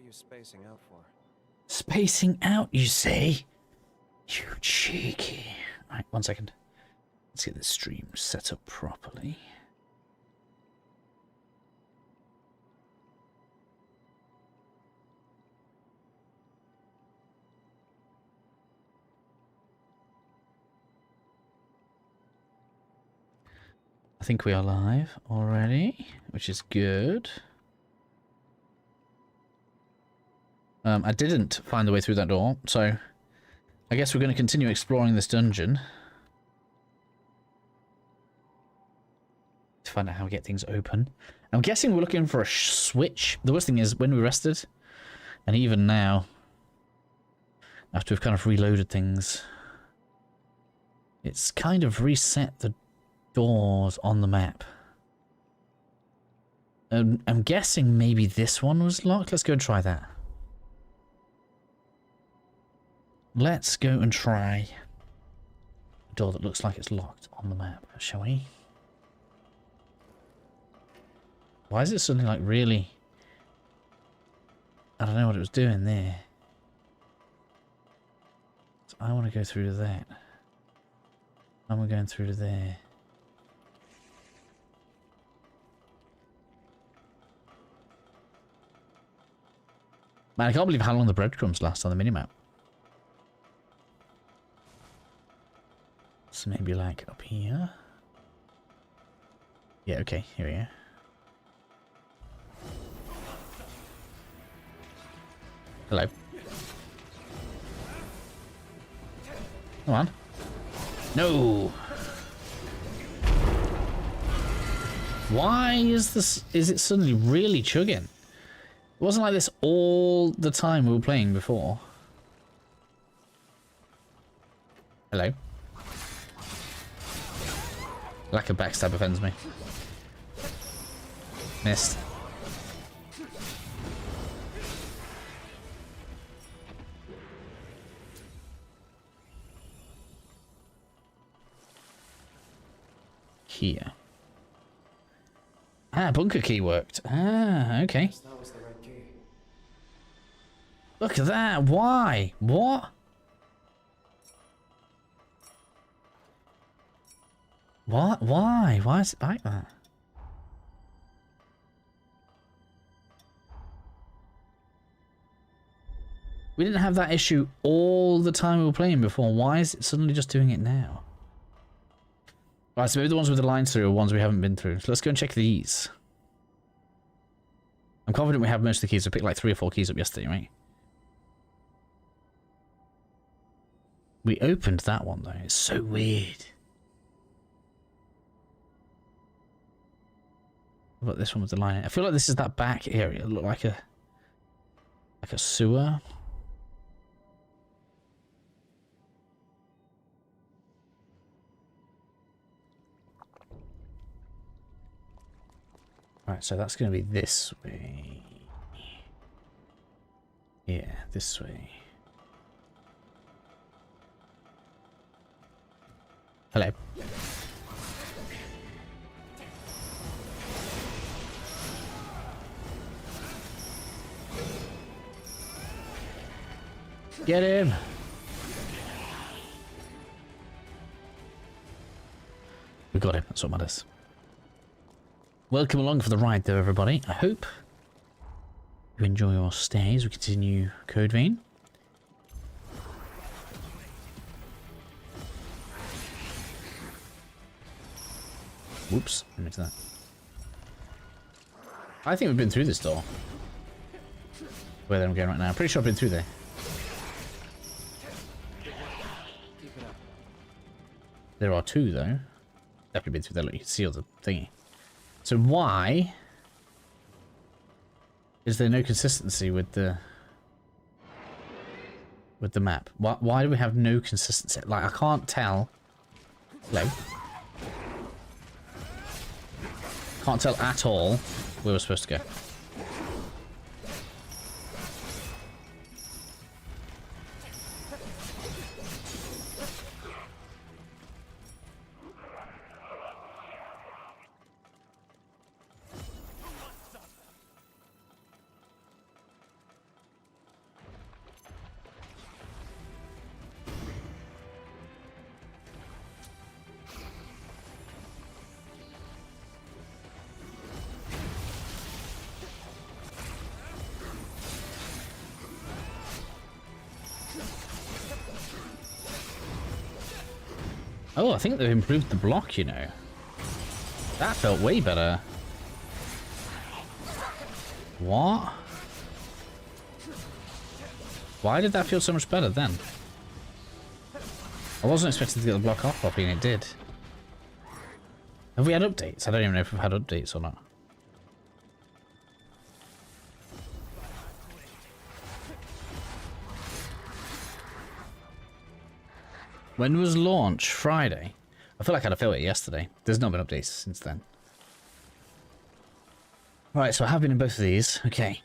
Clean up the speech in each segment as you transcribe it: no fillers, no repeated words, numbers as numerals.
you spacing out for? Spacing out, you say? You cheeky. Alright, 1 second. Let's get this stream set up properly. I think we are live already, which is good. I didn't find the way through that door, so I guess we're going to continue exploring this dungeon to find out how we get things open. I'm guessing we're looking for a switch. The worst thing is when we rested, and even now, after we've kind of reloaded things, it's kind of reset the doors on the map. I'm guessing maybe this one was locked. Let's go and try that. Let's go and try a door that looks like it's locked on the map, shall we? Why is it suddenly like really... I don't know what it was doing there. So I want to go through to that. And we're going through to there. Man, I can't believe how long the breadcrumbs last on the minimap. So maybe like up here. Yeah, okay, here we go. Hello. Come on. No! Why is this... Is it suddenly really chugging? It wasn't like this all the time we were playing before. Hello. Lack of backstab offends me. Missed. Here. Ah, bunker key worked. Ah, okay. That was the right key. Look at that. Why? What? What? Why? Why is it like that? We didn't have that issue all the time we were playing before. Why is it suddenly just doing it now? Right, so maybe the ones with the lines through are ones we haven't been through. So let's go and check these. I'm confident we have most of the keys. We picked like 3 or 4 keys up yesterday, right? We opened that one though. It's so weird. What about this one with the line? I feel like this is that back area. It looked like a sewer. Right, so that's going to be this way. Yeah, this way. Hello. Get him! We got him, that's what matters. Welcome along for the ride though, everybody. I hope you enjoy your stay as we continue Code Vein. Whoops, I missed that. I think we've been through this door. Where I'm going right now. I'm pretty sure I've been through there. There are 2 though. Definitely been through there. Look, you can see all the thingy. So why is there no consistency with the map? Why do we have no consistency? Like, I can't tell. Hello. Can't tell at all where we're supposed to go. Oh, I think they've improved the block, you know. That felt way better. What? Why did that feel so much better then? I wasn't expecting to get the block off properly, and it did. Have we had updates? I don't even know if we've had updates or not. When was launch? Friday? I feel like I'd have felt it yesterday. There's not been updates since then. Right, so I have been in both of these. Okay.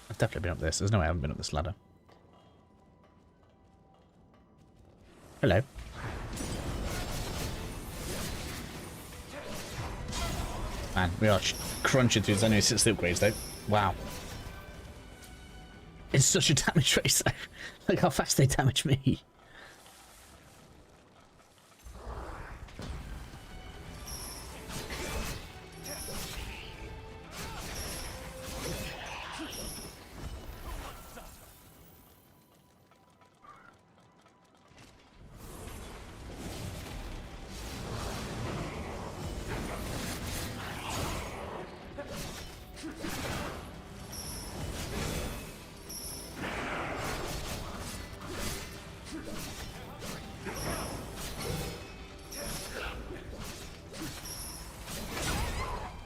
I've definitely been up this. There's no way I haven't been up this ladder. Hello. Man, we are crunching through this. I know it's the upgrades though. Wow. It's such a damage race though. Look how fast they damage me.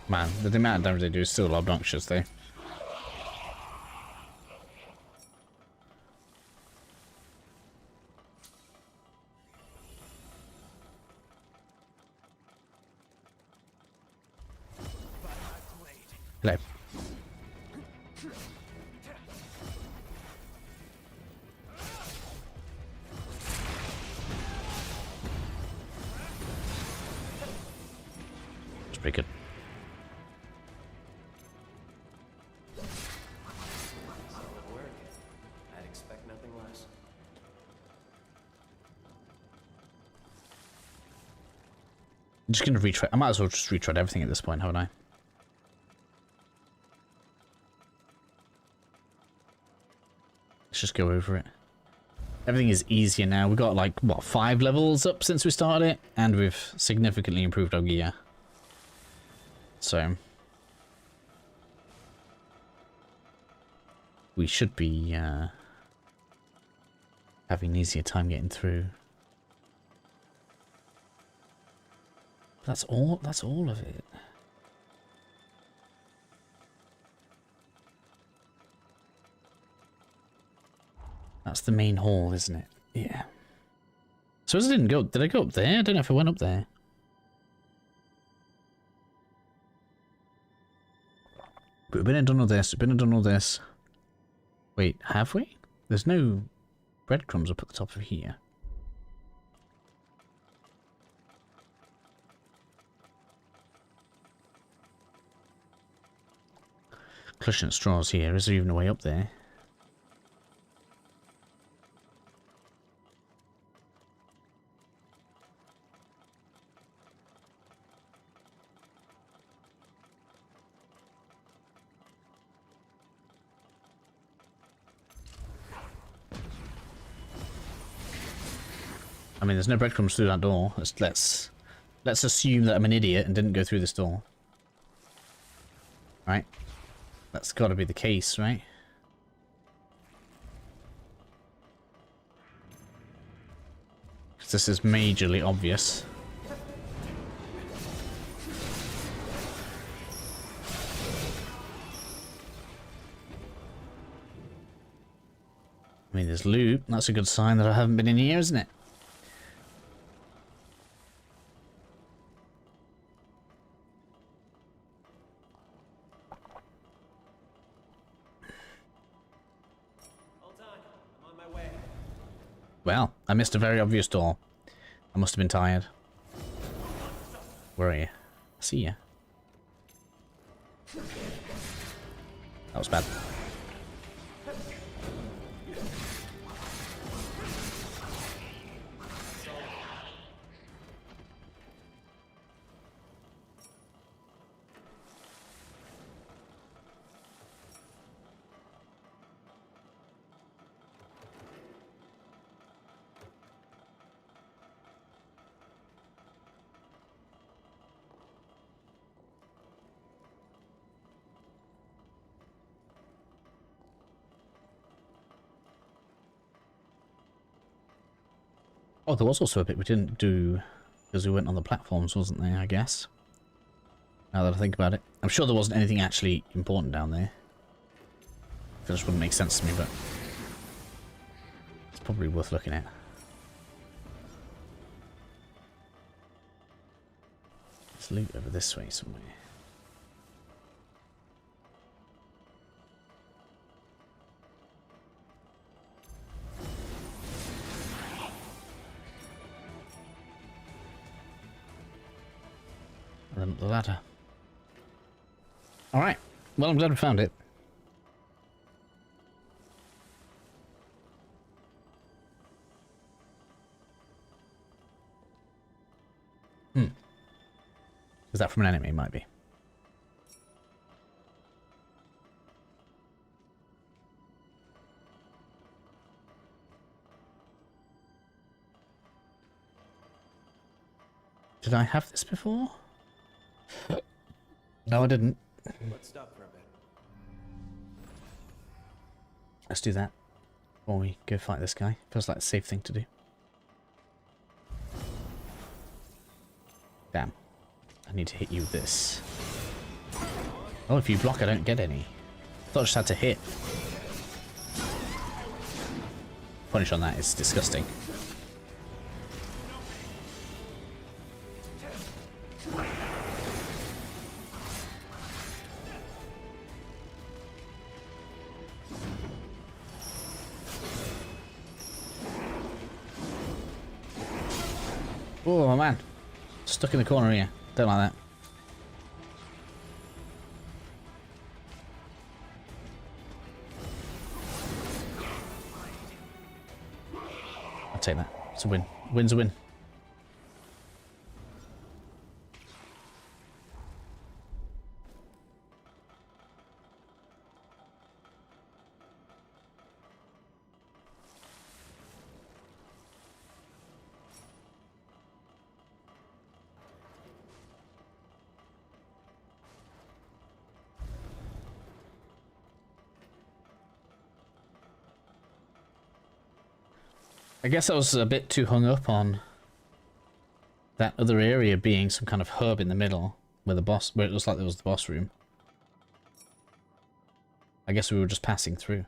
Man, the amount of damage they do is still obnoxious though. Hello. It's pretty good. I'm just gonna retry. I might as well just retry everything at this point, haven't I? Let's just go over it. Everything is easier now. We've got like, what, 5 levels up since we started it? And we've significantly improved our gear. So we should be having an easier time getting through. That's all of it. That's the main hall, isn't it? Yeah. So as I didn't go, did I go up there? I don't know if I went up there. But we've been and done all this, we've been and done all this. Wait, have we? There's no breadcrumbs up at the top of here. Clutching at straws here. Is there even a way up there? I mean, there's no breadcrumbs through that door. Let's assume that I'm an idiot and didn't go through this door. Right? That's got to be the case, right? Because this is majorly obvious. I mean, there's loot. That's a good sign that I haven't been in here, isn't it? Well, I missed a very obvious door. I must have been tired. Where are you? I see ya. That was bad. Oh, there was also a bit we didn't do because we went on the platforms, wasn't there, I guess? Now that I think about it. I'm sure there wasn't anything actually important down there. It just wouldn't make sense to me, but it's probably worth looking at. Let's loot over this way somewhere. And then up the ladder. Alright. Well, I'm glad we found it. Is that from an enemy? It might be. Did I have this before? No, I didn't. Let's stop for a bit. Let's do that before we go fight this guy. Feels like a safe thing to do. Damn. I need to hit you with this. Oh, if you block, I don't get any. I thought I just had to hit. Punish on that is disgusting. Oh, man. Stuck in the corner here. Don't like that. I'll take that. It's a win. Win's a win. I guess I was a bit too hung up on that other area being some kind of hub in the middle where the boss, where it looks like there was the boss room. I guess we were just passing through.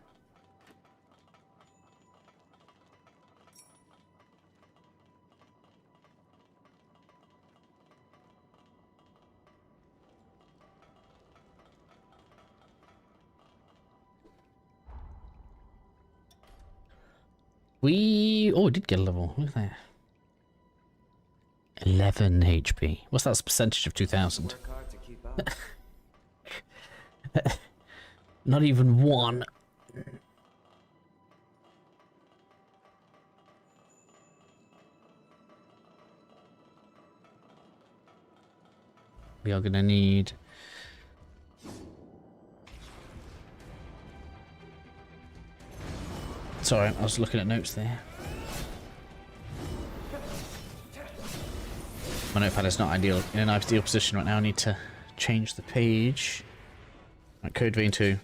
Oh, we did get a level. Look at that. 11 HP. What's that percentage of 2000? Work hard to keep up. Not even one. We are gonna need... Sorry, I was looking at notes there. My notepad is not ideal in an ideal position right now. I need to change the page. Right, Code Vein 2.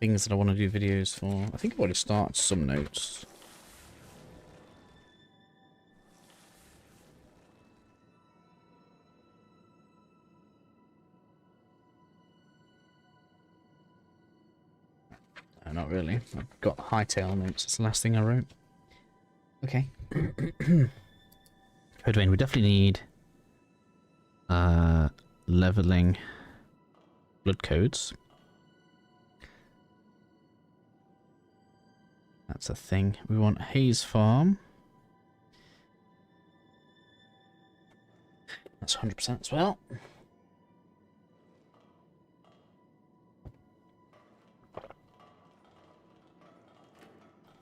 Things that I want to do videos for. I think I've already started some notes. No, not really. I've got Hightail notes. It's the last thing I wrote. Okay. Code Vein, we definitely need leveling blood codes. That's a thing. We want Hayes Farm. That's 100% as well.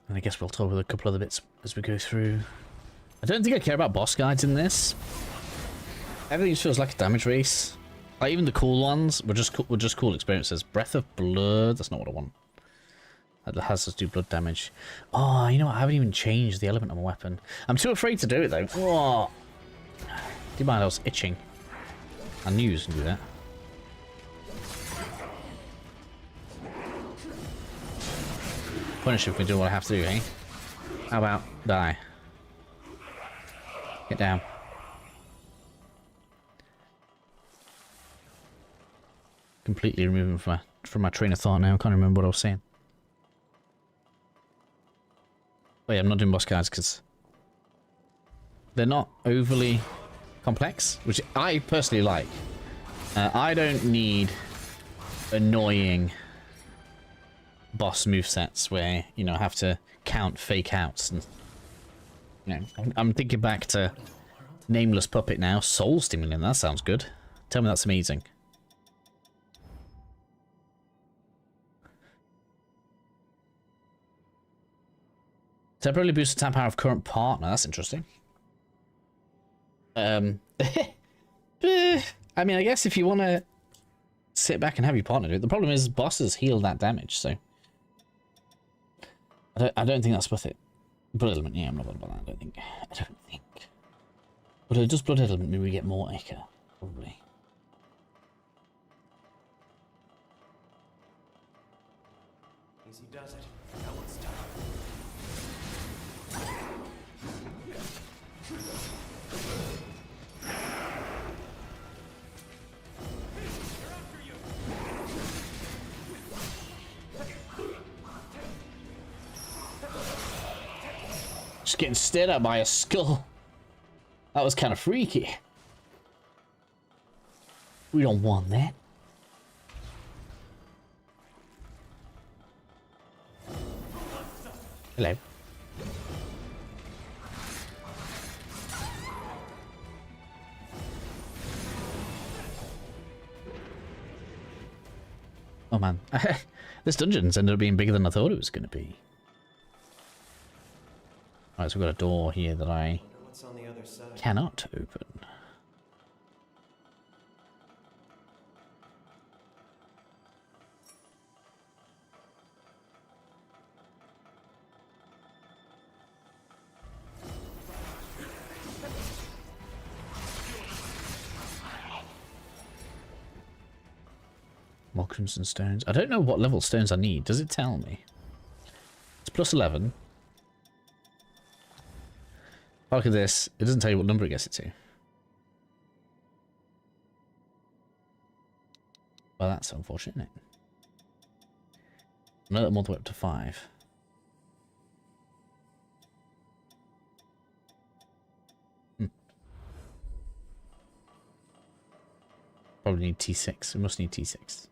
And I guess we'll talk with a couple other bits as we go through. I don't think I care about boss guides in this. Everything just feels like a damage race. Like even the cool ones were just cool experiences. Breath of Blood, that's not what I want. That has us do blood damage. Oh, you know what? I haven't even changed the element of my weapon. I'm too afraid to do it though. Oh. Do you mind? I was itching. I knew you was gonna do that. Punish if we do what I have to do, eh? How about die? Get down. Completely removing from my train of thought now. I can't remember what I was saying. Oh yeah, I'm not doing boss guides because they're not overly complex, which I personally like. I don't need annoying boss movesets where, you know, I have to count fake outs and, you know, I'm thinking back to Nameless Puppet now. Soul Stimulant, that sounds good. Tell me that's amazing. Temporarily boost the tap power of current partner. That's interesting. I mean, I guess if you want to sit back and have your partner do it. The problem is bosses heal that damage, so I don't think that's worth it. Blood element, yeah, I'm not bothered about that. I don't think. But does blood element mean we get more Ica? Probably. Easy does it. That one's tough. Just getting stared at by a skull. That was kind of freaky. We don't want that. Hello. Oh man, this dungeon's ended up being bigger than I thought it was going to be. Alright, so we've got a door here that I What's on the other side? cannot open. More crimson stones. I don't know what level stones I need. Does it tell me? It's plus 11. Look at this. It doesn't tell you what number it gets it to. Well, that's unfortunate, isn't it? Another all the way up to 5. Probably need T6. We must need T6.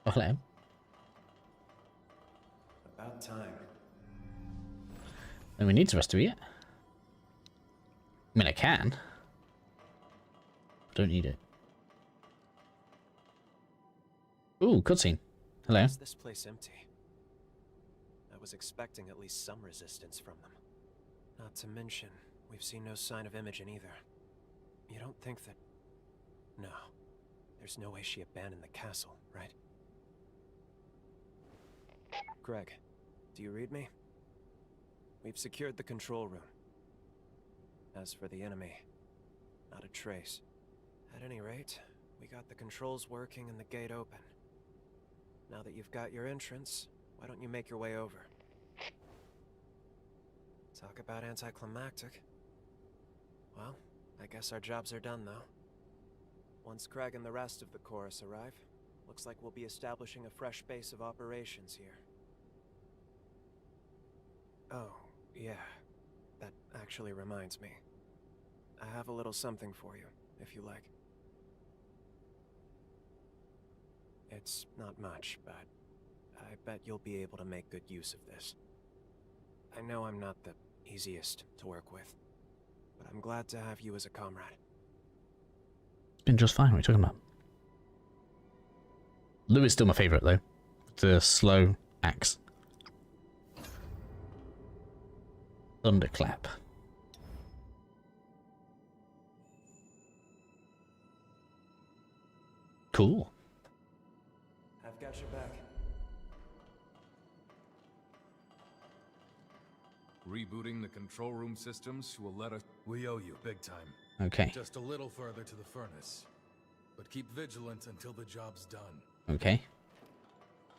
Oh, hello. About time. And we need to rest of it yet. I mean, I can. Don't need it. Ooh, cutscene. Hello. Is this place empty? I was expecting at least some resistance from them. Not to mention, we've seen no sign of Imogen either. You don't think that... No. There's no way she abandoned the castle, right? Greg, do you read me? We've secured the control room. As for the enemy, not a trace. At any rate, we got the controls working and the gate open. Now that you've got your entrance, why don't you make your way over? Talk about anticlimactic. Well, I guess our jobs are done though. Once Craig and the rest of the chorus arrive, looks like we'll be establishing a fresh base of operations here. Oh, yeah. That actually reminds me. I have a little something for you, if you like. It's not much, but I bet you'll be able to make good use of this. I know I'm not the easiest to work with, but I'm glad to have you as a comrade. It's been just fine. What are you talking about? Lou is still my favourite, though. The slow axe. Thunderclap. Cool. I've got your back. Rebooting the control room systems will let us... We owe you big time. Okay. Just a little further to the furnace. But keep vigilant until the job's done. Okay.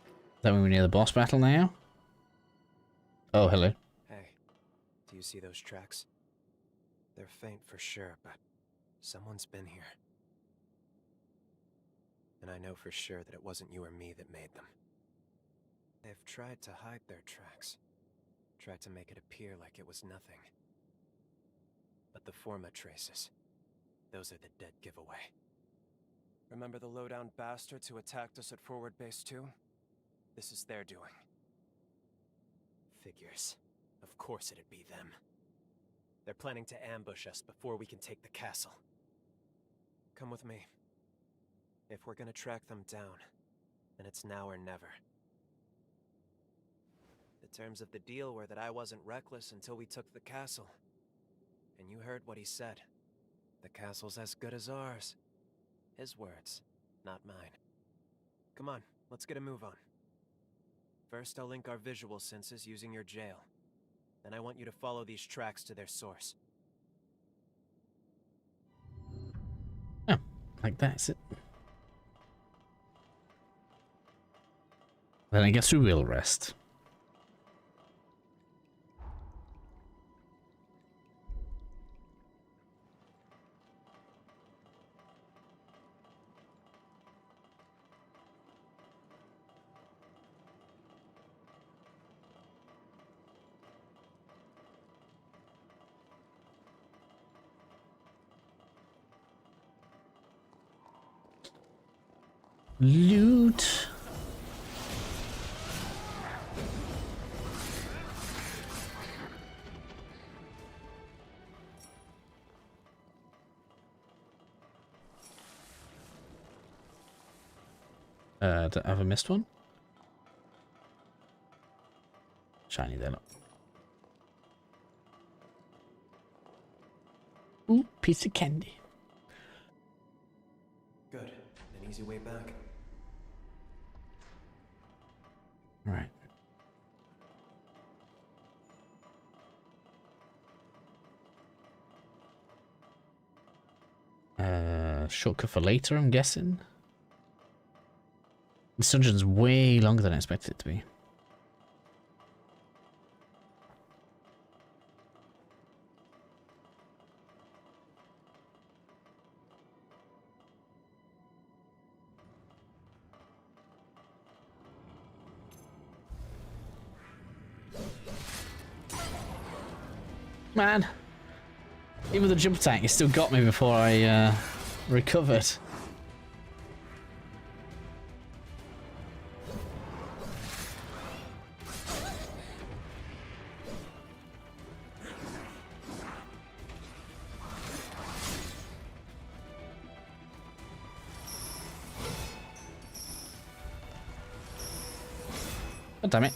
Is that when we're near the boss battle now? Oh, hello. Hey, do you see those tracks? They're faint for sure, but someone's been here. And I know for sure that it wasn't you or me that made them. They've tried to hide their tracks. Tried to make it appear like it was nothing. But the Forma traces, those are the dead giveaway. Remember the low-down bastards who attacked us at Forward Base 2? This is their doing. Figures. Of course it'd be them. They're planning to ambush us before we can take the castle. Come with me. If we're gonna track them down, then it's now or never. The terms of the deal were that I wasn't reckless until we took the castle. And you heard what he said. The castle's as good as ours. His words, not mine. Come on, let's get a move on. First, I'll link our visual senses using your jail. Then I want you to follow these tracks to their source. Oh, like that's it. Then I guess we will rest. Loot. Have I missed one? Shiny there, look. Ooh, piece of candy. Good. An easy way back. Right. Shortcut for later, I'm guessing. This dungeon's way longer than I expected it to be. Man, even the jump attack, it still got me before I recovered. God damn it.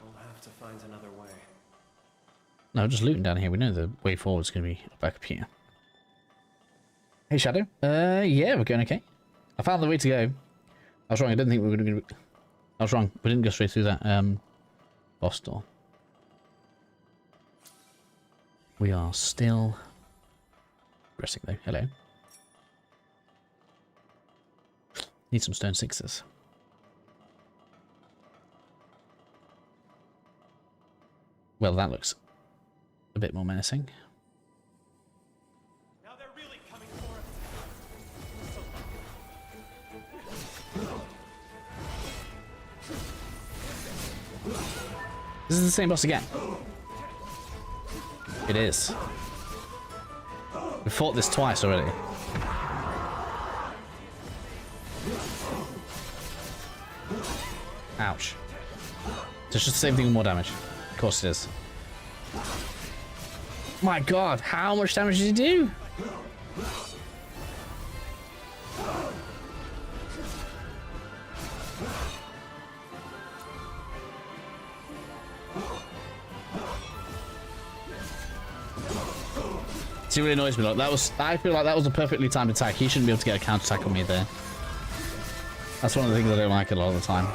We'll have to find another way. No, just looting down here. We know the way forward is going to be back up here. Hey, Shadow. Yeah, we're going okay. I found the way to go. I was wrong. I didn't think we were going to... I was wrong. We didn't go straight through that boss door. We are still resting though. Hello. Need some stone sixes. Well, that looks a bit more menacing. Now they're really coming for us. This is the same boss again. It is. We fought this twice already. Ouch. It's just the same thing with more damage. Of course it is. My god, how much damage did he do? See, it really annoys me. Look, I feel like that was a perfectly timed attack. He shouldn't be able to get a counter attack on me there. That's one of the things I don't like a lot of the time.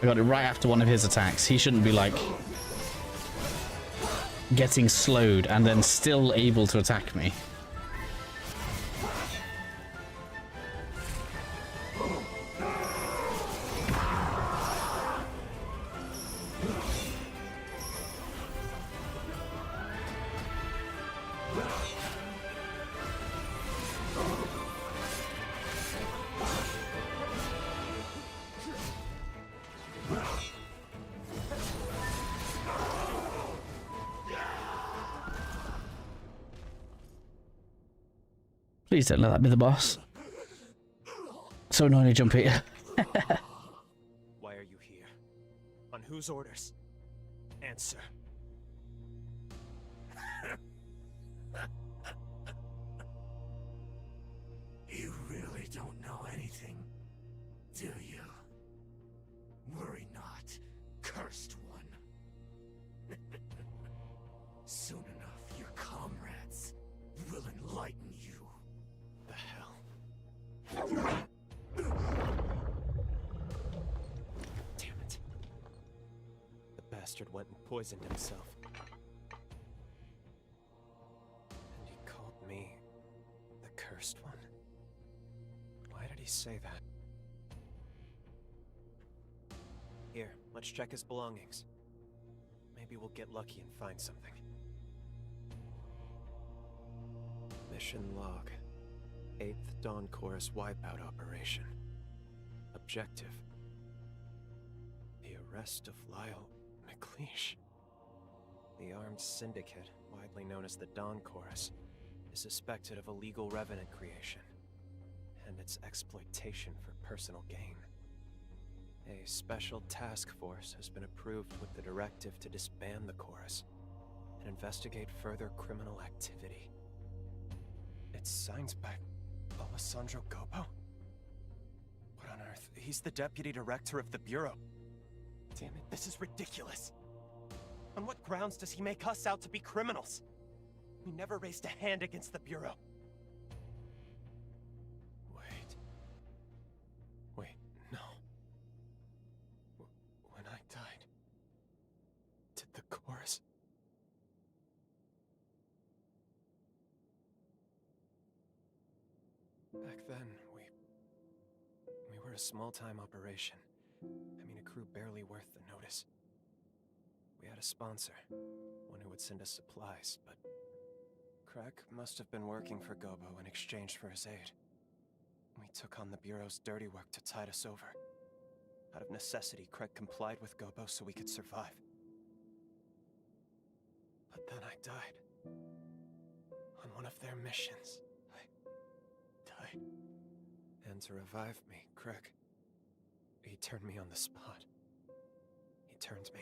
I got it right after one of his attacks. He shouldn't be like getting slowed and then still able to attack me. Please don't let that be the boss. So annoying to jump here. Why are you here? On whose orders? Answer. You really don't know anything, do you? Worry not, cursed one. Soon enough, your comrades will enlighten you. The hell? Damn it. The bastard went and poisoned himself. And he called me the cursed one. Why did he say that? Here, let's check his belongings. Maybe we'll get lucky and find something. Mission log. 8th Dawn Chorus wipeout operation. Objective. The arrest of Lyle McLeish. The armed syndicate, widely known as the Dawn Chorus, is suspected of illegal revenant creation and its exploitation for personal gain. A special task force has been approved with the directive to disband the chorus and investigate further criminal activity. It's signed by Alessandro Gobo? What on earth? He's the deputy director of the Bureau. Damn it, this is ridiculous. On what grounds does he make us out to be criminals? We never raised a hand against the Bureau. Wait, no. When I died, did the chorus... Back then, we were a small-time operation. I mean, a crew barely worth the notice. We had a sponsor, one who would send us supplies, but Craig must have been working for Gobo in exchange for his aid. We took on the Bureau's dirty work to tide us over. Out of necessity, Craig complied with Gobo so we could survive. But then I died. On one of their missions. I died. And to revive me, Craig, he turned me on the spot. He turned me.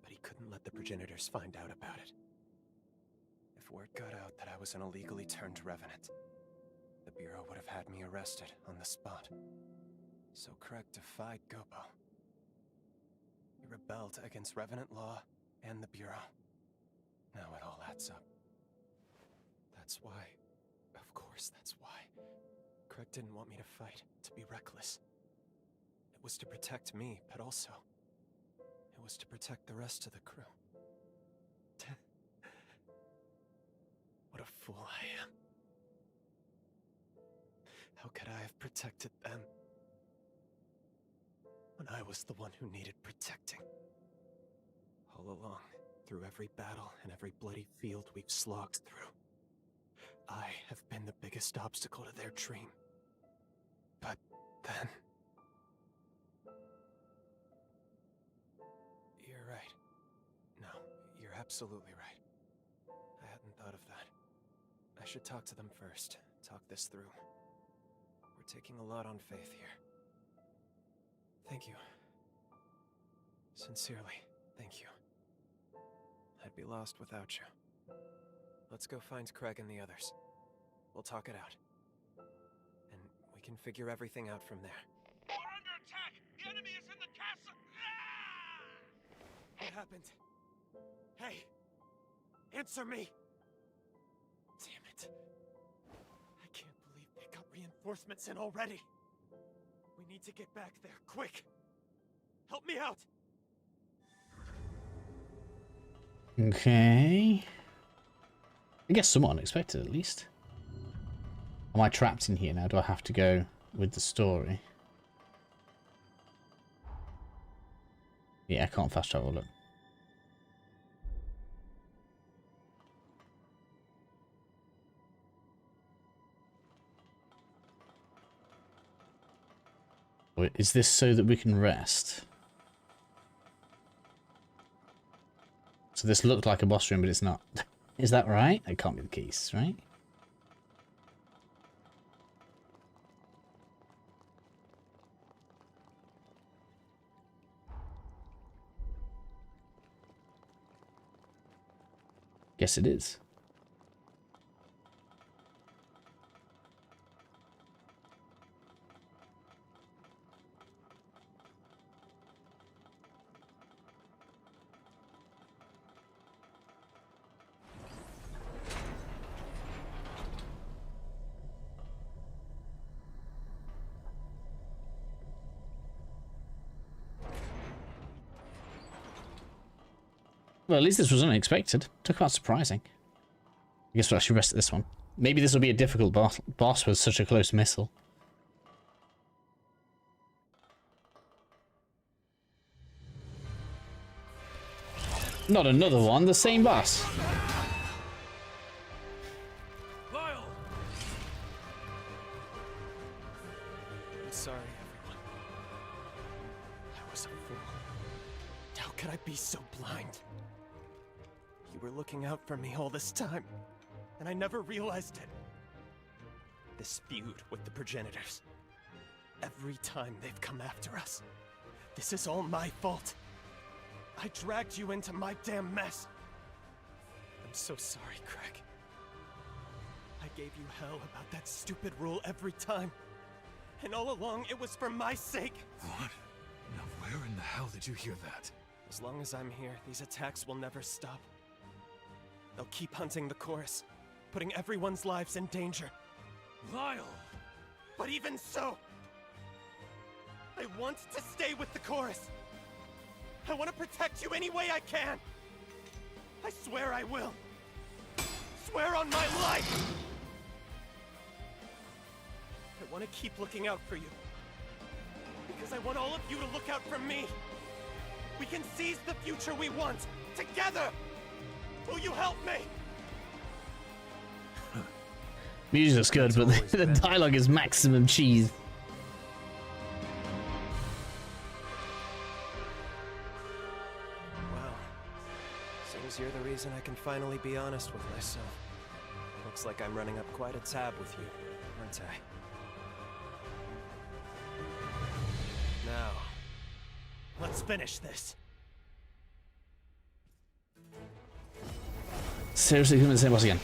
But he couldn't let the progenitors find out about it. If word got out that I was an illegally turned revenant, the Bureau would have had me arrested on the spot. So Craig defied Gobo. He rebelled against revenant law and the Bureau. Now it all adds up. That's why, of course that's why, Craig didn't want me to fight, to be reckless. It was to protect me, but also, it was to protect the rest of the crew. What a fool I am. How could I have protected them when I was the one who needed protecting? All along, through every battle and every bloody field we've slogged through, I have been the biggest obstacle to their dream. But then... absolutely right. I hadn't thought of that. I should talk to them first. Talk this through. We're taking a lot on faith here. Thank you. Sincerely, thank you. I'd be lost without you. Let's go find Craig and the others. We'll talk it out. And we can figure everything out from there. We're under attack! The enemy is in the castle! Ah! What happened? Hey! Answer me! Damn it. I can't believe they got reinforcements in already. We need to get back there, quick! Help me out! Okay. I guess somewhat unexpected, at least. Am I trapped in here now? Do I have to go with the story? Yeah, I can't fast travel, look. Wait, is this so that we can rest? So this looked like a boss room, but it's not. Is that right? It can't be the case, right? Guess it is. Well, at least this was unexpected. Took out surprising. I guess we'll actually rest at this one. Maybe this will be a difficult boss with such a close missile. Not another one, the same boss. Lyle! I'm sorry, everyone. I was a fool. How could I be so blind? You were looking out for me all this time, and I never realized it. This feud with the progenitors. Every time they've come after us. This is all my fault. I dragged you into my damn mess. I'm so sorry, Craig. I gave you hell about that stupid rule every time. And all along, it was for my sake. What? Now where in the hell did you hear that? As long as I'm here, these attacks will never stop. They'll keep hunting the chorus, putting everyone's lives in danger. Lyle! But even so, I want to stay with the chorus. I want to protect you any way I can. I swear I will. Swear on my life! I want to keep looking out for you. Because I want all of you to look out for me. We can seize the future we want, together! Will you help me? Music looks good, but the dialogue is maximum cheese. Wow. Seems you're the reason I can finally be honest with myself. Looks like I'm running up quite a tab with you, aren't I? Now, let's finish this. Seriously, who is the same boss again?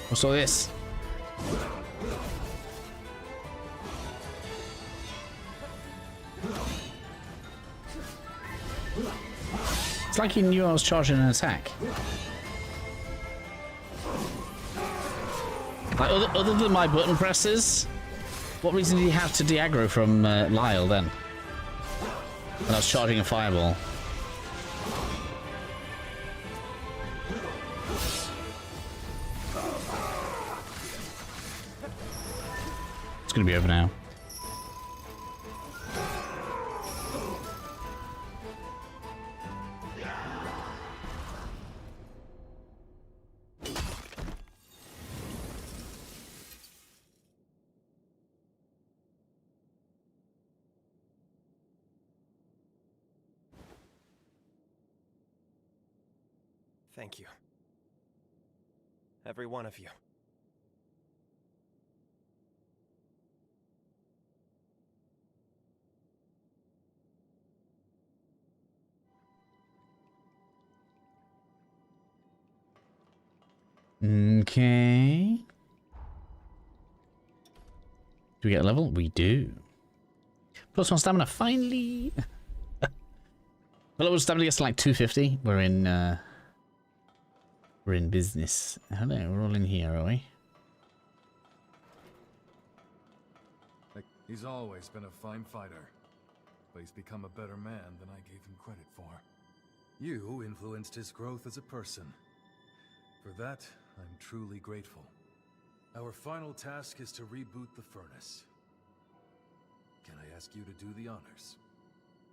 What's all this? It's like he knew I was charging an attack. Like, other than my button presses, what reason did he have to de-aggro from Lyle then? When I was charging a fireball. It's gonna be over now. Thank you. Every one of you. Okay. Do we get a level? We do. Plus one stamina, finally. Well, it was stamina gets to like 250. We're in business. Hello, we're all in here, are we? He's always been a fine fighter, but he's become a better man than I gave him credit for. You influenced his growth as a person. For that, I'm truly grateful. Our final task is to reboot the furnace. Can I ask you to do the honors?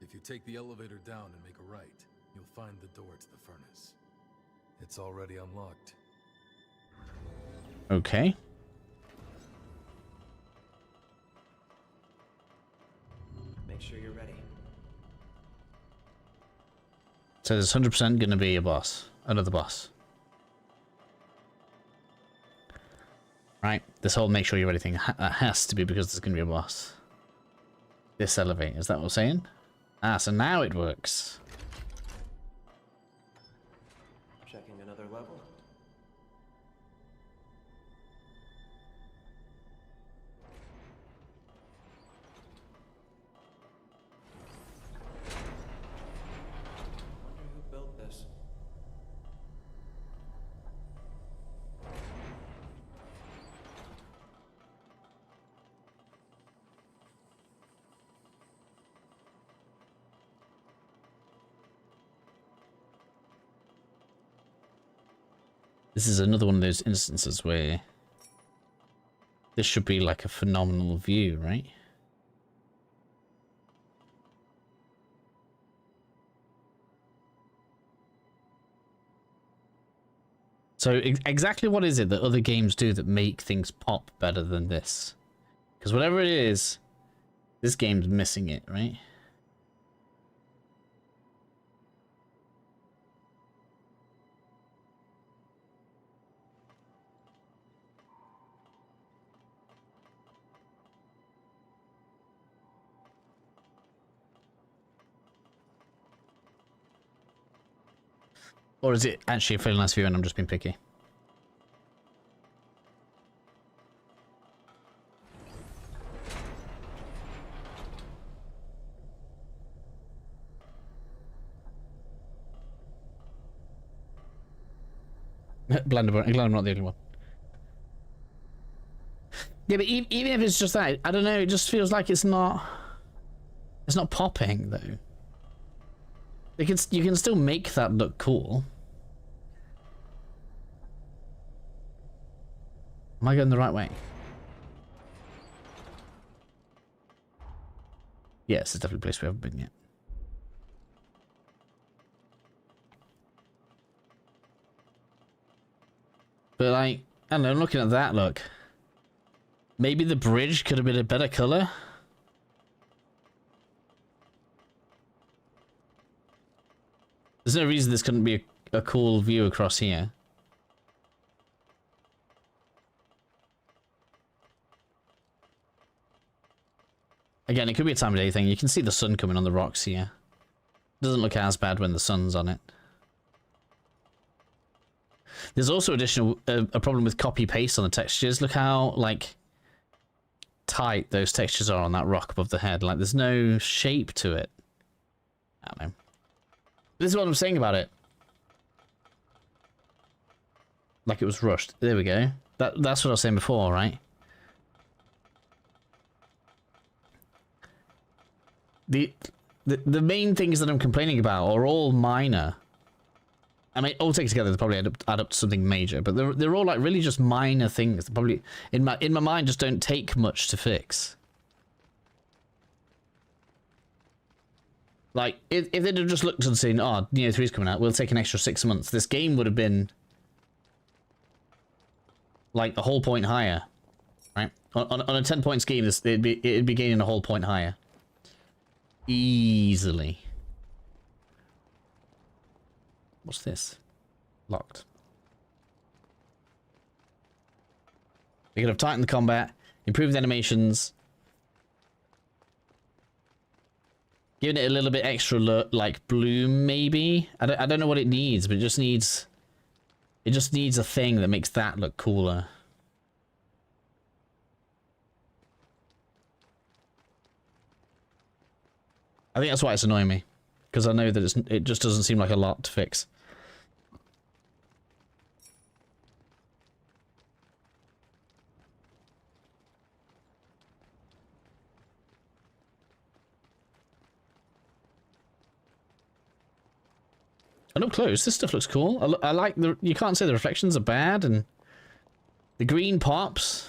If you take the elevator down and make a right, you'll find the door to the furnace. It's already unlocked. Okay. Make sure you're ready. So there's 100% going to be a boss. Another boss. Right. This whole make sure you're ready thing has to be because there's going to be a boss. This elevator. Is that what I'm saying? Ah, so now it works. Checking another level. Wonder who built this. This is another one of those instances where this should be like a phenomenal view, right? So exactly what is it that other games do that make things pop better than this? Because whatever it is, this game's missing it, right? Or is it actually a fairly nice view and I'm just being picky? Glad I'm not the only one. Yeah, but even if it's just that, I don't know, it just feels like it's not popping though. You can still make that look cool. Am I going the right way? Yes, it's definitely a place we haven't been yet. But like, I don't know, I'm looking at that look. Maybe the bridge could have been a better color. There's no reason this couldn't be a cool view across here. Again, it could be a time of day thing. You can see the sun coming on the rocks here. It doesn't look as bad when the sun's on it. There's also a problem with copy paste on the textures. Look how like tight those textures are on that rock above the head. Like there's no shape to it. I don't know. This is what I'm saying about it. Like it was rushed. There we go. That's what I was saying before, right? The main things that I'm complaining about are all minor. I mean, all taken together, they probably add up to something major, but they're all like really just minor things that probably in my mind just don't take much to fix. Like if they'd have just looked and seen, oh, Neo 3's coming out, we'll take an extra 6 months. This game would have been like a whole point higher, right? On a 10-point scheme, it'd be gaining a whole point higher, easily. What's this? Locked. They could have tightened the combat, improved the animations, given it a little bit extra like bloom, maybe. I don't know what it needs, but it just needs a thing that makes that look cooler. I think that's why it's annoying me, because I know that it just doesn't seem like a lot to fix. And up close, this stuff looks cool. I like you can't say the reflections are bad, and the green pops.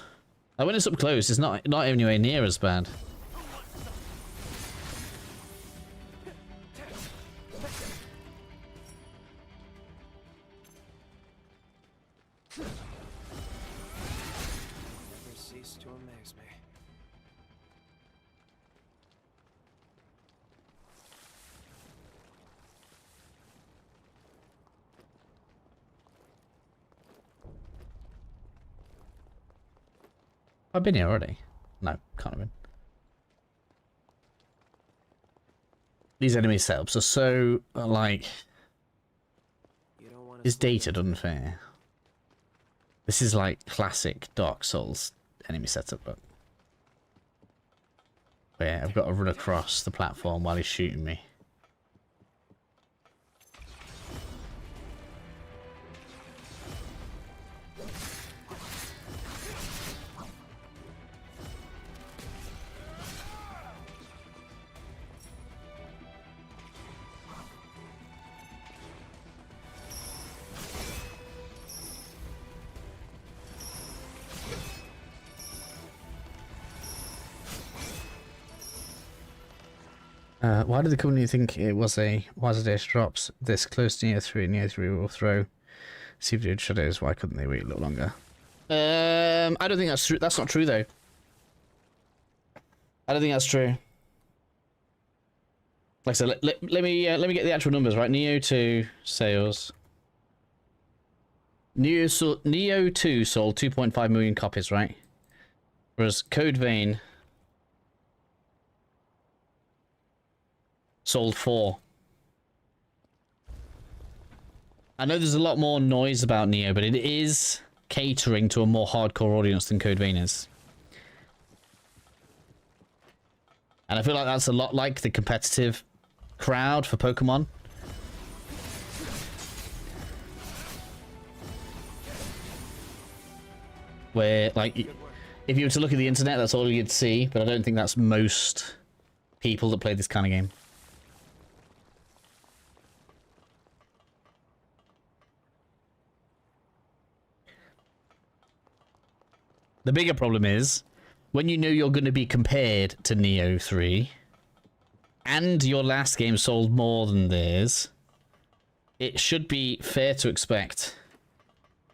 Like when it's up close, it's not anywhere near as bad. Never cease to amaze me. I've been here already. No, can't have been. These enemy setups are so, like... It's dated unfair. This is like classic Dark Souls enemy setup, but... Where I've got to run across the platform while he's shooting me. Why did the company think it was a Wazadash drops this close to Neo 3? Neo 3 will throw CPU shadows. Why couldn't they wait a little longer? I don't think that's true. That's not true though. I don't think that's true. Like I said, let me get the actual numbers right. Neo 2 sales. Neo 2 sold 2.5 million copies, right? Whereas Code Vein sold 4. I know there's a lot more noise about Neo, but it is catering to a more hardcore audience than Code Vein is. And I feel like that's a lot like the competitive crowd for Pokemon. Where, like, if you were to look at the internet, that's all you'd see, but I don't think that's most people that play this kind of game. The bigger problem is, when you know you're going to be compared to Neo 3, and your last game sold more than theirs, it should be fair to expect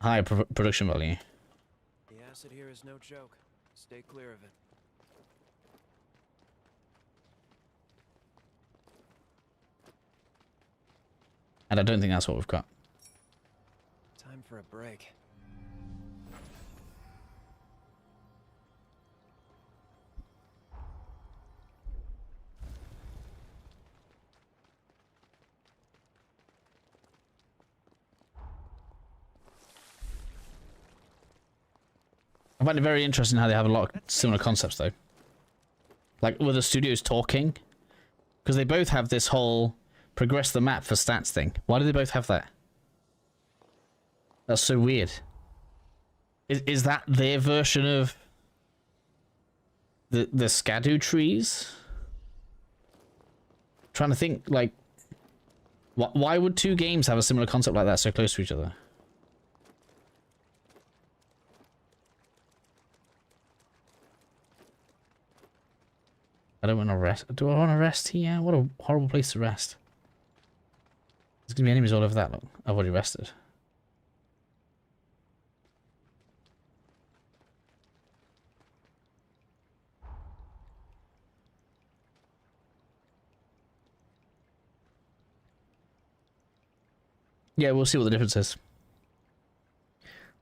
higher production value. The acid here is no joke. Stay clear of it. And I don't think that's what we've got. Time for a break. I find it very interesting how they have a lot of similar concepts, though. Like, with the studios talking. Because they both have this whole Progress the map for stats thing. Why do they both have that? That's so weird. Is that their version of the Skadu trees? Trying to think, like, why would two games have a similar concept like that so close to each other? I don't want to rest. Do I want to rest here? What a horrible place to rest. There's going to be enemies all over that. Look, I've already rested. Yeah, we'll see what the difference is.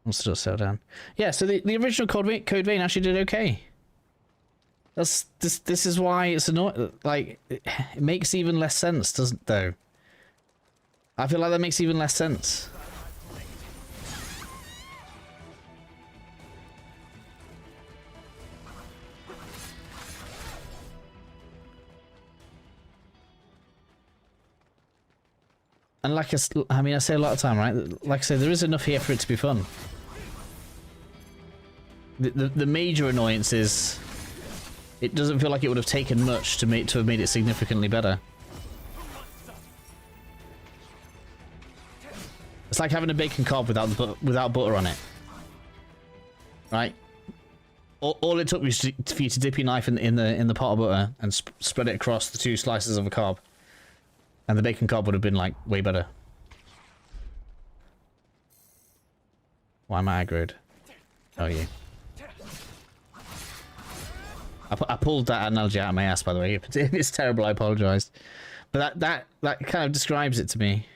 I'll still settle down. Yeah, so the original Code Vein actually did okay. This is why it's annoying. Like, it makes even less sense, doesn't it, though? I feel like that makes even less sense. And like I mean, I say a lot of time, right? Like I say, there is enough here for it to be fun. The major annoyance is it doesn't feel like it would have taken much to have made it significantly better. It's like having a bacon cob without butter on it, right? All it took was for you to dip your knife in the pot of butter and spread it across the two slices of a cob, and the bacon cob would have been like way better. Why am I aggroed? Oh, you. I pulled that analogy out of my ass, by the way. If it's terrible, I apologise. But that kind of describes it to me.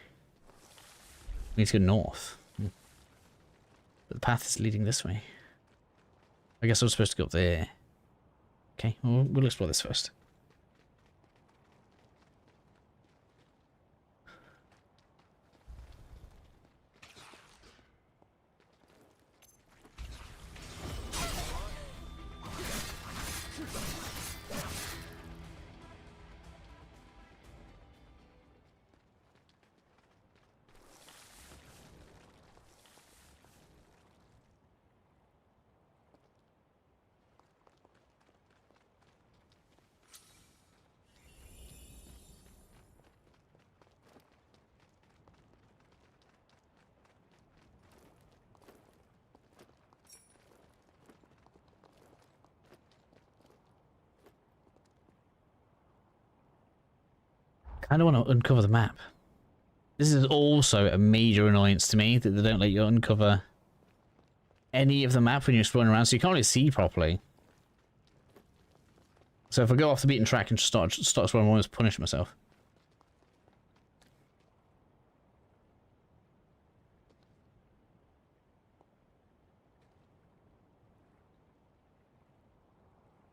We need to go north. But the path is leading this way. I guess I'm supposed to go up there. Okay, well, we'll explore this first. I don't want to uncover the map. This is also a major annoyance to me, that they don't let you uncover any of the map when you're exploring around, so you can't really see properly. So if I go off the beaten track and just start exploring, I almost punish myself.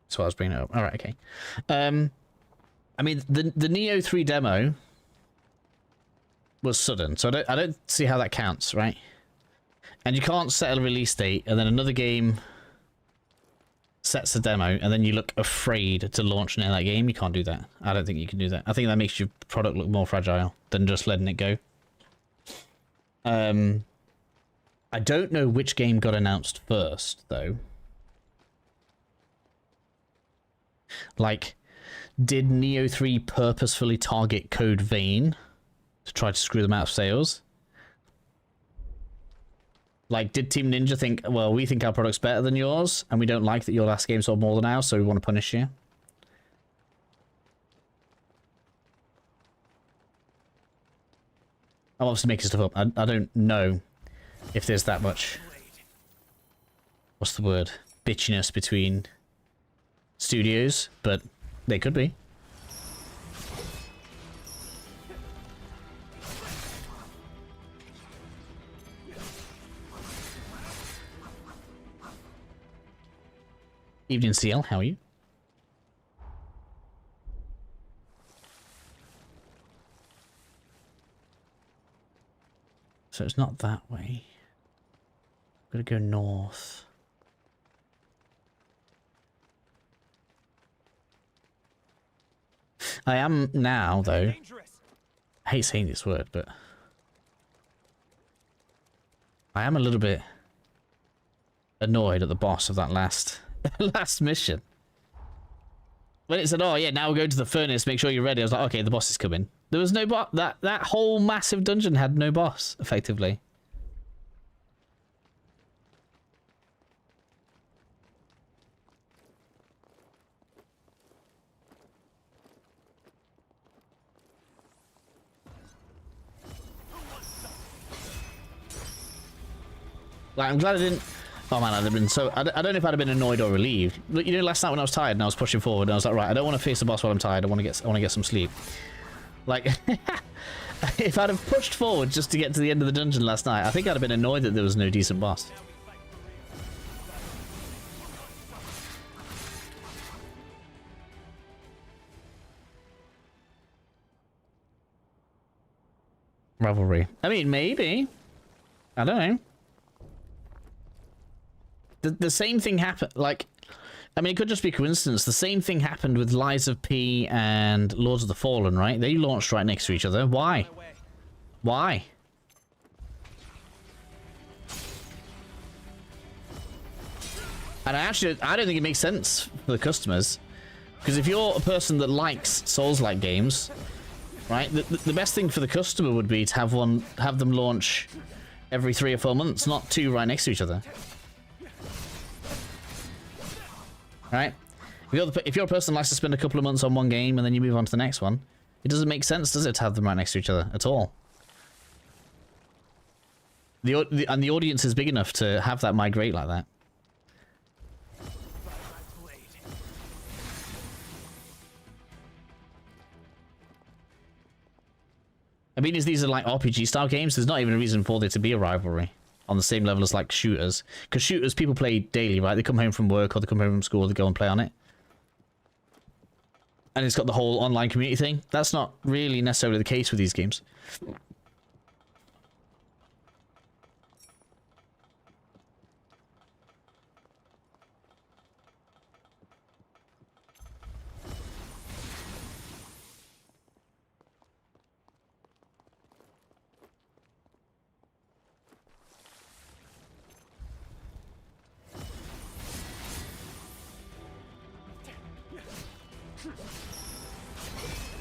So I was bringing it up. All right, okay. I mean, the Neo 3 demo was sudden, so I don't see how that counts, right? And you can't set a release date, and then another game sets a demo, and then you look afraid to launch near that game. You can't do that. I don't think you can do that. I think that makes your product look more fragile than just letting it go. I don't know which game got announced first, though. Like, did Neo 3 purposefully target Code Vein to try to screw them out of sales? Like, did Team Ninja think, well, we think our product's better than yours, and we don't like that your last game sold more than ours, so we want to punish you? I'm obviously making stuff up. I don't know if there's that much, what's the word, bitchiness between studios, but they could be. Evening CL, how are you? So it's not that way. I'm gonna go north. I am now, though, I hate saying this word, but I am a little bit annoyed at the boss of that last mission. When it said, "Oh yeah, now we're going to the furnace. Make sure you're ready." I was like, "Okay, the boss is coming." There was no boss. That whole massive dungeon had no boss, effectively. Like, I'm glad I didn't... Oh man, I'd have been so... I don't know if I'd have been annoyed or relieved. But, you know, last night when I was tired and I was pushing forward, and I was like, right, I don't want to face the boss while I'm tired. I want to get some sleep. Like, if I'd have pushed forward just to get to the end of the dungeon last night, I think I'd have been annoyed that there was no decent boss. Rivalry. I mean, maybe. I don't know. The same thing happened, like, I mean, it could just be coincidence. The same thing happened with Lies of P and Lords of the Fallen, right? They launched right next to each other. Why? Why? And I don't think it makes sense for the customers. Because if you're a person that likes Souls-like games, right, the best thing for the customer would be to have them launch every 3 or 4 months, not 2 right next to each other. Right? If you're a person that likes to spend a couple of months on one game and then you move on to the next one, it doesn't make sense, does it, to have them right next to each other at all? And the audience is big enough to have that migrate like that. I mean, these are like RPG style games. There's not even a reason for there to be a rivalry on the same level as like shooters. Because shooters, people play daily, right? They come home from work or they come home from school, they go and play on it. And it's got the whole online community thing. That's not really necessarily the case with these games.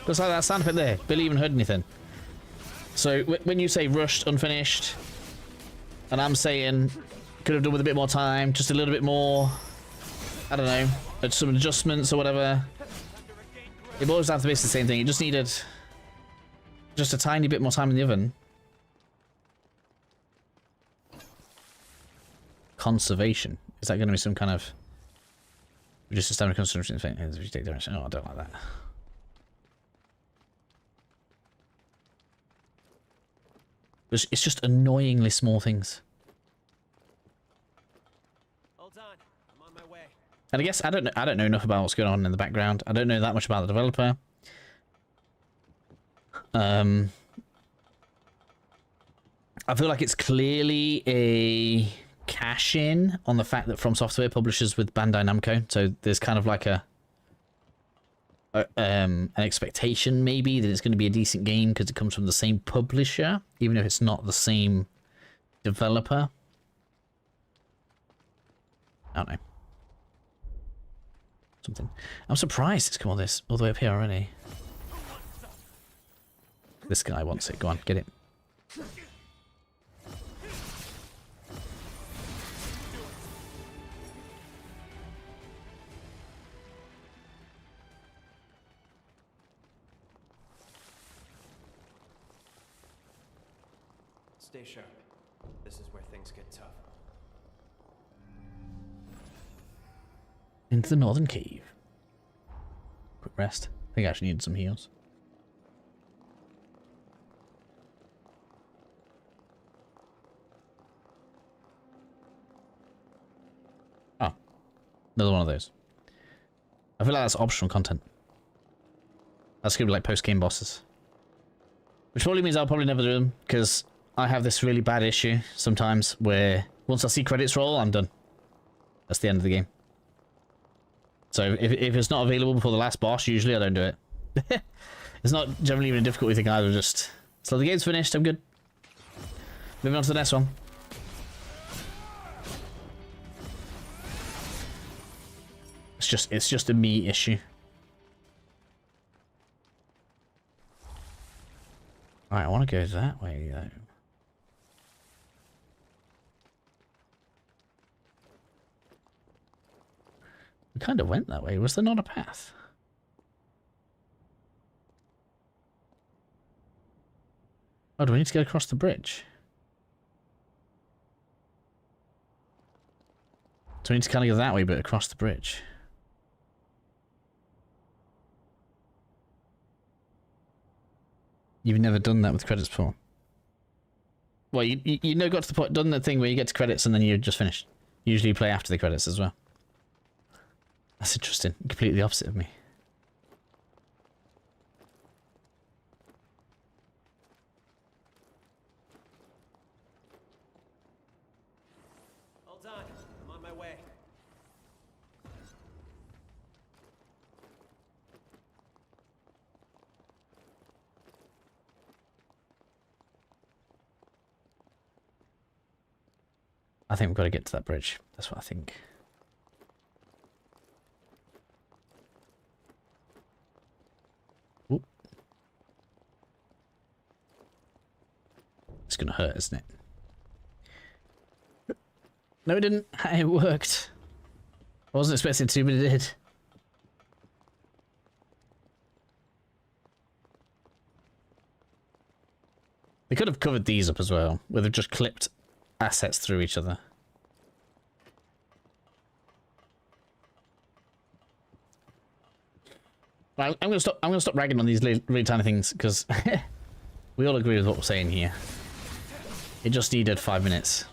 Just like that sound effect there. Barely even heard anything. So when you say rushed, unfinished, and I'm saying could have done with a bit more time, just a little bit more, I don't know, some adjustments or whatever. It boils down to basically the same thing. It just needed just a tiny bit more time in the oven. Conservation. Is that going to be some kind of just a standard conservation thing? Oh, I don't like that. It's just annoyingly small things. Hold on, I'm on my way. And I guess I don't know enough about what's going on in the background. I don't know that much about the developer. I feel like it's clearly a cash-in on the fact that From Software publishes with Bandai Namco. So there's kind of like an expectation maybe that it's going to be a decent game because it comes from the same publisher, even if it's not the same developer. I don't know. Something. I'm surprised it's come all the way up here already. This guy wants it. Go on, get it. Stay sharp. This is where things get tough. Into the northern cave. Quick rest. I think I actually needed some heals. Oh. Another one of those. I feel like that's optional content. That's gonna be like post-game bosses. Which probably means I'll probably never do them, because I have this really bad issue sometimes where once I see credits roll, I'm done. That's the end of the game. So if it's not available before the last boss, usually I don't do it. It's not generally even a difficulty thing either, just So the game's finished. I'm good. Moving on to the next one. It's just a me issue. Alright, I want to go that way though. We kind of went that way. Was there not a path? Oh, do we need to get across the bridge? So we need to kind of go that way, but across the bridge. You've never done that with credits before? Well, you know, got to the point, done that thing where you get to credits and then you're just finished. Usually you play after the credits as well. That's interesting. Completely the opposite of me. Hold on. I'm on my way. I think we've got to get to that bridge. That's what I think. Oop. It's gonna hurt, isn't it? No, it didn't. It worked. I wasn't expecting it to, but it did. They could have covered these up as well, where they've just clipped assets through each other. Right, I'm gonna stop ragging on these really tiny things because we all agree with what we're saying here. It just needed 5 minutes.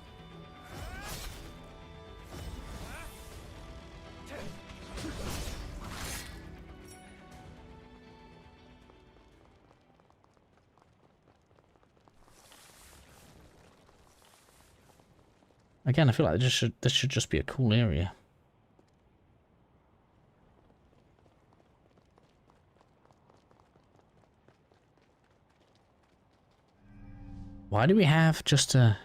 Again, I feel like this should just be a cool area. Why do we have just a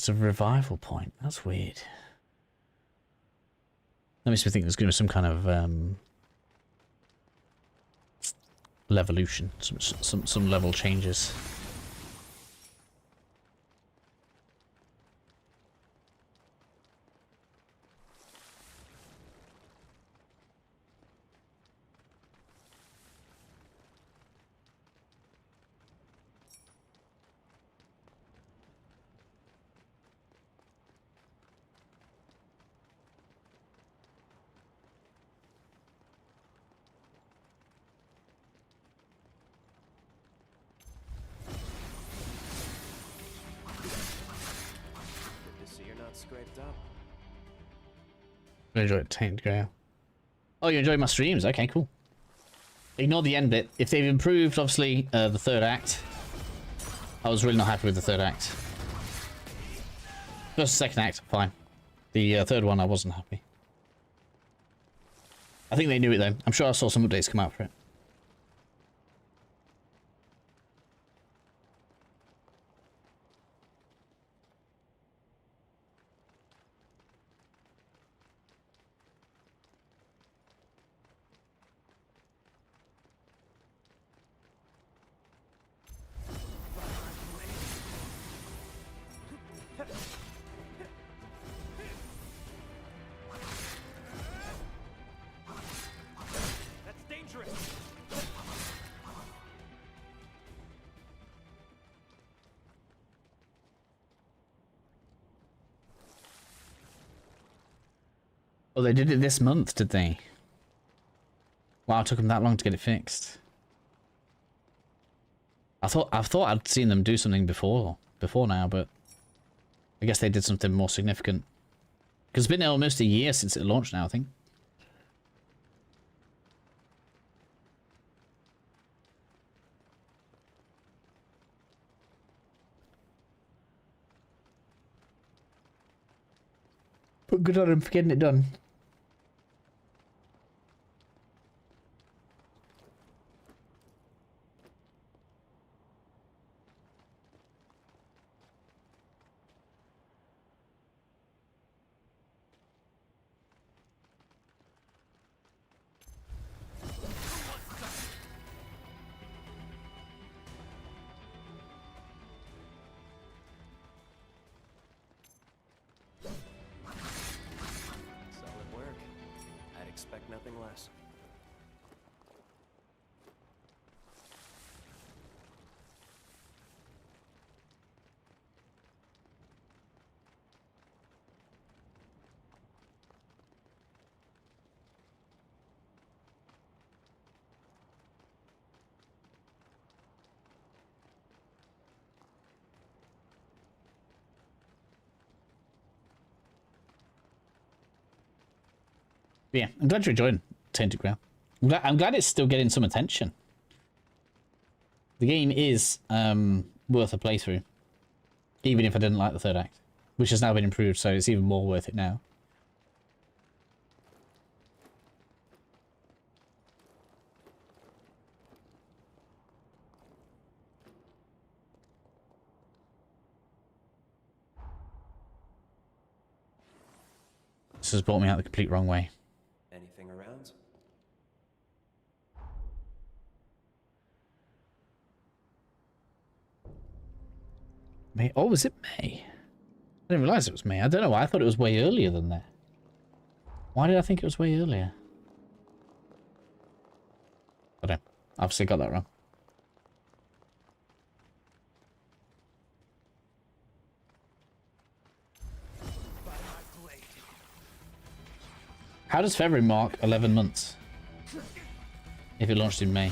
revival point? That's weird. That makes me think there's going to be some kind of levolution, some level changes. Scraped up. I enjoy it, Tainted Grail. Oh, you enjoy my streams? Okay, cool. Ignore the end bit. If they've improved, obviously, the third act. I was really not happy with the third act. First and second act, fine. The third one, I wasn't happy. I think they knew it though. I'm sure I saw some updates come out for it. That's dangerous. Oh, they did it this month, did they? Wow, it took them that long to get it fixed. I thought I'd seen them do something before now, but I guess they did something more significant. Because it's been almost a year since it launched now, I think. But good on him for getting it done. nothing less. But yeah, I'm glad you enjoyed Tainted Grail. I'm glad it's still getting some attention. The game is worth a playthrough, even if I didn't like the third act, which has now been improved, so it's even more worth it now. This has brought me out the complete wrong way. Anything around? May? Oh, was it May? I didn't realize it was May. I don't know why. I thought it was way earlier than that. Why did I think it was way earlier? I don't know. Obviously got that wrong. How does February mark 11 months? If it launched in May.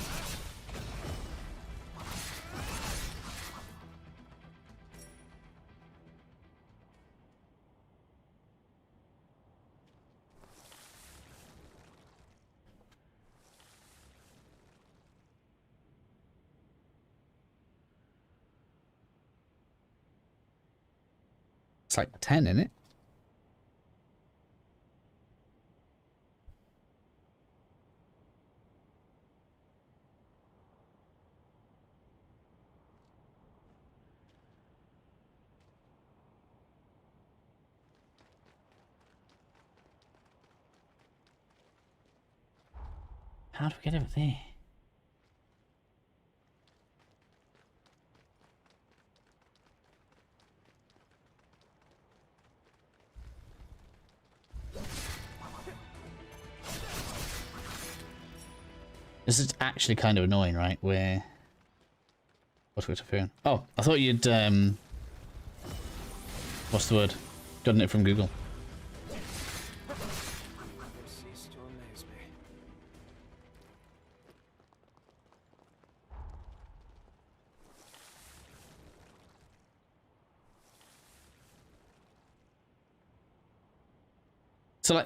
It's like 10, isn't it? How do we get over there? This is actually kind of annoying, right? Where... What's interfering? Oh, I thought you'd, what's the word? Gotten it from Google. Cease to amaze me. So,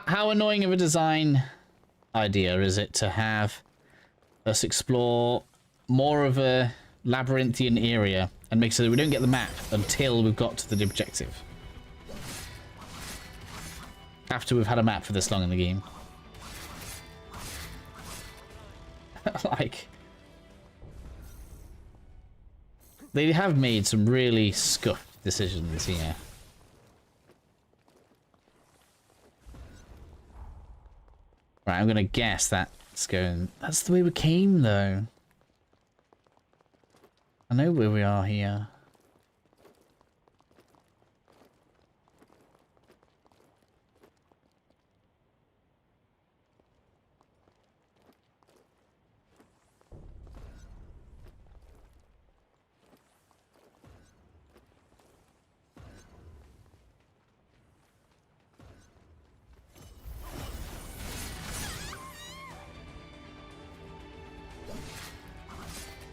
how annoying of a design idea is it to have us explore more of a labyrinthian area and make sure that we don't get the map until we've got to the objective? After we've had a map for this long in the game. Like... They have made some really scuffed decisions here. Right, I'm gonna guess that's going... That's the way we came, though. I know where we are here.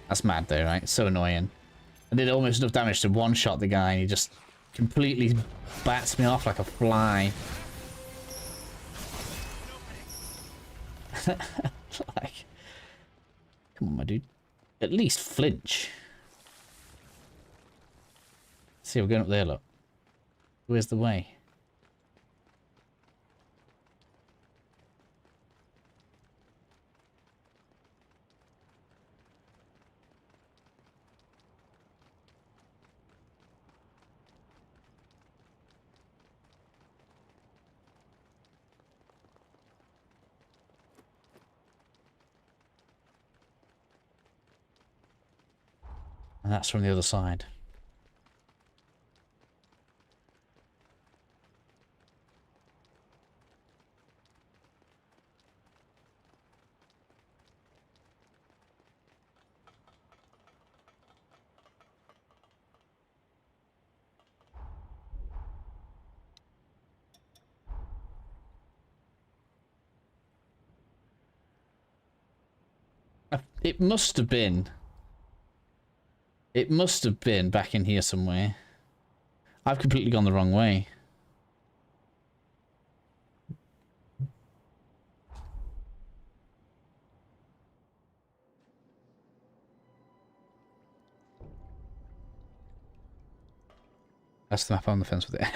That's mad though, right? It's so annoying. I did almost enough damage to one-shot the guy and he just completely bats me off like a fly. Like, come on, my dude. At least flinch. See, we're going up there, look. Where's the way? And that's from the other side. It must have been. It must have been back in here somewhere. I've completely gone the wrong way. That's the map on the fence with it.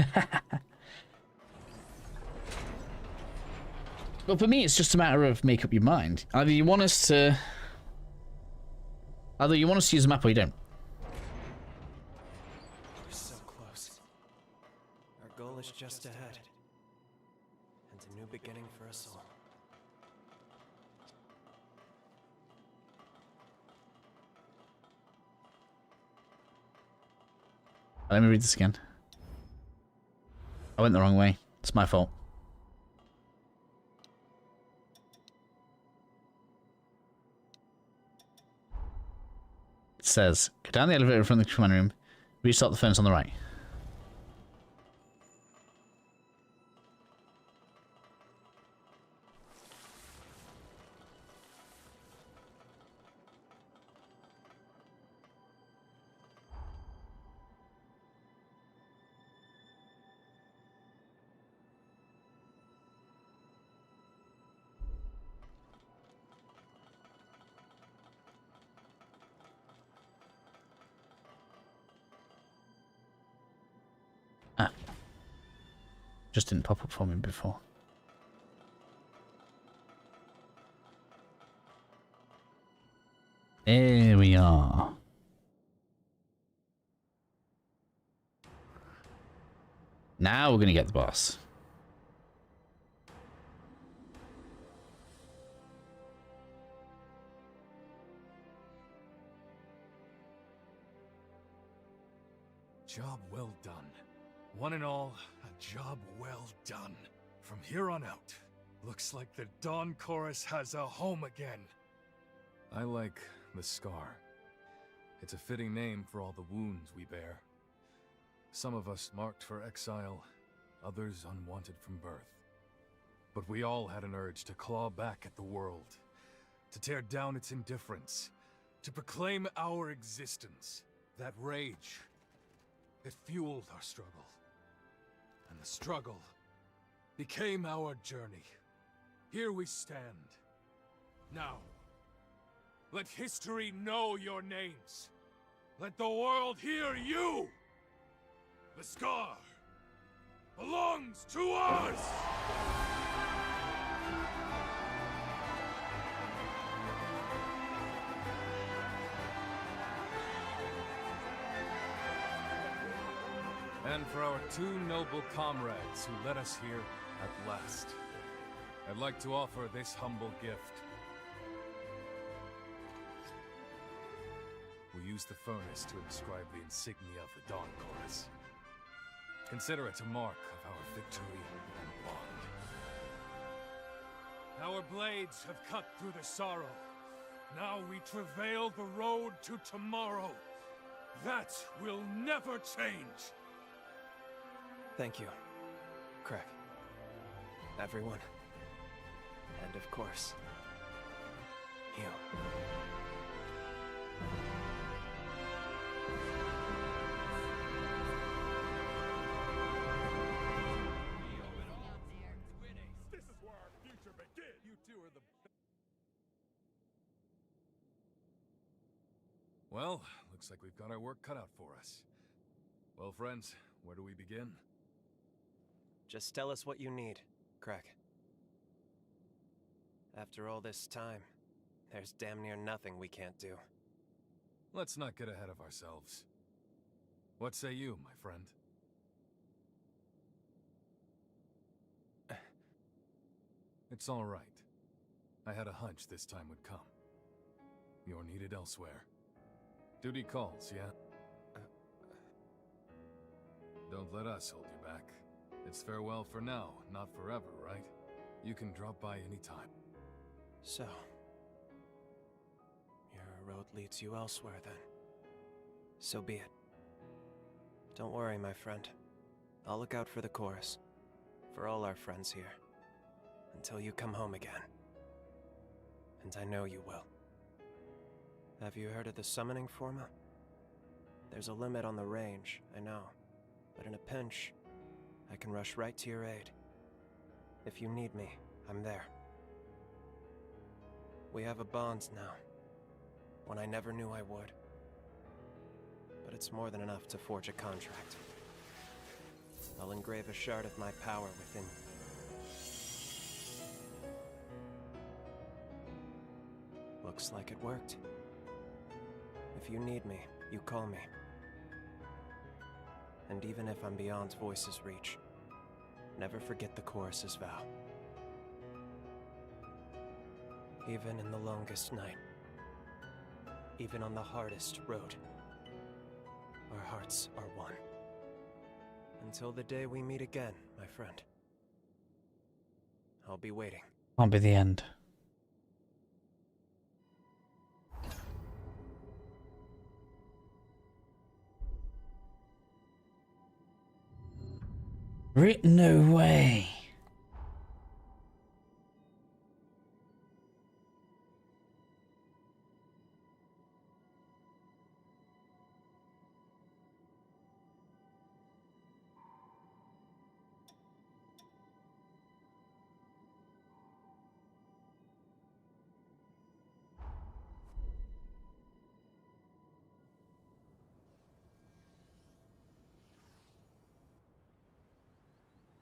But for me, it's just a matter of make up your mind. Either you want us to use a map or you don't. We're so close. Our goal is just ahead. And a new beginning for us all. Let me read this again. I went the wrong way. It's my fault. It says, go down the elevator from the command room, restart the furnace on the right. Ah. Just didn't pop up for me before. There we are. Now we're gonna get the boss. Job well done. One and all, a job well done. From here on out, looks like the Dawn Chorus has a home again. I like the Scar. It's a fitting name for all the wounds we bear. Some of us marked for exile, others unwanted from birth. But we all had an urge to claw back at the world, to tear down its indifference, to proclaim our existence. That rage, it fueled our struggle. And the struggle became our journey. Here we stand. Now, let history know your names. Let the world hear you! The Scar belongs to us! And for our two noble comrades who led us here at last, I'd like to offer this humble gift. We'll use the furnace to inscribe the insignia of the Dawn Chorus. Consider it a mark of our victory and bond. Our blades have cut through the sorrow. Now we travail the road to tomorrow. That will never change. Thank you, Craig. Everyone. And of course, you. This is where our future begins. You two are the Well, looks like we've got our work cut out for us. Well, friends, where do we begin? Just tell us what you need, Craig. After all this time, there's damn near nothing we can't do. Let's not get ahead of ourselves. What say you, my friend? It's all right. I had a hunch this time would come. You're needed elsewhere. Duty calls, yeah? Don't let us hold you back. It's farewell for now, not forever, right? You can drop by anytime. So, your road leads you elsewhere then. So be it. Don't worry, my friend. I'll look out for the chorus. For all our friends here. Until you come home again. And I know you will. Have you heard of the summoning formula? There's a limit on the range, I know. But in a pinch, I can rush right to your aid. If you need me, I'm there. We have a bond now. One I never knew I would. But it's more than enough to forge a contract. I'll engrave a shard of my power within you. Looks like it worked. If you need me, you call me. And even if I'm beyond Voice's reach, never forget the chorus's vow. Even in the longest night, even on the hardest road, our hearts are one. Until the day we meet again, my friend. I'll be waiting. Can't be the end. No way.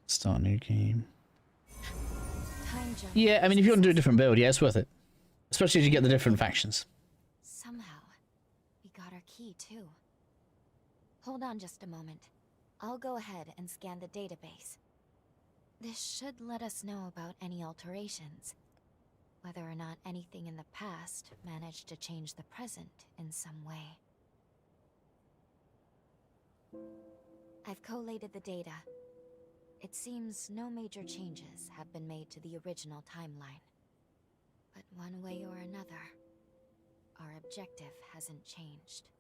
Start a new game. Yeah, I mean, if you want to do a different build, yeah, it's worth it. Especially as you get the different factions. Somehow, we got our key too. Hold on just a moment. I'll go ahead and scan the database. This should let us know about any alterations. Whether or not anything in the past managed to change the present in some way. I've collated the data. It seems no major changes have been made to the original timeline. But one way or another, our objective hasn't changed.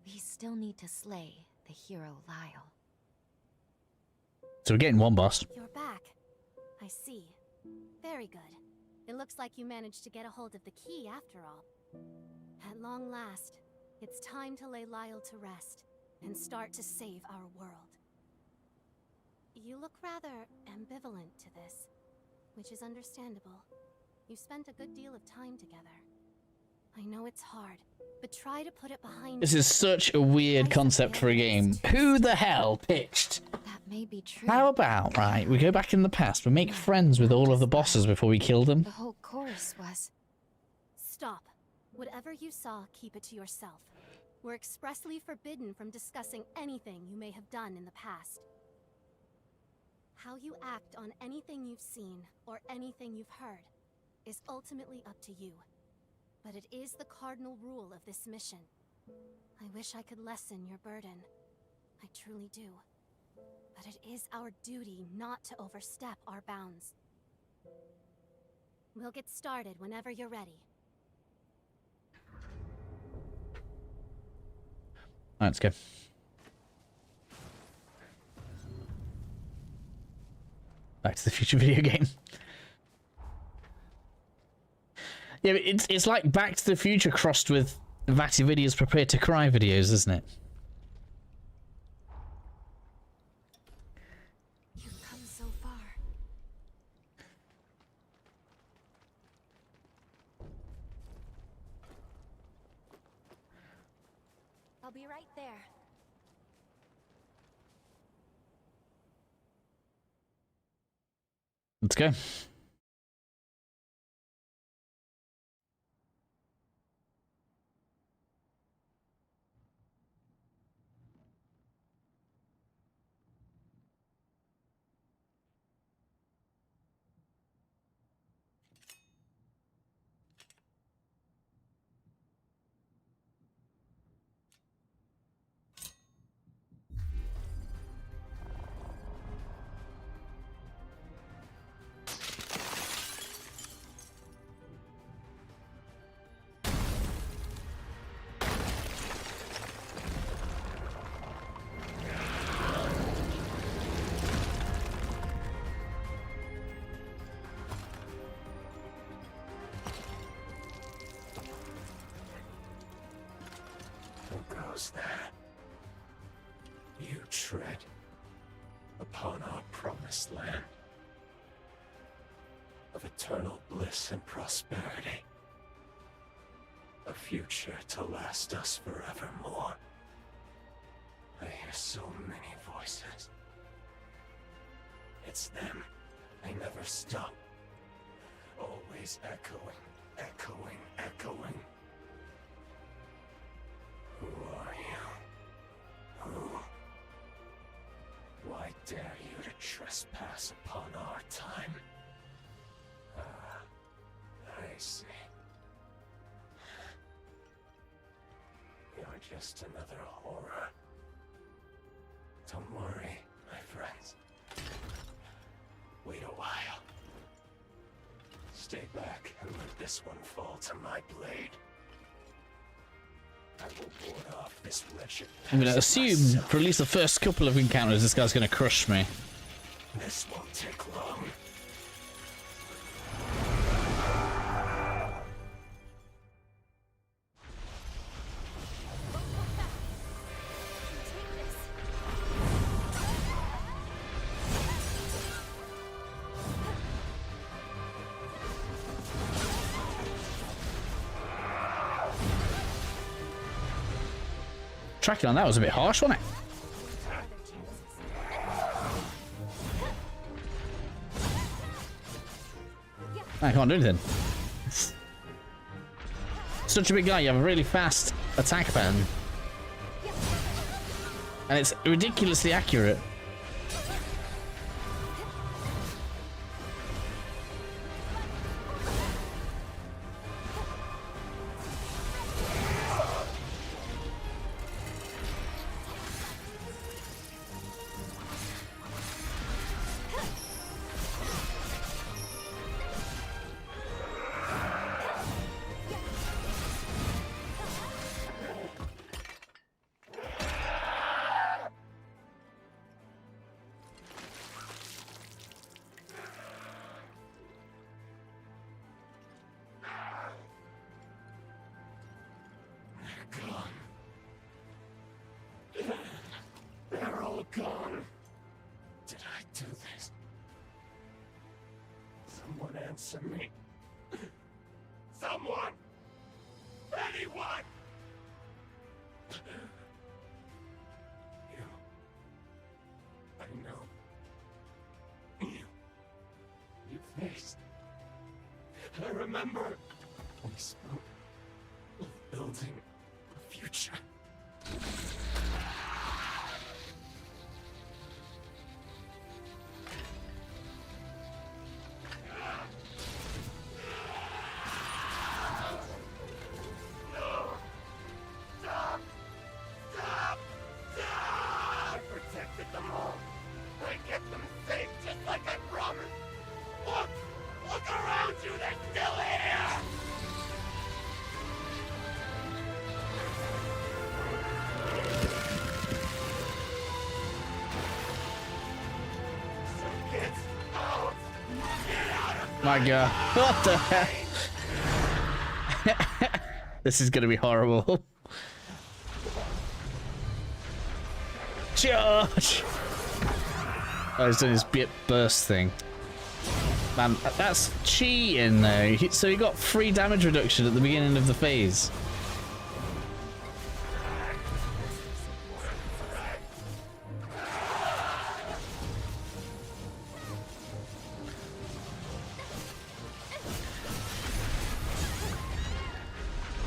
We still need to slay the hero Lyle. So we're getting one boss. You're back. I see. Very good. It looks like you managed to get a hold of the key after all. At long last, it's time to lay Lyle to rest and start to save our world. You look rather ambivalent to this, which is understandable. You spent a good deal of time together. I know it's hard, but try to put it behind you. This is such a weird concept for a game. Who the hell pitched? That may be true. How about, right, we go back in the past, we make friends with all of the bosses before we kill them? The whole chorus was... Stop. Whatever you saw, keep it to yourself. We're expressly forbidden from discussing anything you may have done in the past. How you act on anything you've seen, or anything you've heard, is ultimately up to you. But it is the cardinal rule of this mission. I wish I could lessen your burden. I truly do. But it is our duty not to overstep our bounds. We'll get started whenever you're ready. Alright, let's go. Back to the Future video game. Yeah, but it's like Back to the Future crossed with Vatividia's Prepare to Cry videos, isn't it? You've come so far. I'll be right there. Let's go. tread upon our promised land of eternal bliss and prosperity. A future to last us forevermore. I hear so many voices. It's them. They never stop. Always echoing, echoing, echoing. Who are you? Who? Why dare you to trespass upon our time? I see. You're just another horror. Don't worry, my friends. Wait a while. Stay back and let this one fall to my blade. I will ward off this wretched I'm gonna pest assume myself. for at least the first couple of encounters this guy's gonna crush me. This won't take long. Tracking on that was a bit harsh, wasn't it? I can't do anything. Such a big guy, you have a really fast attack pattern. And it's ridiculously accurate. They're all gone. Did I do this? Someone answer me. Someone! Anyone! You. I know. You faced. I remember. We spoke of building a future. My god. What the heck? This is gonna be horrible. Charge! Oh, he's doing his bit burst thing. Man, that's cheating though. So he got free damage reduction at the beginning of the phase.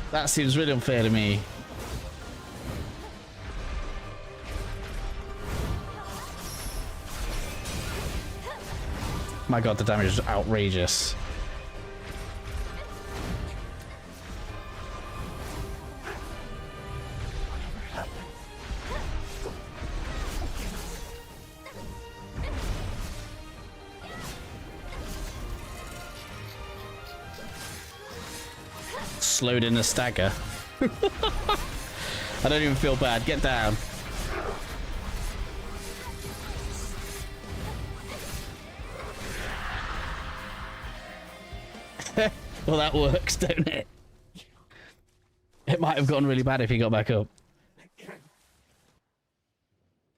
That seems really unfair to me. My god, the damage is outrageous. Slowed in a stagger. I don't even feel bad. Get down. Well, that works, don't it? It might have gotten really bad if he got back up.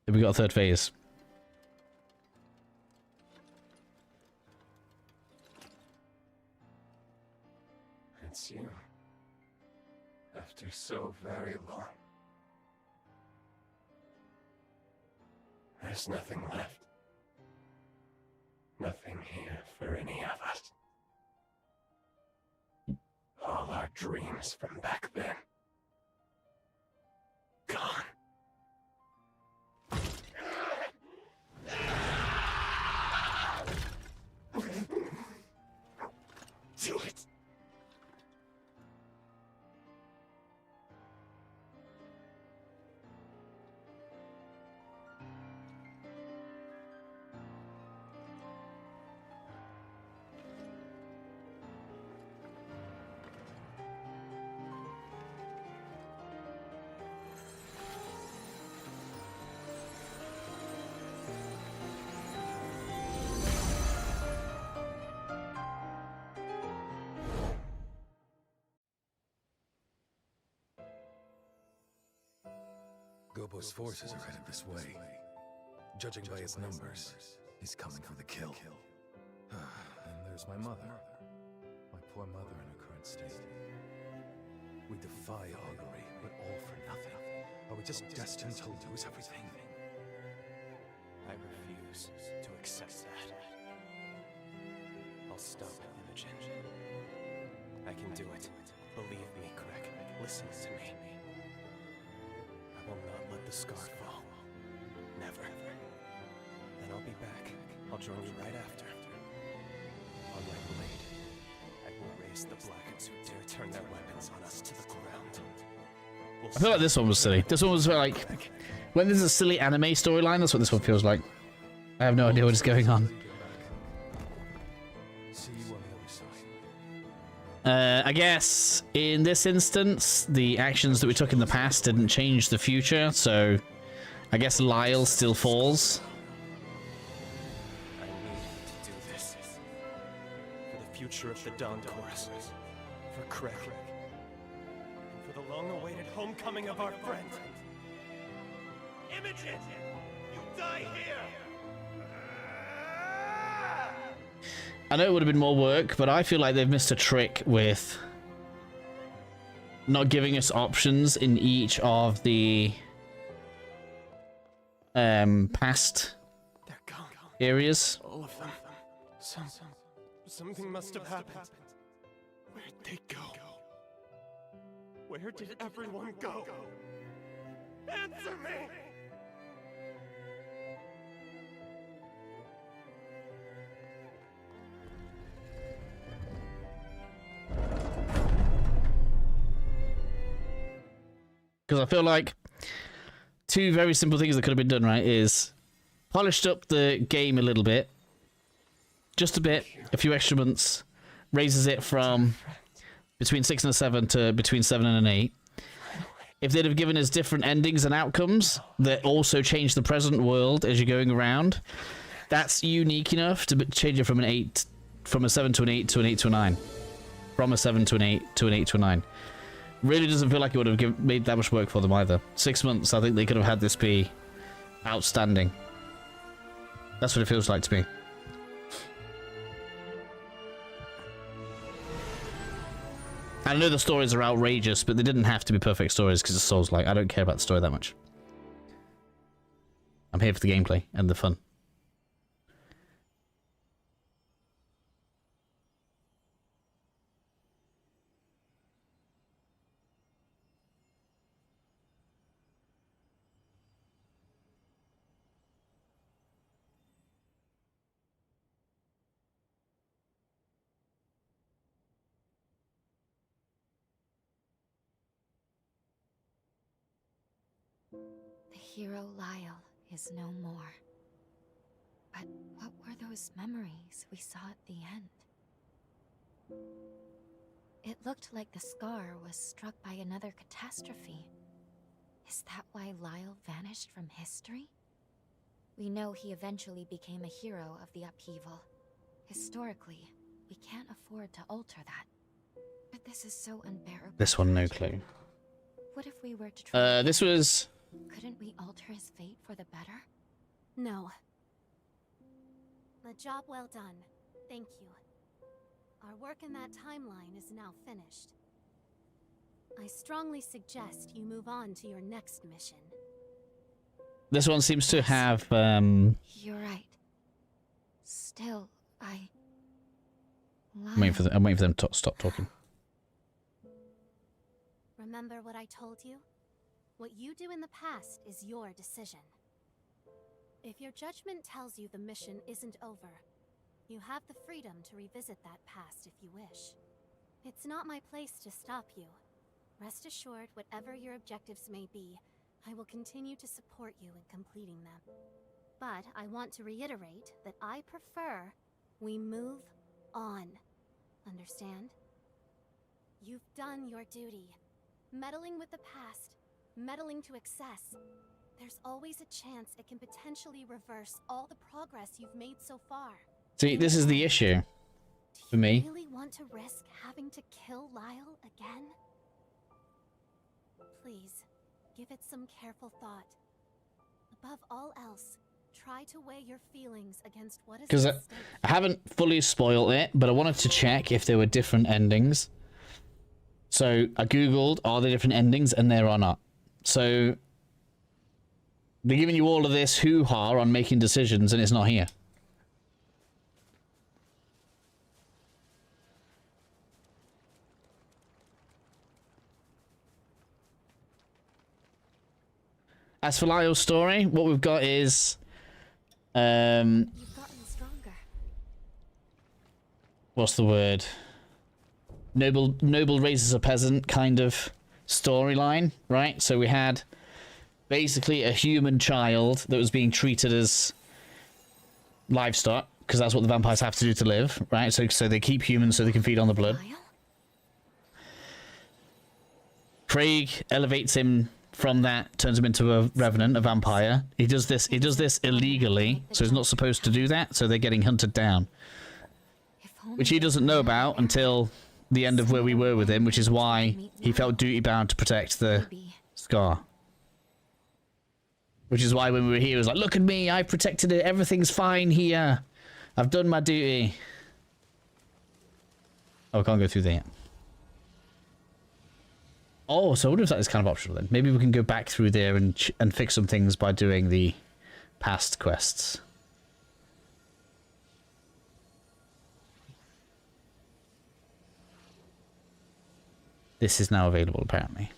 Have we got a third phase? It's you. After so very long. There's nothing left. Nothing here for any of us. All our dreams from back then. Gone. Do it. Gobo's forces are headed this way. Judging by his numbers, he's coming for the kill. And there's my mother. My poor mother in her current state. We defy augury, but all for nothing. Are we just destined to lose everything? I refuse to accept that. I'll stop Imogen. I can do it. Believe me, Craig. Listen to me. I will not let the scar fall. Never. Then I'll be back. I'll join you right after. On my blade, I will raise the Blackens who dare turn their weapons on us to the ground. I feel like this one was silly. This one was like, when there's a silly anime storyline, that's what this one feels like. I have no idea what is going on. See you on the other side. I guess in this instance, the actions that we took in the past didn't change the future, so I guess Lyle still falls. I need to do this. For the future of the Dawn Chorus. For Craig. And for the long-awaited homecoming of our friend. Imogen! You die here! I know it would have been more work, but I feel like they've missed a trick with not giving us options in each of the past They're gone. areas. All of them. Something must have happened. Where'd they go? Where did everyone go? Answer me! Because I feel like two very simple things that could have been done, right, is polished up the game a little bit. Just a bit, a few extra months, raises it from between 6 and a 7 to between 7 and an 8. If they'd have given us different endings and outcomes that also change the present world as you're going around, that's unique enough to change it from from a 7 to an 8 to an 8 to a 9. From a 7 to an 8 to an 8 to a 9. Really doesn't feel like it would have made that much work for them either. 6 months, I think they could have had this be outstanding. That's what it feels like to me. I know the stories are outrageous, but they didn't have to be perfect stories because it's Souls-like. I don't care about the story that much. I'm here for the gameplay and the fun. The hero Lyle is no more. But what were those memories we saw at the end? It looked like the scar was struck by another catastrophe. Is that why Lyle vanished from history? We know he eventually became a hero of the upheaval. Historically, we can't afford to alter that. But this is so unbearable. This one, no clue. What if we were to try? This was Couldn't we alter his fate for the better? No. A job well done. Thank you. Our work in that timeline is now finished. I strongly suggest you move on to your next mission. This one seems to have, You're right. Still, I'm waiting for them to stop talking. Remember what I told you? What you do in the past is your decision. If your judgment tells you the mission isn't over, you have the freedom to revisit that past if you wish. It's not my place to stop you. Rest assured, whatever your objectives may be, I will continue to support you in completing them. But I want to reiterate that I prefer we move on. Understand? You've done your duty. Meddling with the past, meddling to excess. There's always a chance it can potentially reverse all the progress you've made so far. See, this is the issue for me. Do you really want to risk having to kill Lyle again? Please, give it some careful thought. Above all else, try to weigh your feelings against what is Because at stake. I haven't fully spoiled it, but I wanted to check if there were different endings. So I googled, are there different endings, and there are not. So they're giving you all of this hoo-ha on making decisions, and it's not here. As for Lyle's story, what we've got is You've gotten stronger. what's the word? Noble raises a peasant kind of storyline, right? So we had basically a human child that was being treated as livestock, because that's what the vampires have to do to live, right? So they keep humans so they can feed on the blood. Lyle? Craig elevates him from that, turns him into a revenant, a vampire. He does this illegally, so he's not supposed to do that, so they're getting hunted down. If only Which he doesn't know about until the end of where we were with him, which is why he felt duty bound to protect the maybe. scar. Which is why when we were here, he was like, look at me, I protected it, everything's fine here. I've done my duty. Oh, I can't go through there yet. Oh, so I wonder if that is kind of optional then. Maybe we can go back through there and fix some things by doing the past quests. This is now available, apparently.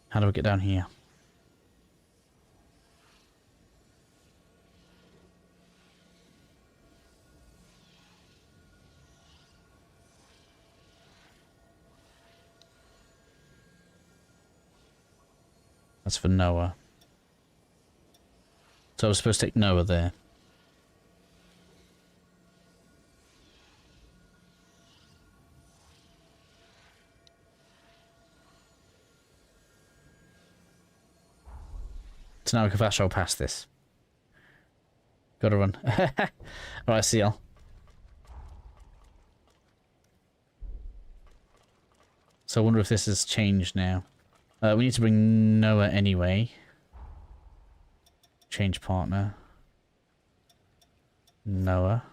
How do we get down here? That's for Noah. So I was supposed to take Noah there. So now we can fast travel past this. Gotta run. Alright, see y'all. So I wonder if this has changed now. We need to bring Noah anyway. Change partner. Noah.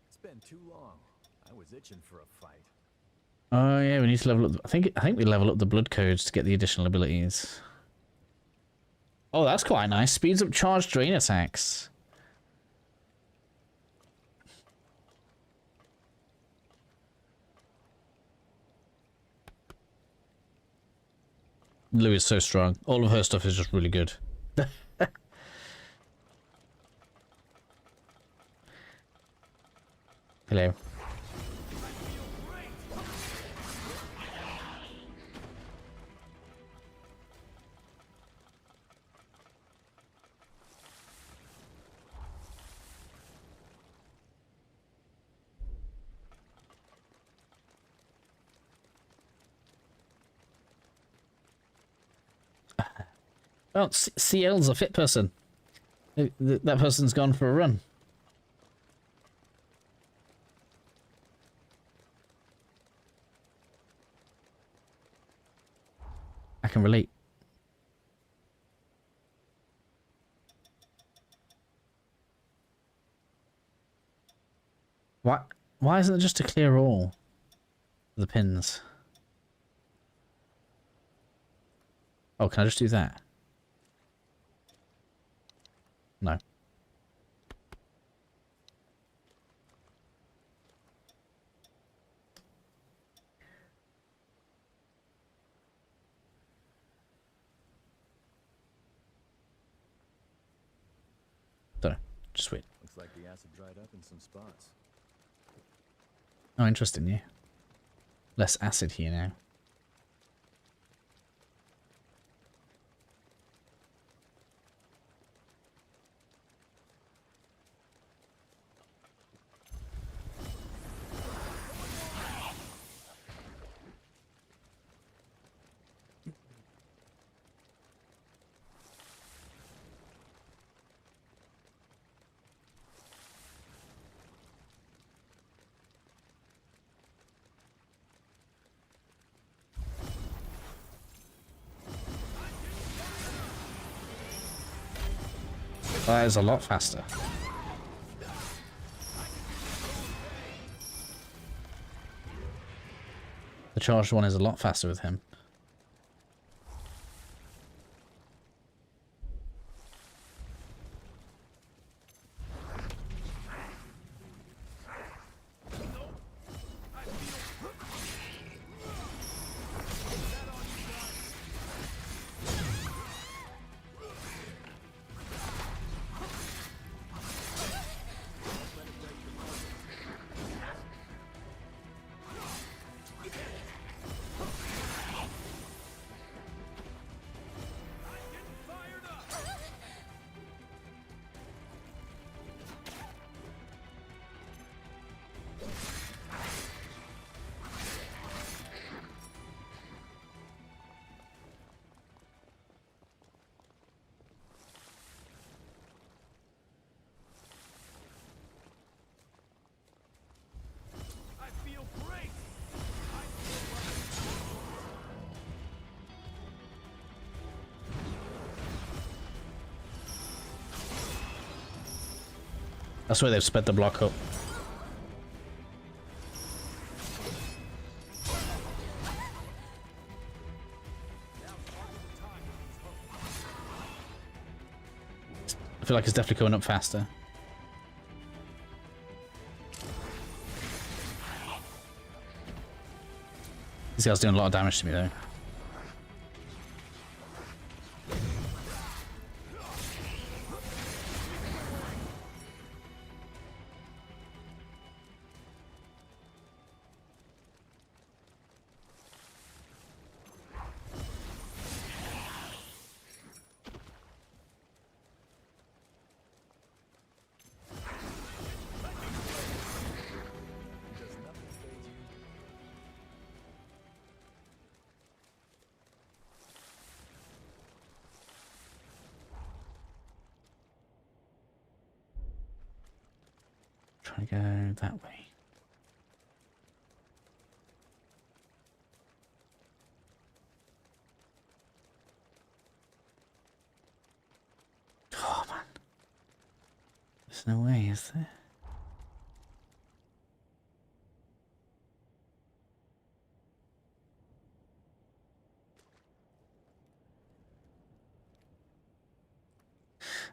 It's been too long. I was itching for a fight. Oh yeah, we need to level up. I think we level up the blood codes to get the additional abilities. Oh, that's quite nice. Speeds up charged drain attacks. Lou is so strong. All of her stuff is just really good. Hello. Oh, CL's a fit person. That person's gone for a run. I can relate. Why isn't it just to clear all the pins? Oh, can I just do that? No. Don't know. Just wait. Looks like the acid dried up in some spots. Oh, interesting, yeah. Less acid here now. That is a lot faster. The charged one is a lot faster with him. That's where they've sped the block up. I feel like it's definitely going up faster. This guy's doing a lot of damage to me though. Try to go that way. Oh man. There's no way, is there?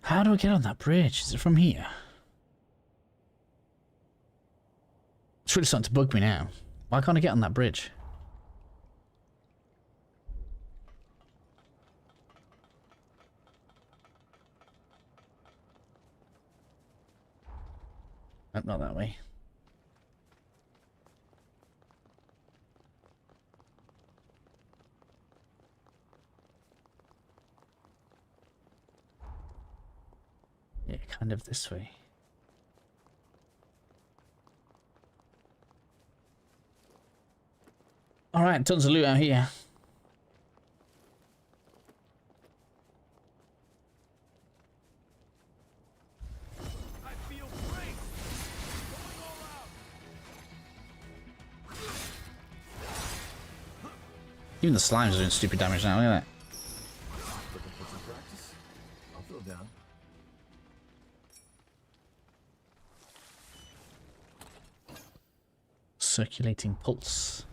How do I get on that bridge? Is it from here? It's really starting to bug me now. Why can't I get on that bridge? Nope, not that way. Yeah, kind of this way. Alright, tons of loot out here. Even the slimes are doing stupid damage now, look at that. Looking for some practice? I'll throw down. Circulating pulse.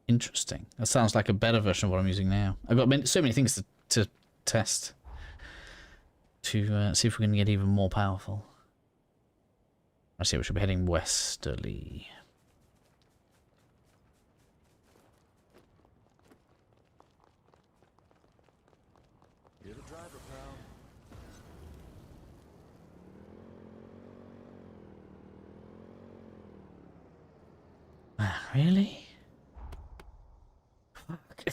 Interesting. That sounds like a better version of what I'm using now. I've got so many things to test to see if we can get even more powerful. I see we should be heading westerly. You're the driver, pal. Really? Fuck.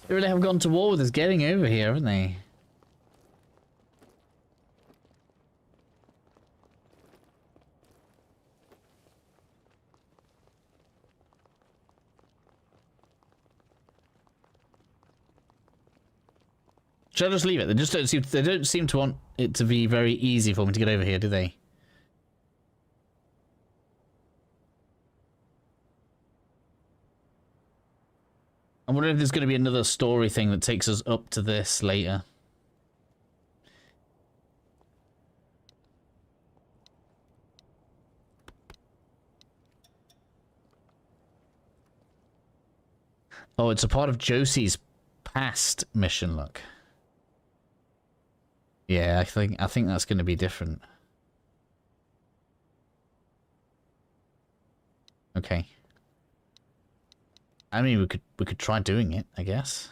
They really have gone to war with us getting over here, haven't they? Should I just leave it? They don't seem to want it to be very easy for me to get over here, do they? I'm wondering if there's going to be another story thing that takes us up to this later. Oh, it's a part of Josie's past mission, look. Yeah, I think that's going to be different. Okay. I mean, we could try doing it, I guess.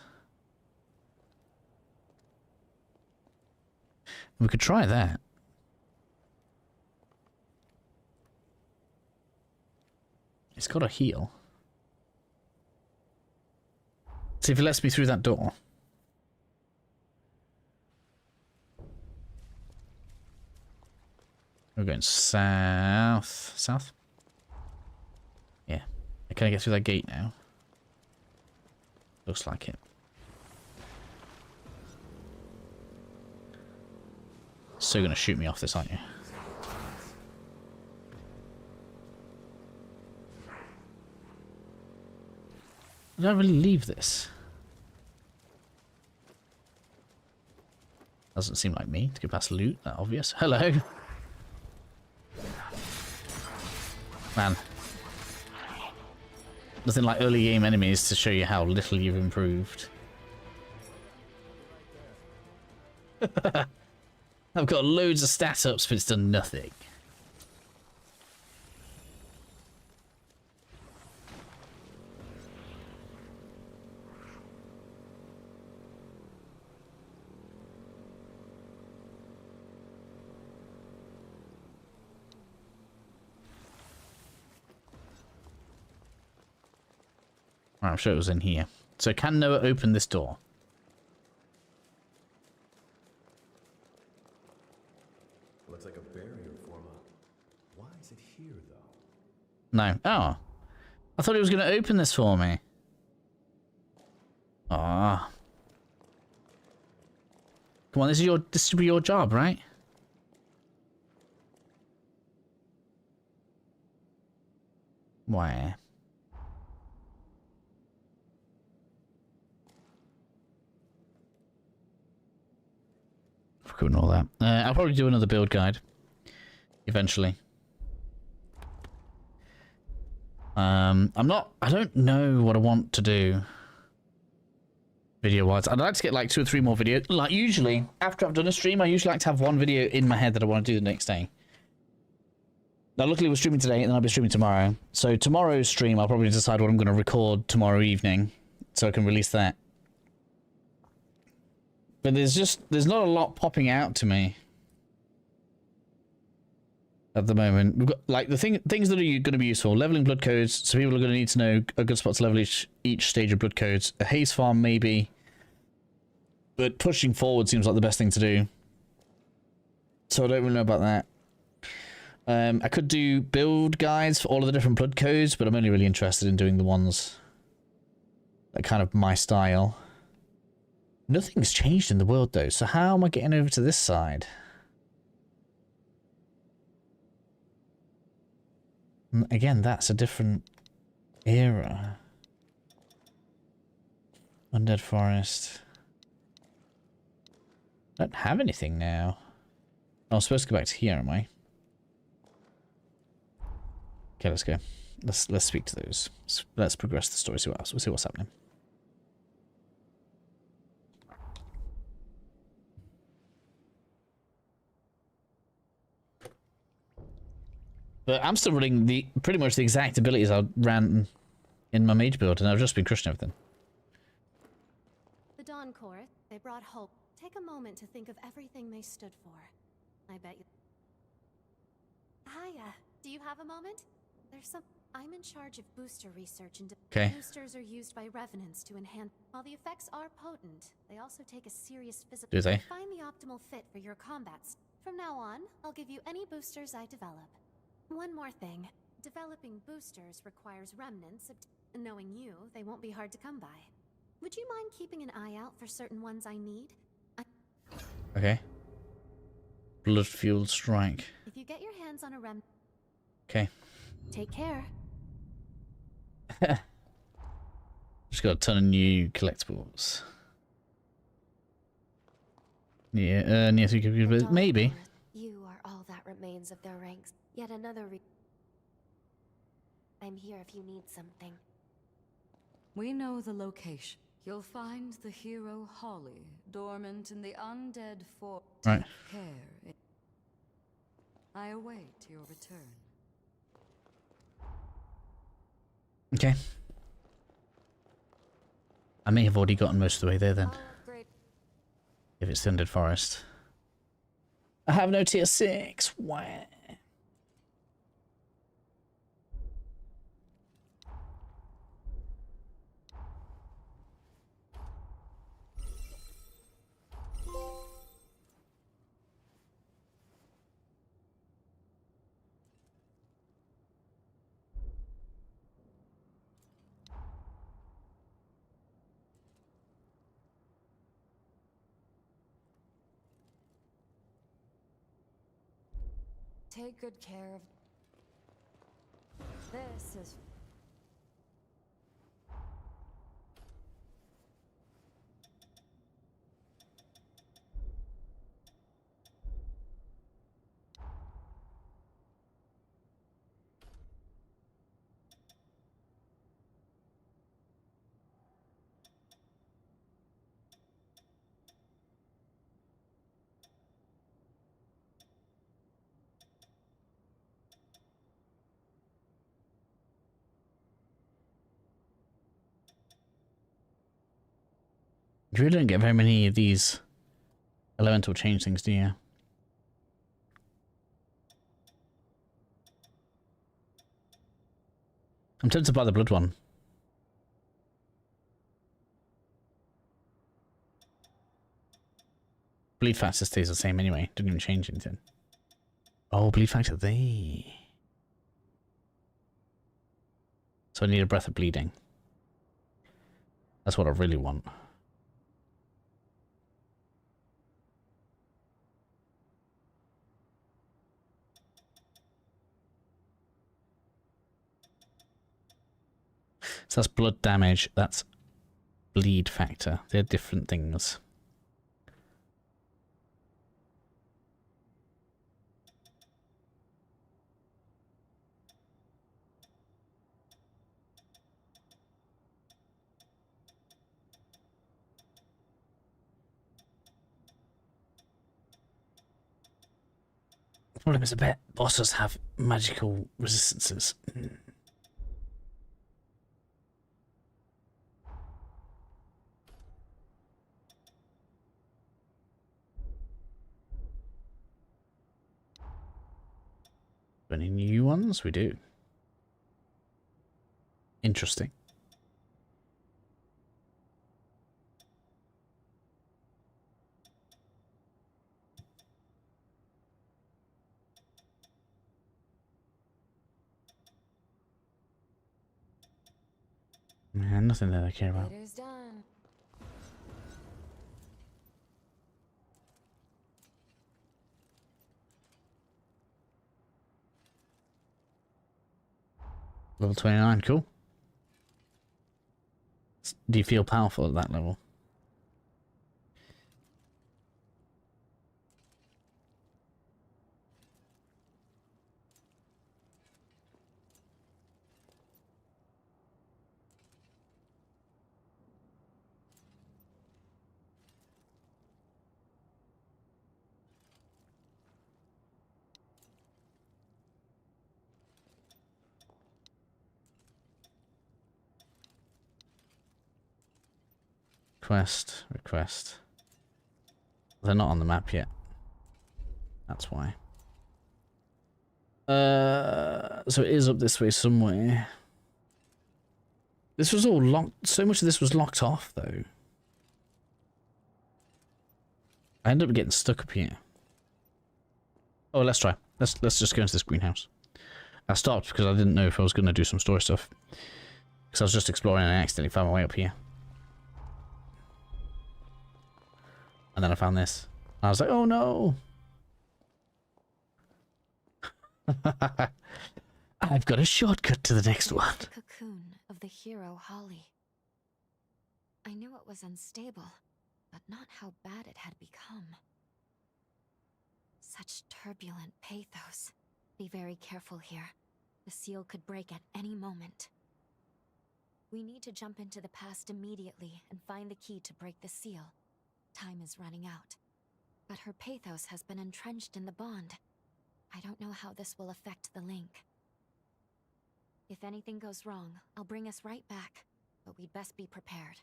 We could try that. It's got a heal. See if it lets me through that door. We're going south. South? Yeah. Can I get through that gate now? Looks like it. So you're gonna shoot me off this, aren't you? Did I really leave this? Doesn't seem like me to go past loot, that obvious. Hello! Man. Nothing like early game enemies to show you how little you've improved. I've got loads of stat ups, but it's done nothing. Right, I'm sure it was in here. So can Noah open this door? Looks like a barrier form up. Why is it here, though? No. Oh. I thought he was going to open this for me. Ah. Come on, this should be your job, right? Why? And all that. I'll probably do another build guide eventually. I don't know what I want to do video wise. I'd like to get like 2 or 3 more videos. Like usually after I've done a stream, I usually like to have one video in my head that I want to do the next day. Now luckily we're streaming today and then I'll be streaming tomorrow. So tomorrow's stream I'll probably decide what I'm going to record tomorrow evening so I can release that. But there's not a lot popping out to me at the moment. We've got like things that are going to be useful. Leveling blood codes, so people are going to need to know a good spot to level each stage of blood codes. A haze farm maybe, but pushing forward seems like the best thing to do. So I don't really know about that. I could do build guides for all of the different blood codes, but I'm only really interested in doing the ones that kind of my style. Nothing's changed in the world though, so how am I getting over to this side? Again, that's a different era. Undead Forest. I don't have anything now. Oh, I'm supposed to go back to here, am I? Okay, let's go. Let's speak to those. Let's progress the story. See what else. We'll see what's happening. But I'm still running the pretty much the exact abilities I ran in my mage build, and I've just been crushing everything. The Dawn Corps, they brought hope. Take a moment to think of everything they stood for. I bet you... Hiya, do you have a moment? There's some... I'm in charge of booster research and... Okay. Boosters are used by revenants to enhance... While the effects are potent, they also take a serious physical... Do they? Find the optimal fit for your combats. From now on, I'll give you any boosters I develop. One more thing. Developing boosters requires remnants. Knowing you, they won't be hard to come by. Would you mind keeping an eye out for certain ones I need? Okay. Blood-fueled strike. If you get your hands on a Okay. take care. Just got a ton of new collectibles. Yeah, near 3 computers, but maybe. You are all that remains of their ranks. Yet another I'm here if you need something. We know the location. You'll find the hero Holly, dormant in the undead fort. Right. Take care. I await your return. Okay. I may have already gotten most of the way there then. Great. If it's the Undead Forest. I have no tier 6. Why? Take good care of... This is... You really don't get very many of these elemental change things, do you? I'm tempted to buy the blood one. Bleed factor stays the same anyway. Didn't even change anything. Oh, bleed factor, they. So I need a breath of bleeding. That's what I really want. So that's blood damage, that's bleed factor. They're different things. The problem is I bet bosses have magical resistances. Any new ones? We do. Interesting. Man, nothing that I care about. It is done. Level 29, cool. Do you feel powerful at that level? Request. They're not on the map yet. That's why. So it is up this way somewhere. This was all locked. So much of this was locked off, though. I ended up getting stuck up here. Oh, let's try. Let's just go into this greenhouse. I stopped because I didn't know if I was going to do some story stuff. Because I was just exploring and I accidentally found my way up here. And then I found this. I was like, oh no! I've got a shortcut to the next one. The cocoon of the hero Holly. I knew it was unstable, but not how bad it had become. Such turbulent pathos. Be very careful here. The seal could break at any moment. We need to jump into the past immediately and find the key to break the seal. Time is running out. But her pathos has been entrenched in the bond. I don't know how this will affect the link. If anything goes wrong, I'll bring us right back. But we'd best be prepared.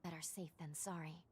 Better safe than sorry.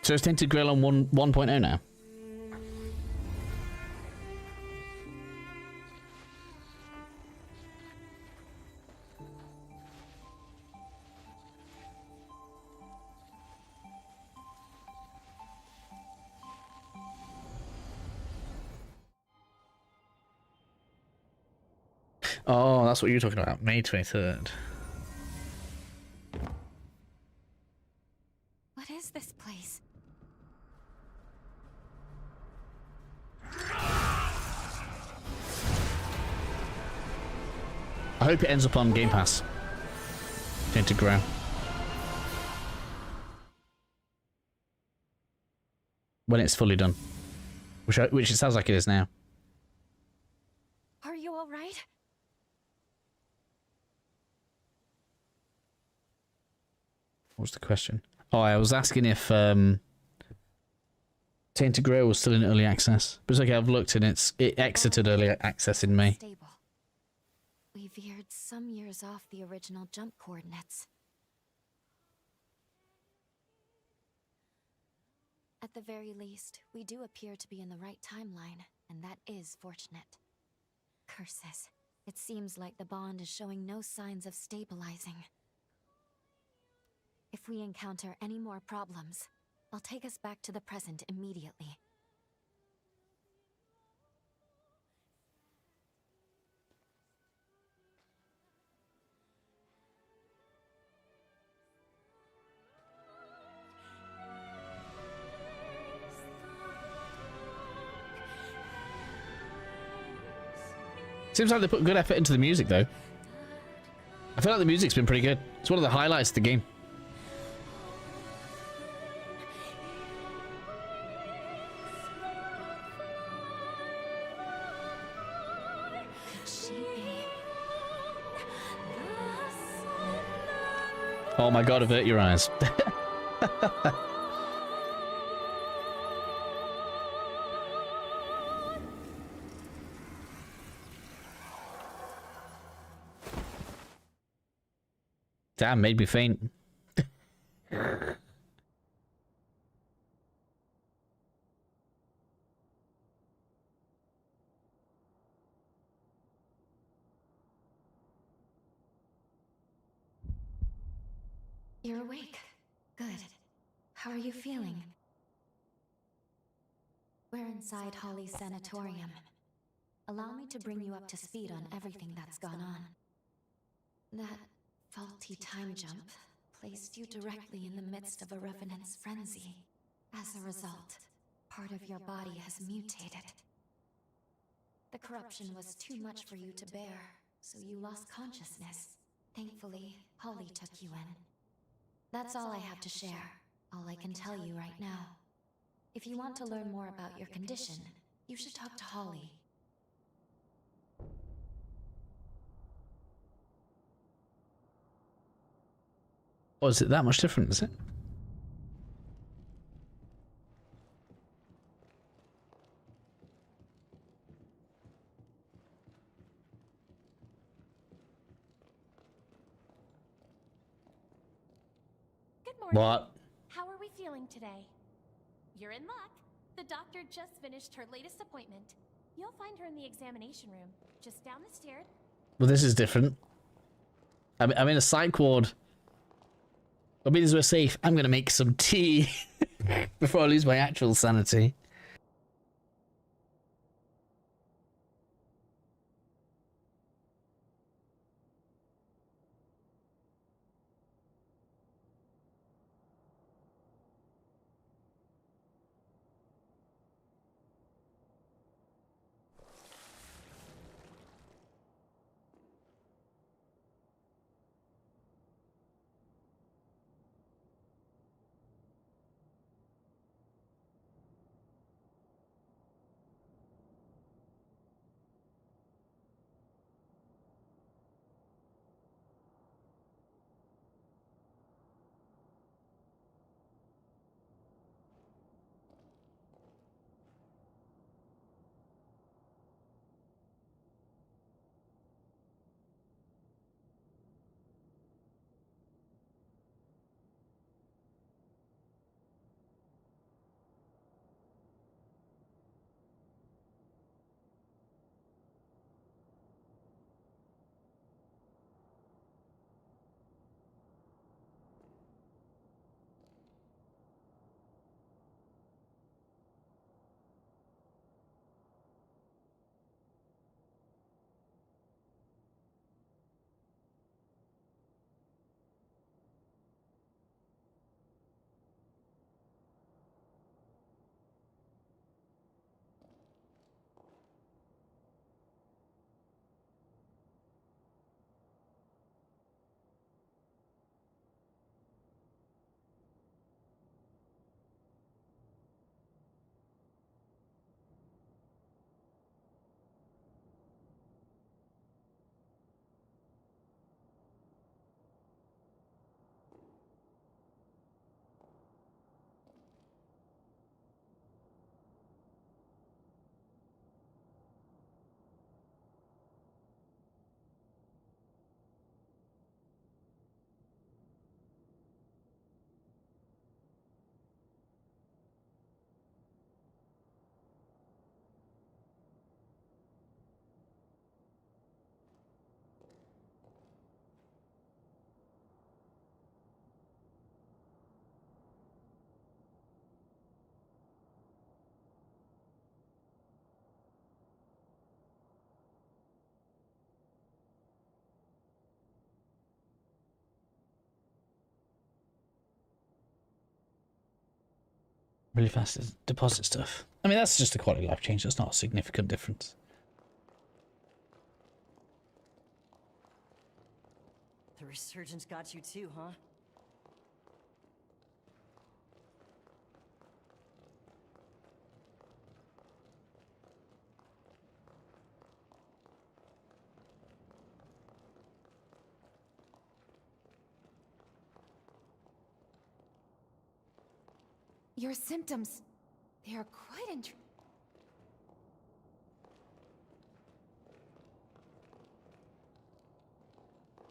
So it's Tinted Grill on 1.0 now. Oh, that's what you're talking about. May 23rd. What is this place? I hope it ends up on Game Pass. Tinted Grill. When it's fully done. Which it sounds like it is now. Are you all right? What was the question? Oh, I was asking if Tainted Grail was still in early access. But it's okay, I've looked and it exited early access in May. Stable. We veered some years off the original jump coordinates. At the very least, we do appear to be in the right timeline, and that is fortunate. Curses. It seems like the bond is showing no signs of stabilizing. If we encounter any more problems, I'll take us back to the present immediately. Seems like they put good effort into the music, though. I feel like the music's been pretty good. It's one of the highlights of the game. Oh my god, avert your eyes. Damn, made me faint. You're awake. Good. How are you feeling? We're inside Holly's sanatorium. Allow me to bring you up to speed on everything that's gone on. That faulty time jump placed you directly in the midst of a revenant's frenzy. As a result, part of your body has mutated. The corruption was too much for you to bear, so you lost consciousness. Thankfully, Holly took you in. That's all I have to share, all I can tell you right now. If you want to learn more about your condition, you should talk to Holly. Oh, is it that much different, is it? Good morning. What? How are we feeling today? You're in luck. The doctor just finished her latest appointment. You'll find her in the examination room, just down the stairs. Well, this is different. I'm in a psych ward. But means we're safe. I'm gonna make some tea before I lose my actual sanity. Really fast deposit stuff. I mean, that's just a quality of life change. That's not a significant difference. The resurgence got you too, huh? Your symptoms, they are quite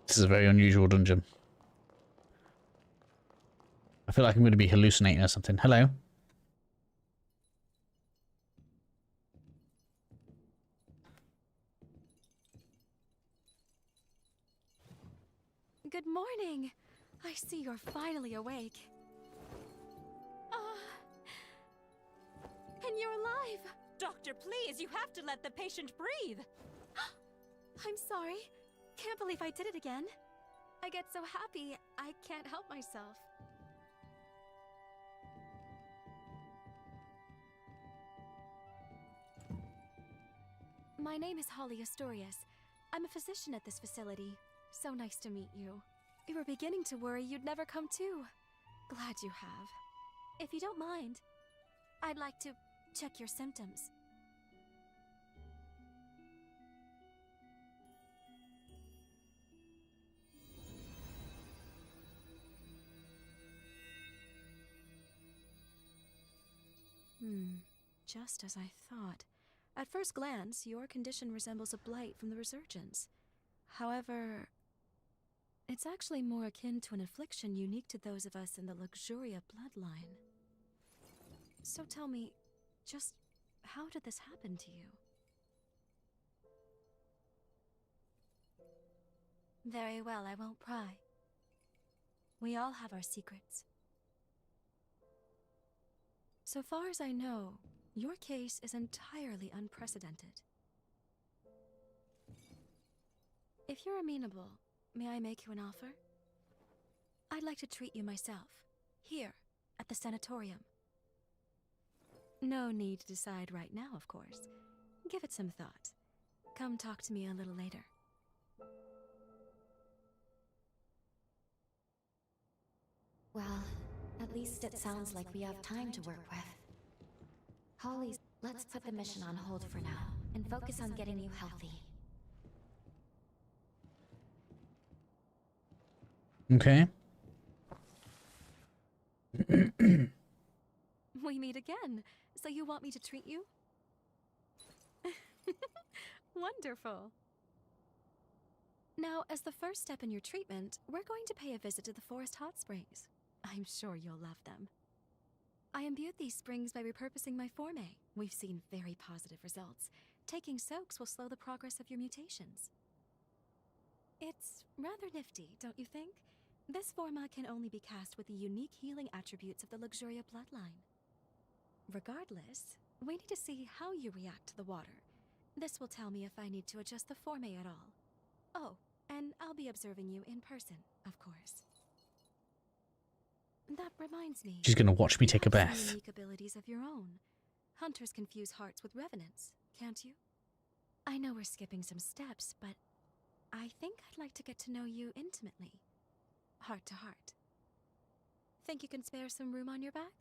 This is a very unusual dungeon. I feel like I'm going to be hallucinating or something. Hello? Good morning. I see you're finally awake. And you're alive! Doctor, please, you have to let the patient breathe! I'm sorry. Can't believe I did it again. I get so happy, I can't help myself. My name is Holly Astorius. I'm a physician at this facility. So nice to meet you. We were beginning to worry you'd never come to. Glad you have. If you don't mind, I'd like to check your symptoms. Just as I thought. At first glance, your condition resembles a blight from the resurgence. However, it's actually more akin to an affliction unique to those of us in the Luxuria bloodline. So tell me, just how did this happen to you? Very well, I won't pry. We all have our secrets. So far as I know, your case is entirely unprecedented. If you're amenable, may I make you an offer? I'd like to treat you myself, here, at the sanatorium. No need to decide right now, of course. Give it some thought. Come talk to me a little later. Well, at least it sounds like we have time to work with. Holly, let's put the mission on hold for now, and focus on getting you healthy. Okay. We meet again. So you want me to treat you? Wonderful. Now, as the first step in your treatment, we're going to pay a visit to the forest hot springs. I'm sure you'll love them. I imbued these springs by repurposing my forme. We've seen very positive results. Taking soaks will slow the progress of your mutations. It's rather nifty, don't you think? This forma can only be cast with the unique healing attributes of the Luxuria bloodline. Regardless, we need to see how you react to the water. This will tell me if I need to adjust the forme at all. Oh, and I'll be observing you in person, of course. That reminds me. She's gonna watch me take a You have some bath. unique abilities of your own. Hunters confuse hearts with revenants, can't you? I know we're skipping some steps, but I think I'd like to get to know you intimately. Heart to heart. Think you can spare some room on your back?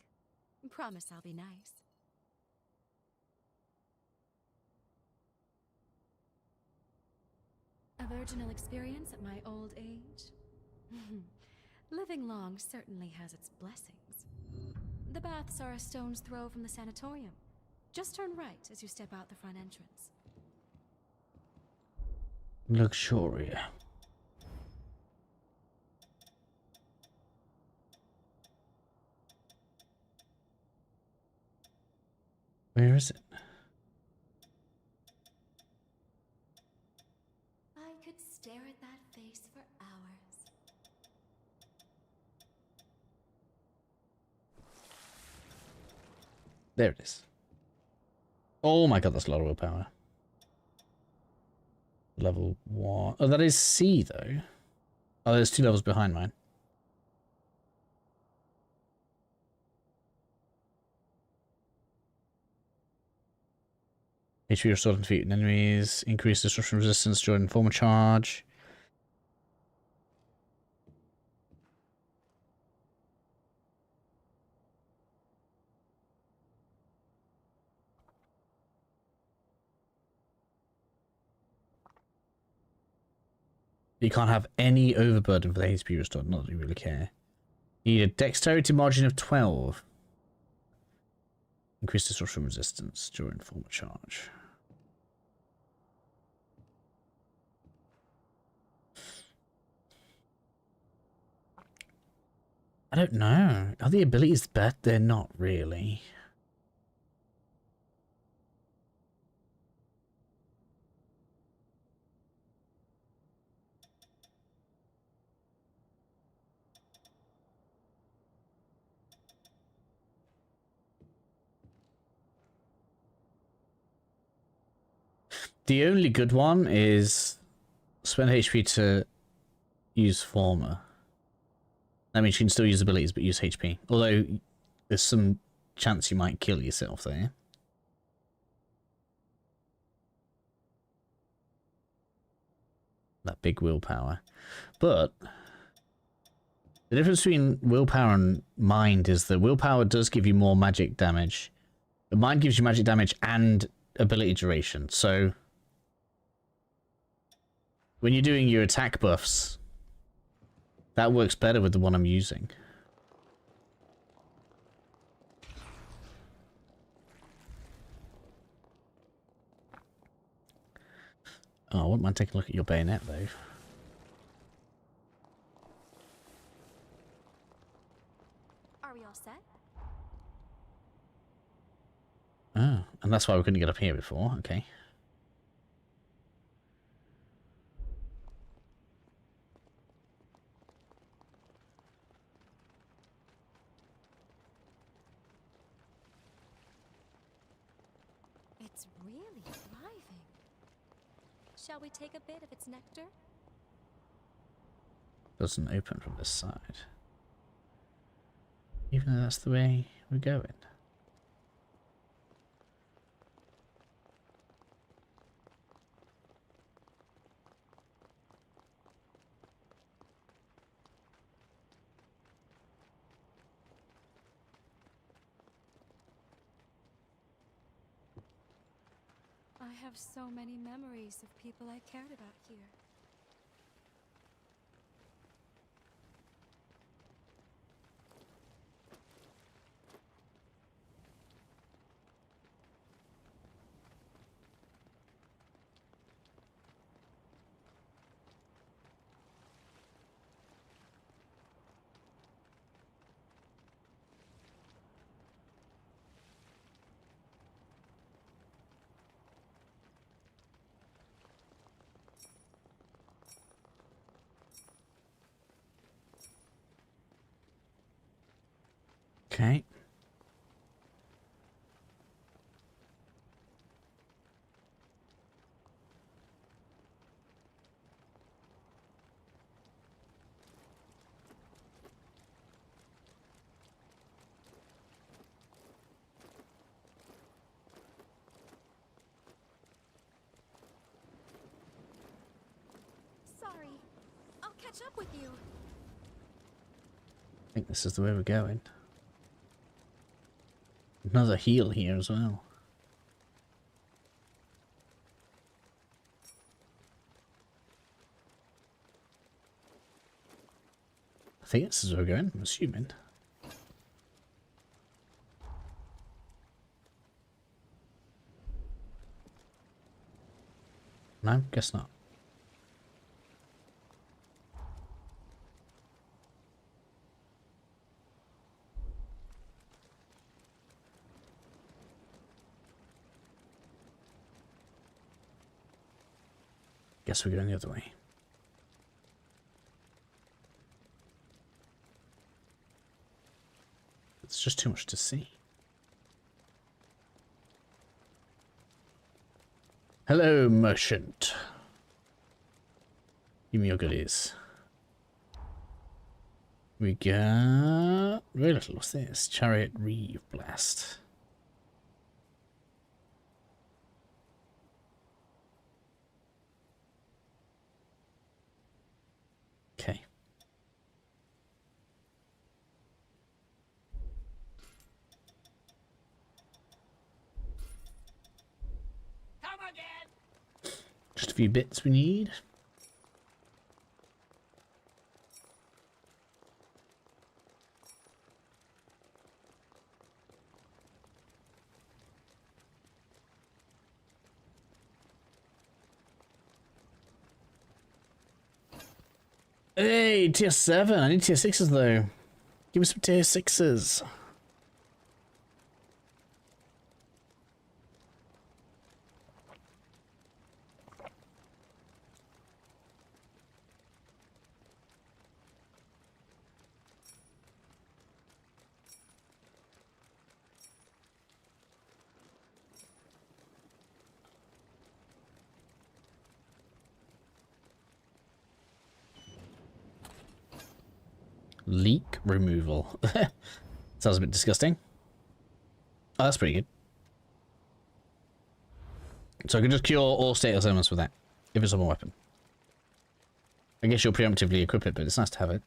Promise I'll be nice. A virginal experience at my old age? Living long certainly has its blessings. The baths are a stone's throw from the sanatorium. Just turn right as you step out the front entrance. Luxuria. Where is it? I could stare at that face for hours. There it is. Oh my god, that's a lot of willpower. Level 1. Oh, that is C, though. Oh, there's 2 levels behind mine. HP restored and defeat enemies. Increase disruption resistance during former charge. You can't have any overburden for the HP restored, not that you really care. You need a dexterity margin of 12. Increase disruption resistance during former charge. I don't know. Are the abilities bad? They're not really. The only good one is spend HP to use Former. That means you can still use abilities, but use HP. Although, there's some chance you might kill yourself there. That big willpower. But the difference between willpower and mind is that willpower does give you more magic damage. But mind gives you magic damage and ability duration. So when you're doing your attack buffs, that works better with the one I'm using. Oh, I wouldn't mind taking a look at your bayonet, though. Are we all set? Oh, and that's why we couldn't get up here before. Okay. It's really thriving. Shall we take a bit of its nectar? Doesn't open from this side. Even though that's the way we're going. I have so many memories of people I cared about here. Okay. Sorry. I'll catch up with you. I think this is the way we're going. Another heal here as well. I think this is where we're going, I'm assuming. No, guess not. Guess we're going the other way. It's just too much to see. Hello, merchant. Give me your goodies. We got very little. What's this? Chariot Reeve Blast. Okay. Come again. Just a few bits we need. Hey, tier 7. I need tier 6s though. Give me some tier 6s. Leak removal. Sounds a bit disgusting. Oh, that's pretty good. So I can just cure all status elements with that, if it's on a weapon. I guess you'll preemptively equip it, but it's nice to have it.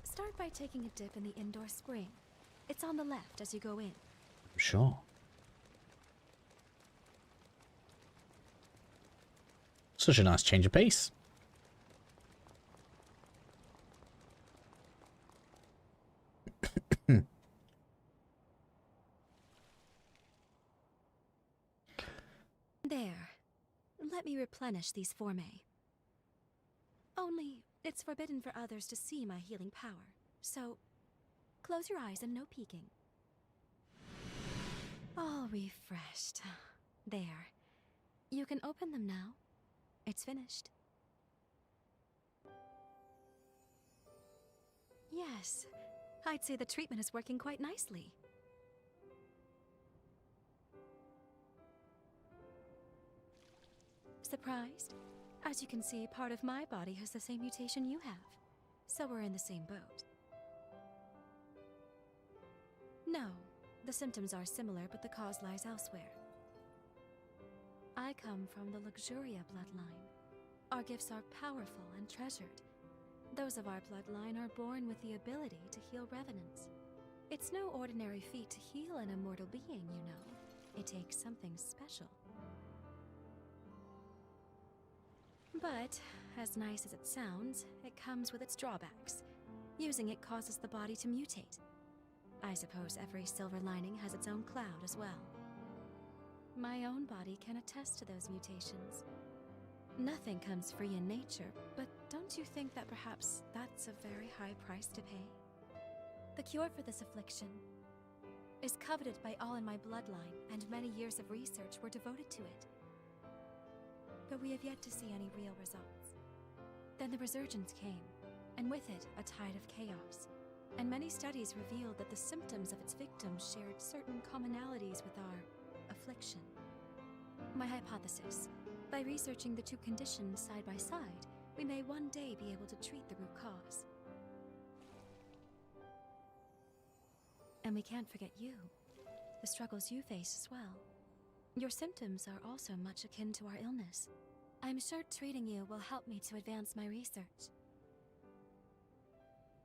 Start by taking a dip in the indoor spring. It's on the left as you go in. Sure. Such a nice change of pace. There. Let me replenish these formae. Only, it's forbidden for others to see my healing power. So, close your eyes and no peeking. All refreshed. There. You can open them now. It's finished. Yes. I'd say the treatment is working quite nicely. Surprised? As you can see, part of my body has the same mutation you have. So we're in the same boat. No, the symptoms are similar, but the cause lies elsewhere. I come from the Luxuria bloodline. Our gifts are powerful and treasured. Those of our bloodline are born with the ability to heal revenants. It's no ordinary feat to heal an immortal being, you know. It takes something special. But, as nice as it sounds, it comes with its drawbacks. Using it causes the body to mutate. I suppose every silver lining has its own cloud as well. My own body can attest to those mutations. Nothing comes free in nature, but don't you think that perhaps that's a very high price to pay? The cure for this affliction is coveted by all in my bloodline, and many years of research were devoted to it. But we have yet to see any real results. Then the resurgence came, and with it, a tide of chaos. And many studies revealed that the symptoms of its victims shared certain commonalities with our affliction. My hypothesis: by researching the two conditions side by side, we may one day be able to treat the root cause. And we can't forget you, the struggles you face as well. Your symptoms are also much akin to our illness. I'm sure treating you will help me to advance my research.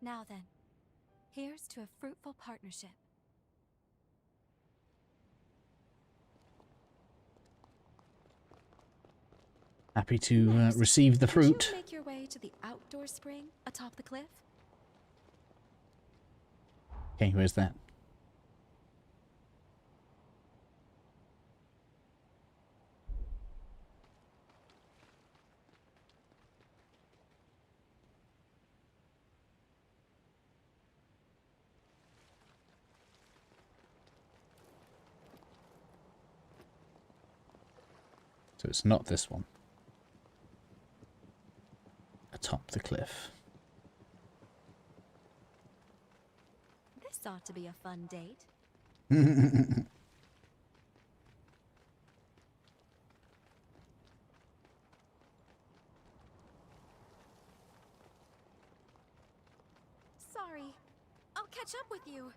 Now then, here's to a fruitful partnership. Happy to receive the fruit. Could you make your way to the outdoor spring atop the cliff? Okay, where's that? So it's not this one. Atop the cliff. This ought to be a fun date. Sorry. I'll catch up with you.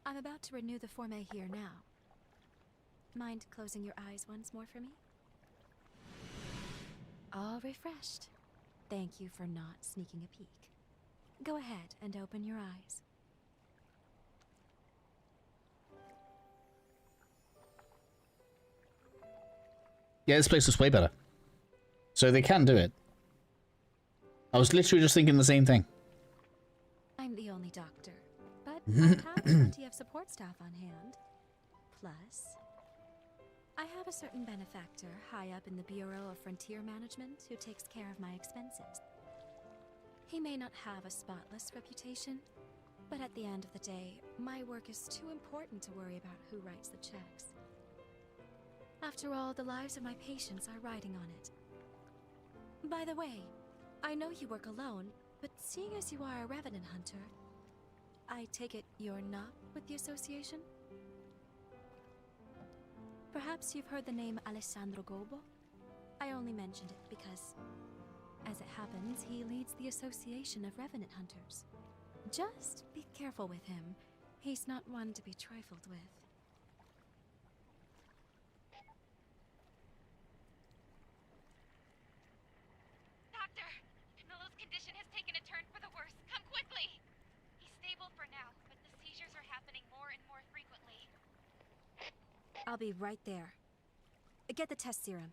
I'm about to renew the forme here now. Mind closing your eyes once more for me? All refreshed. Thank you for not sneaking a peek. Go ahead and open your eyes. Yeah, this place looks way better. So they can do it. I was literally just thinking the same thing. I'm the only doctor, but I have plenty of support staff on hand. Plus, I have a certain benefactor high up in the Bureau of Frontier Management who takes care of my expenses. He may not have a spotless reputation, but at the end of the day, my work is too important to worry about who writes the checks. After all, the lives of my patients are riding on it. By the way, I know you work alone, but seeing as you are a revenant hunter, I take it you're not with the association? Perhaps you've heard the name Alessandro Gobo? I only mentioned it because, as it happens, he leads the Association of Revenant Hunters. Just be careful with him. He's not one to be trifled with. Doctor, Camilo's condition has taken a turn for the worse. Come quickly! He's stable for now, but the seizures are happening more and more frequently. I'll be right there. Get the test serum.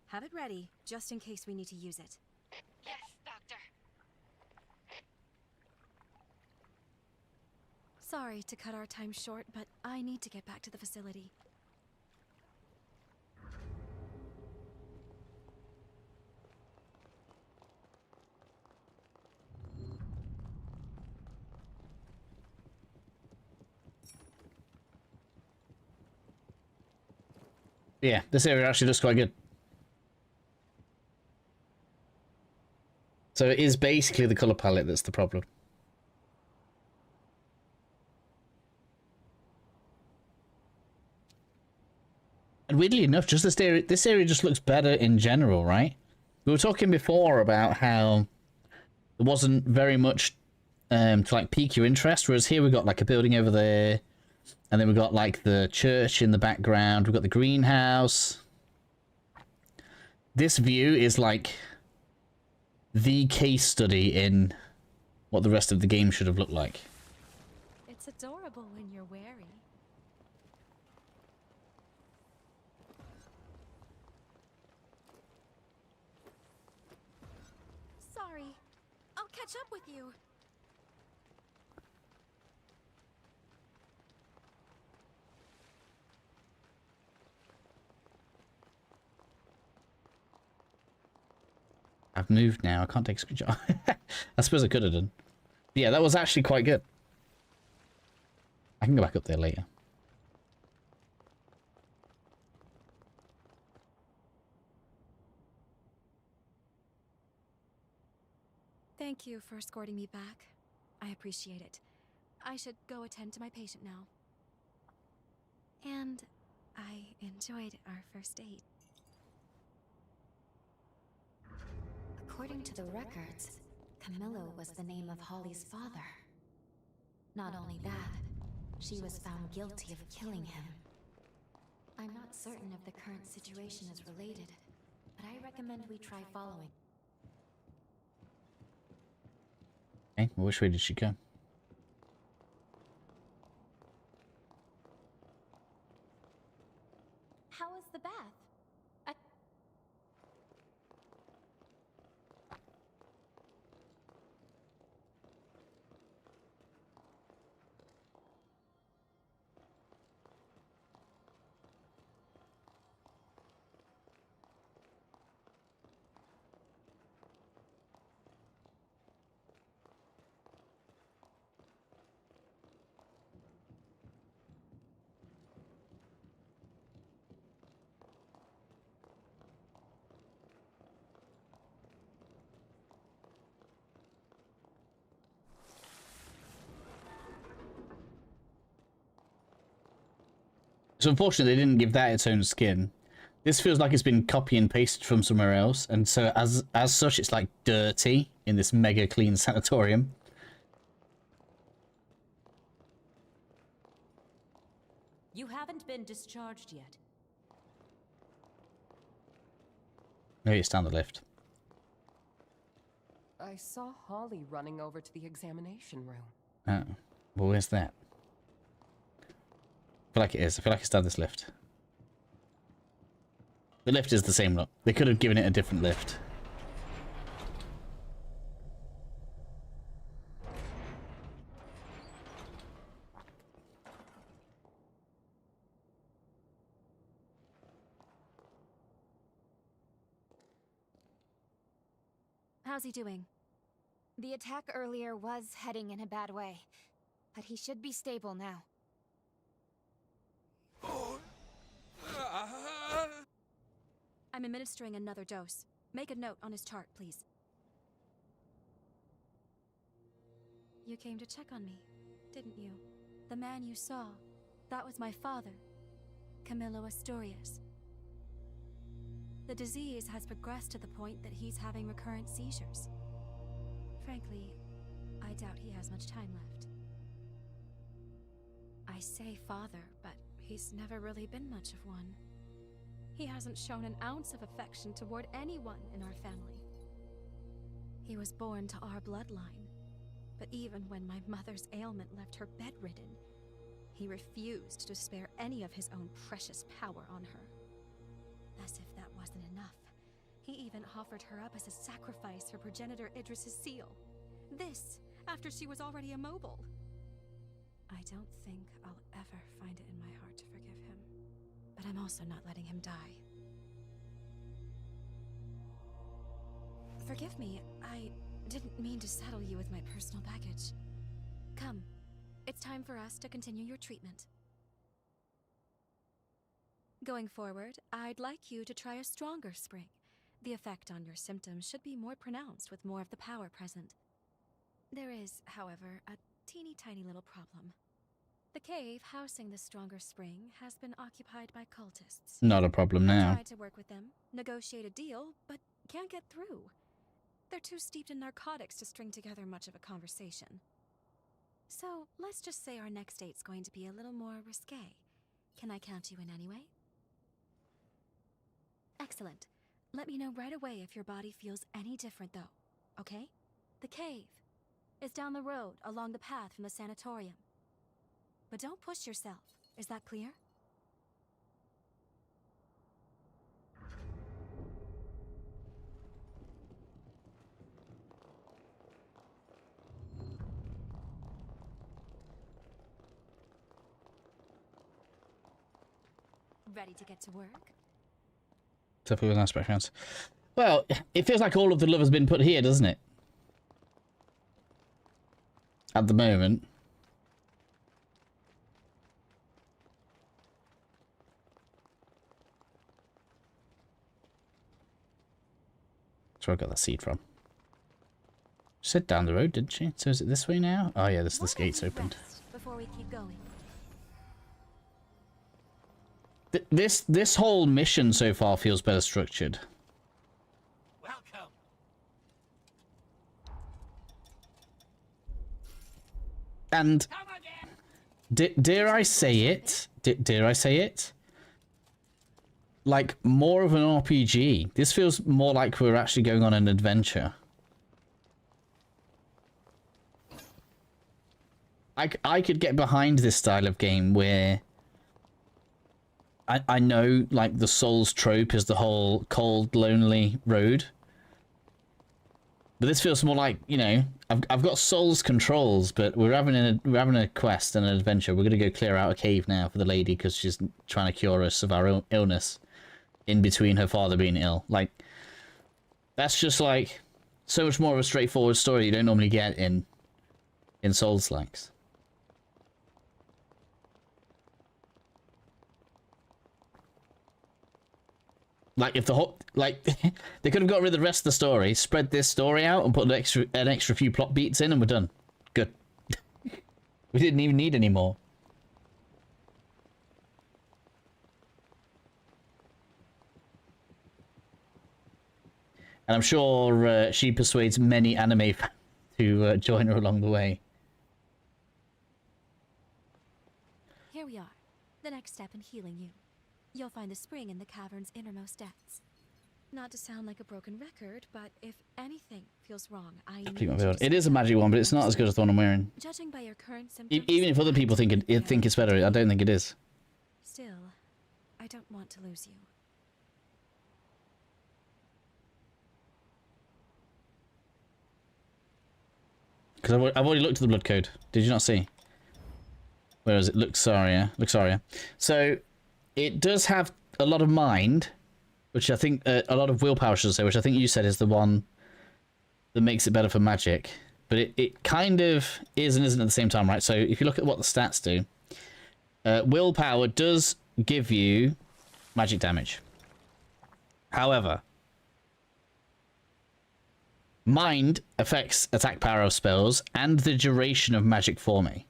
Have it ready, just in case we need to use it. Yes, Doctor. Sorry to cut our time short, but I need to get back to the facility. Yeah, this area actually looks quite good. So it is basically the color palette that's the problem. And weirdly enough, just this area just looks better in general, right? We were talking before about how there wasn't very much to like pique your interest, whereas here we got like a building over there, and then we got like the church in the background, we've got the greenhouse. This view is like the case study in what the rest of the game should have looked like. It's adorable when you're wary. Sorry. I'll catch up with you. I've moved now. I can't take a screenshot. I suppose I could have done. But yeah, that was actually quite good. I can go back up there later. Thank you for escorting me back. I appreciate it. I should go attend to my patient now. And I enjoyed our first date. According to the records, Camillo was the name of Holly's father. Not only that, she was found guilty of killing him. I'm not certain if the current situation is related, but I recommend we try following. Okay, well, which way did she go? How was the bath? So unfortunately, they didn't give that its own skin. This feels like it's been copy and pasted from somewhere else, and so as such, it's like dirty in this mega clean sanatorium. You haven't been discharged yet. Maybe it's down the lift. I saw Holly running over to the examination room. Oh. Well, where's that? I feel like it is. I feel like it's down this lift. The lift is the same look. They could have given it a different lift. How's he doing? The attack earlier was heading in a bad way, but he should be stable now. I'm administering another dose. Make a note on his chart, please. You came to check on me, didn't you? The man you saw, that was my father, Camillo Asturias. The disease has progressed to the point that he's having recurrent seizures. Frankly, I doubt he has much time left. I say father, but he's never really been much of one. He hasn't shown an ounce of affection toward anyone in our family. He was born to our bloodline, but even when my mother's ailment left her bedridden, he refused to spare any of his own precious power on her. As if that wasn't enough, he even offered her up as a sacrifice for progenitor Idris's seal. This, after she was already immobile. I don't think I'll ever find it in my heart to forgive him. But I'm also not letting him die. Forgive me, I didn't mean to saddle you with my personal baggage. Come, it's time for us to continue your treatment. Going forward, I'd like you to try a stronger spring. The effect on your symptoms should be more pronounced with more of the power present. There is, however, a teeny tiny little problem. The cave housing the stronger spring has been occupied by cultists. Not a problem now. I tried to work with them, negotiate a deal, but can't get through. They're too steeped in narcotics to string together much of a conversation. So, let's just say our next date's going to be a little more risque. Can I count you in anyway? Excellent. Let me know right away if your body feels any different, though. Okay? The cave is down the road along the path from the sanatorium. But don't push yourself. Is that clear? Ready to get to work? Definitely with nice backgrounds. Well, it feels like all of the love has been put here, doesn't it? At the moment. That's where I got that seed from. She said down the road, didn't she? So is it this way now? Oh yeah, this gate's opened. Before we keep going. This whole mission so far feels better structured. Welcome. And dare I say it? Dare I say it? Like more of an RPG. This feels more like we're actually going on an adventure. I could get behind this style of game where I know, like, the Souls trope is the whole cold, lonely road. But this feels more like, you know, I've got Souls controls, but we're having a quest and an adventure. We're gonna go clear out a cave now for the lady because she's trying to cure us of our illness in between her father being ill. Like, that's just like so much more of a straightforward story you don't normally get in Souls-likes. Like, if the whole, like, they could have got rid of the rest of the story, spread this story out, and put an extra few plot beats in, and we're done. Good. We didn't even need any more. And I'm sure she persuades many anime fans to join her along the way. Here we are. The next step in healing you. You'll find the spring in the cavern's innermost depths. Not to sound like a broken record, but if anything feels wrong, I need you to It is a magic one, but it's not as good as the one I'm wearing. Judging by your current symptoms, Even if other people think it's better, I don't think it is. Still, I don't want to lose you. Because I've already looked at the blood code. Did you not see? Where is it? Luxaria. So, it does have a lot of mind, which I think, a lot of willpower, should I say, which I think you said is the one that makes it better for magic. But it kind of is and isn't at the same time, right? So, if you look at what the stats do, willpower does give you magic damage. However, mind affects attack power of spells and the duration of magic for me.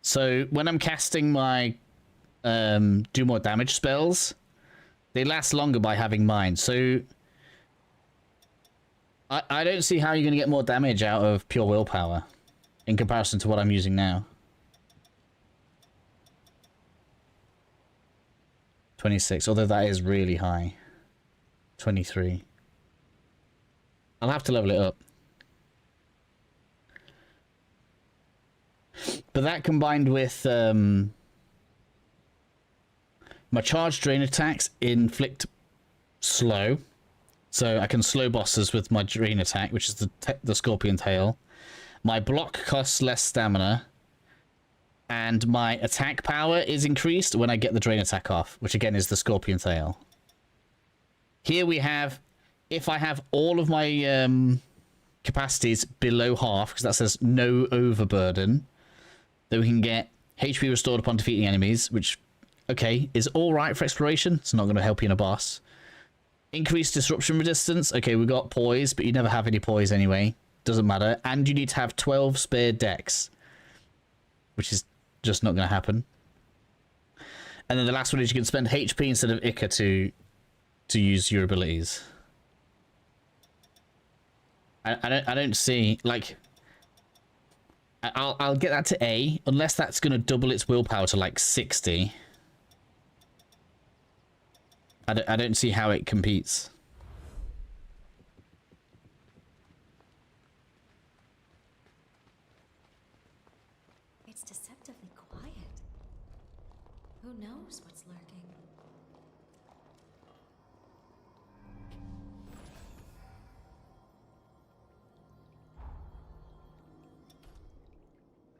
So when I'm casting my do more damage spells, they last longer by having mind. So I don't see how you're going to get more damage out of pure willpower in comparison to what I'm using now. 26, although that is really high. 23. I'll have to level it up. But that combined with my charge drain attacks inflict slow. So I can slow bosses with my drain attack, which is the scorpion tail. My block costs less stamina. And my attack power is increased when I get the drain attack off, which again is the scorpion tail. Here we have, if I have all of my capacities below half, because that says no overburden, then we can get HP restored upon defeating enemies, which, okay, is alright for exploration. It's not going to help you in a boss. Increased disruption resistance. Okay, we got poise, but you never have any poise anyway. Doesn't matter. And you need to have 12 spare decks, which is just not going to happen. And then the last one is you can spend HP instead of Ica to use your abilities. I don't see, like, I'll get that to A, unless that's going to double its willpower to like 60. I don't see how it competes. It's deceptively quiet. Who knows what's lurking?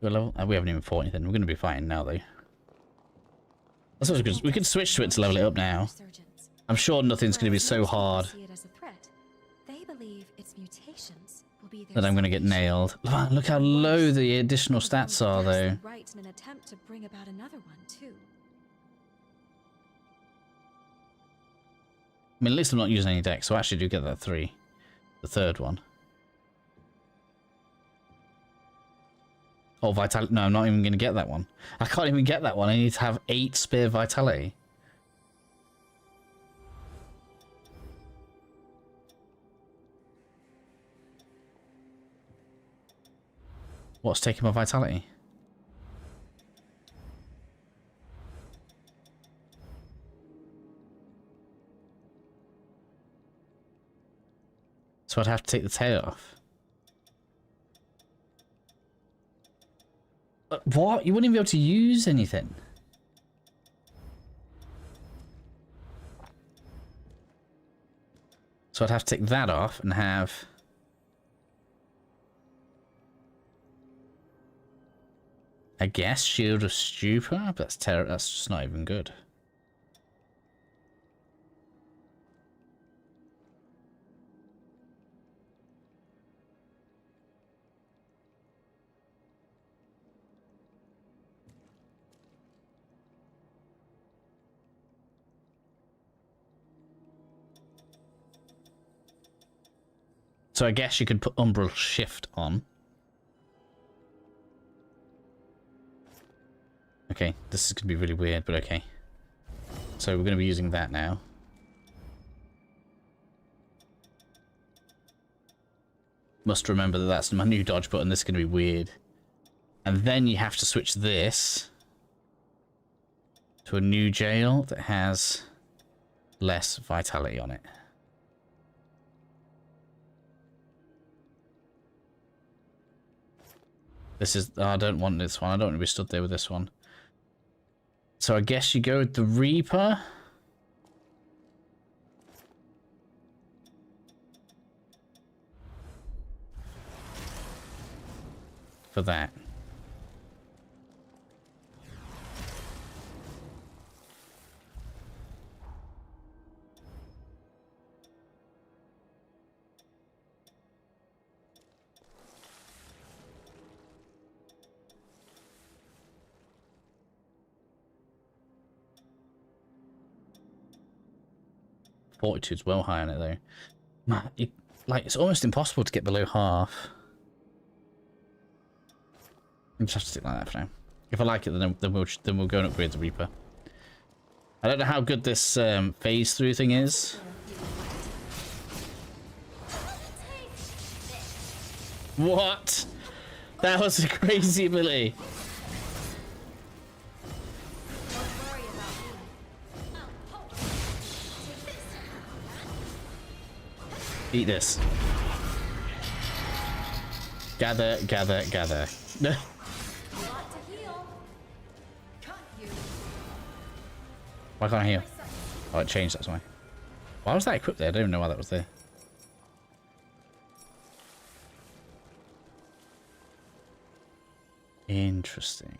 We haven't even fought anything. We're going to be fighting now, though. I suppose we could switch to it to level it up now. I'm sure nothing's going to be so hard that I'm going to get nailed. Look how low the additional stats are, though. Right in an attempt to bring about another one too. I mean, at least I'm not using any decks, so I actually do get that 3. The third one. Oh, vitality. No, I'm not even going to get that one. I can't even get that one. I need to have 8 spare vitality. What's taking my vitality? So I'd have to take the tail off. What? You wouldn't even be able to use anything. So I'd have to take that off and have... I guess Shield of Stupor? That's terrible. That's just not even good. So I guess you could put Umbral Shift on. Okay, this is going to be really weird, but okay. So we're going to be using that now. Must remember that that's my new dodge button. This is going to be weird. And then you have to switch this to a new jail that has less vitality on it. This is... oh, I don't want this one. I don't want to be stood there with this one. So I guess you go with the Reaper. For that. Fortitude's well high on it though. Man, like it's almost impossible to get below half. I'm just have to stick like that for now. If I like it, then we'll go and upgrade the Reaper. I don't know how good this phase through thing is. What? That was a crazy ability. Eat this. Gather, gather, gather. No. Why can't I heal? Oh, it changed, that's why. Why was that equipped there? I don't even know why that was there. Interesting.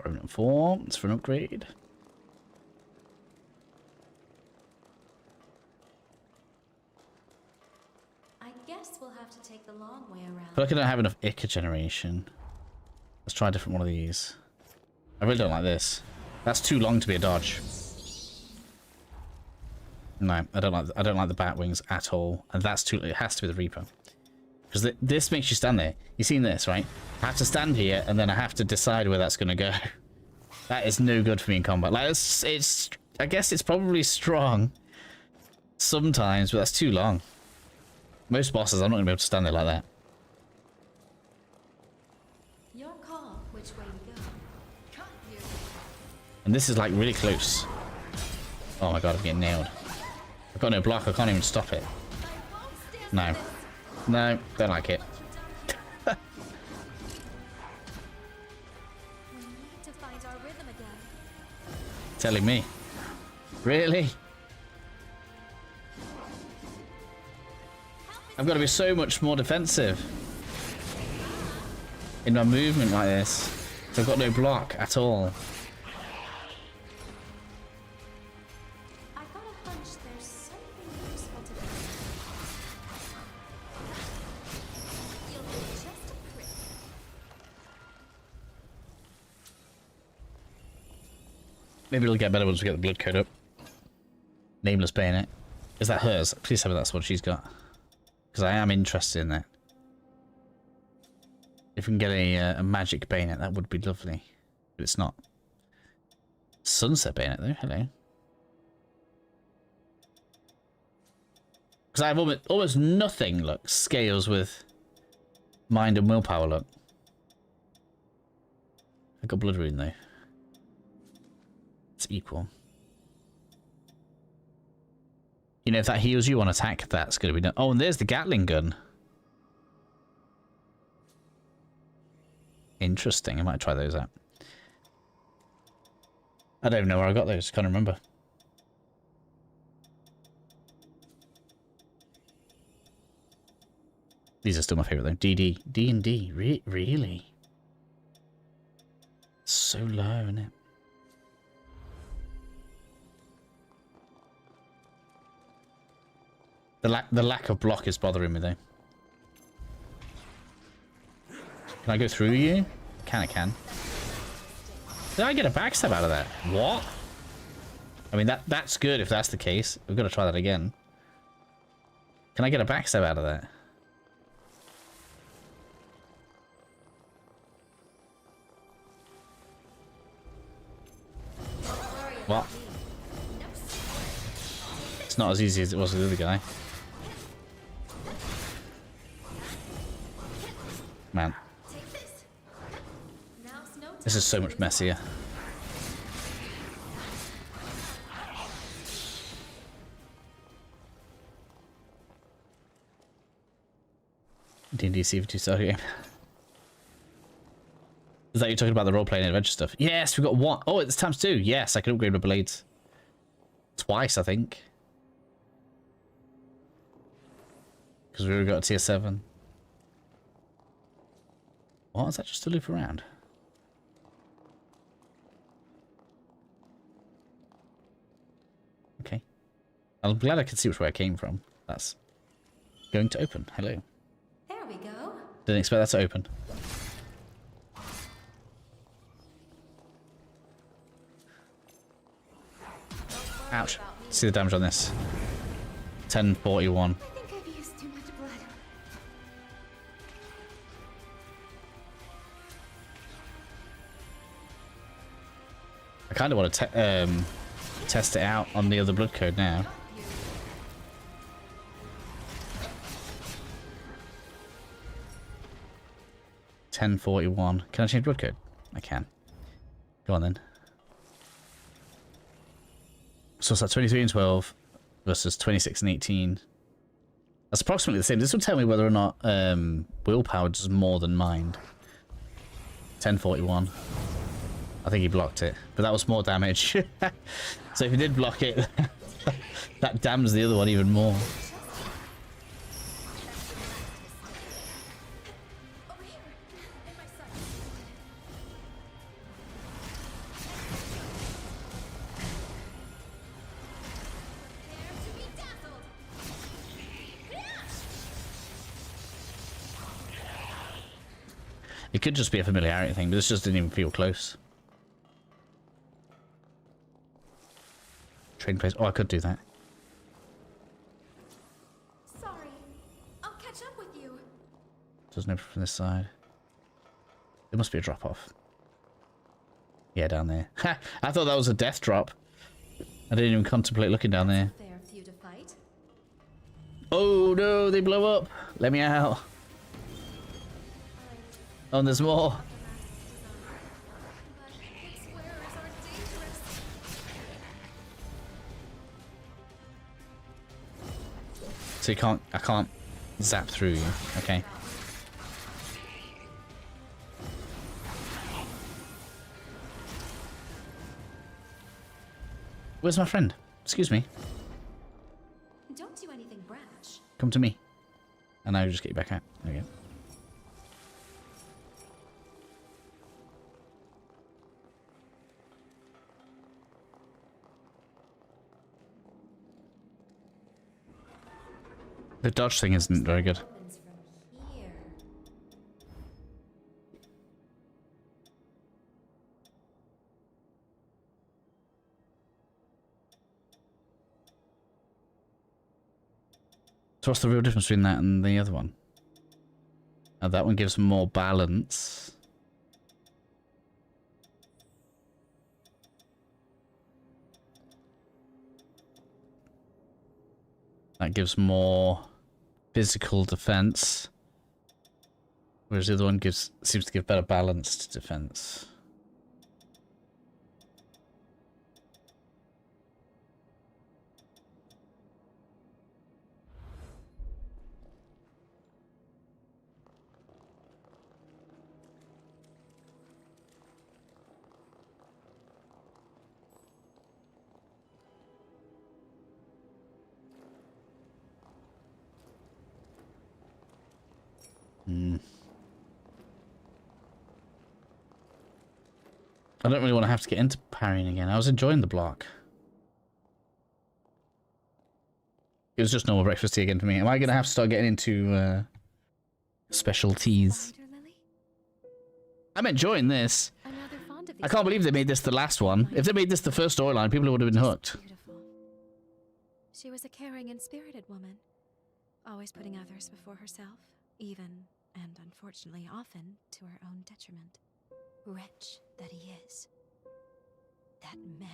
Remnant forms for an upgrade. I guess we'll have to take the long way around. I feel like I don't have enough Ica generation. Let's try a different one of these. I really don't like this. That's too long to be a dodge. No, I don't like the bat wings at all. And that's too... it has to be the Reaper. Because this makes you stand there. You've seen this, right? I have to stand here, and then I have to decide where that's going to go. That is no good for me in combat. Like, it's... I guess it's probably strong. Sometimes, but that's too long. Most bosses, I'm not going to be able to stand there like that. Your call, which way you go. And this is, like, really close. Oh my god, I'm getting nailed. I've got no block, I can't even stop it. No. No, don't like it. Telling me. Really? I've got to be so much more defensive in my movement like this. So I've got no block at all. Maybe it'll get better once we get the blood code up. Nameless bayonet. Is that hers? Please tell me that's what she's got. Because I am interested in that. If we can get a magic bayonet, that would be lovely. But it's not. Sunset bayonet though, hello. Because I have almost nothing, look, scales with mind and willpower, look. I got blood rune though. It's equal. You know, if that heals you on attack, that's going to be done. Oh, and there's the Gatling gun. Interesting. I might try those out. I don't even know where I got those. Can't remember. These are still my favorite though. DD. D&D. Really? So low, isn't it? The lack of block is bothering me though. Can I go through you? I can. Did I get a backstab out of that? What? I mean, that's good if that's the case. We've got to try that again. Can I get a backstab out of that? What? It's not as easy as it was with the other guy. Man. This is so much messier. D&D CV2 starter game. Is that you're talking about the role-playing adventure stuff? Yes, we got one. Oh, it's times 2. Yes, I can upgrade my blades. Twice, I think. Because we already got a tier 7. What? Is that just a loop around? Okay. I'm glad I could see which way I came from. That's going to open. Hello. There we go. Didn't expect that to open. Ouch. See the damage on this. 1041. I think I've used too much blood. I kind of want to test it out on the other blood code now. $1041. Can I change blood code? I can. Go on then. So it's like 23 and 12 versus 26 and 18. That's approximately the same. This will tell me whether or not willpower does more than mind. 1041. I think he blocked it, but that was more damage. So if he did block it, that damns the other one even more. It could just be a familiarity thing, but this just didn't even feel close. Trading place. Oh, I could do that. Sorry. I'll catch up with you. Doesn't open from this side. There must be a drop off. Yeah, down there. Ha! I thought that was a death drop. I didn't even contemplate looking down there. Fair few to fight. Oh no, they blow up. Let me out. Oh, and there's more. So you can't, I can't zap through you, okay. Where's my friend? Excuse me. Don't do anything brash. Come to me. And I'll just get you back out. There we go. The dodge thing isn't very good. So what's the real difference between that and the other one? That one gives more balance. That gives more physical defense, whereas the other one seems to give better balanced defense. I don't really want to have to get into parrying again. I was enjoying the block. It was just normal breakfast tea again for me. Am I going to have to start getting into specialties? I'm enjoying this. I can't believe they made this the last one. If they made this the first storyline, people would have been hooked. She was a caring and spirited woman, always putting others before herself, even, and unfortunately often, to her own detriment. Wretch that he is. That man.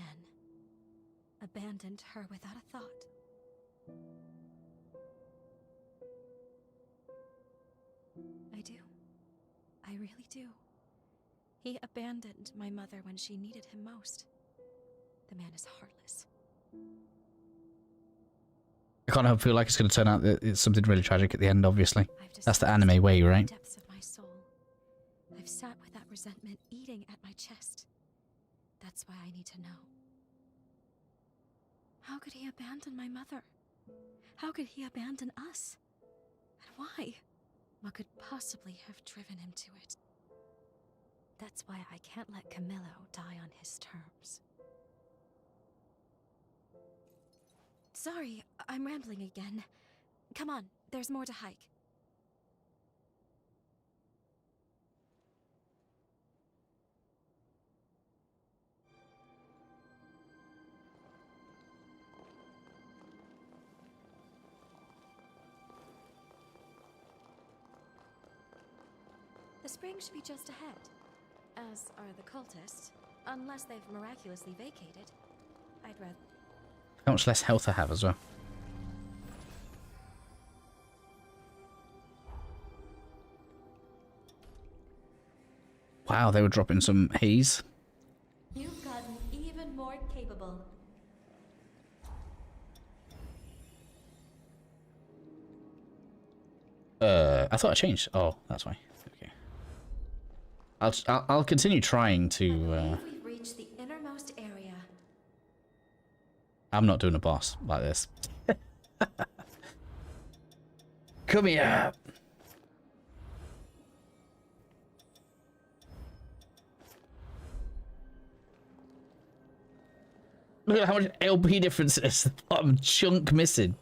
abandoned her without a thought. I do. I really do. He abandoned my mother when she needed him most. The man is heartless. I can't help feel like it's going to turn out that it's something really tragic at the end, obviously. That's the anime way, right? Depths of my soul. I've sat with that resentment eating at my chest. That's why I need to know. How could he abandon my mother? How could he abandon us? And why? What could possibly have driven him to it? That's why I can't let Camillo die on his terms. Sorry, I'm rambling again. Come on, there's more to hike. The spring should be just ahead, as are the cultists, unless they've miraculously vacated. I'd rather... How much less health I have as well. Wow, they were dropping some haze. You've gotten even more capable. I thought I changed. Oh, that's why. Okay. I'll continue trying to. We've reached the innermost area. I'm not doing a boss like this. Come here. Look at how much LP difference is. The bottom chunk missing.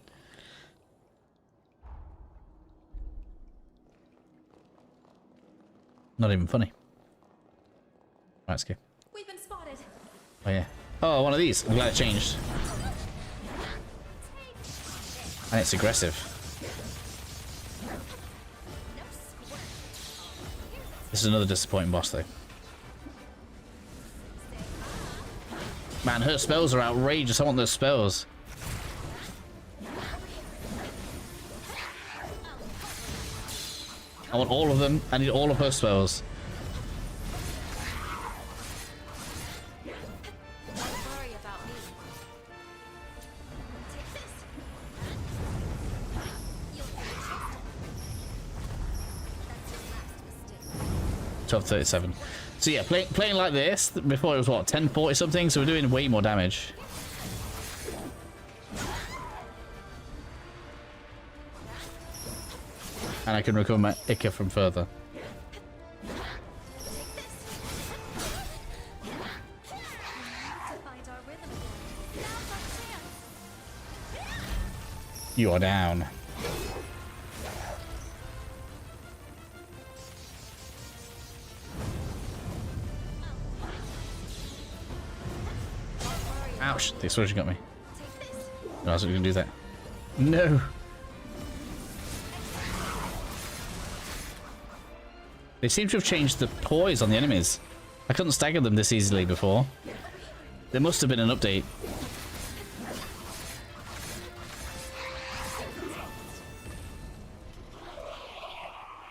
Not even funny. Right, let's go. We've been spotted. Oh yeah. Oh, one of these. I'm glad it changed. And it's aggressive. This is another disappointing boss though. Man, her spells are outrageous. I want those spells. I want all of them. I need all of her spells. $12.37. So yeah, playing like this before it was what 10.40 something. So we're doing way more damage. And I can recover my Ica from further. You are down. Ouch, the explosion got me. No, I was going to do that. No. They seem to have changed the poise on the enemies. I couldn't stagger them this easily before. There must have been an update.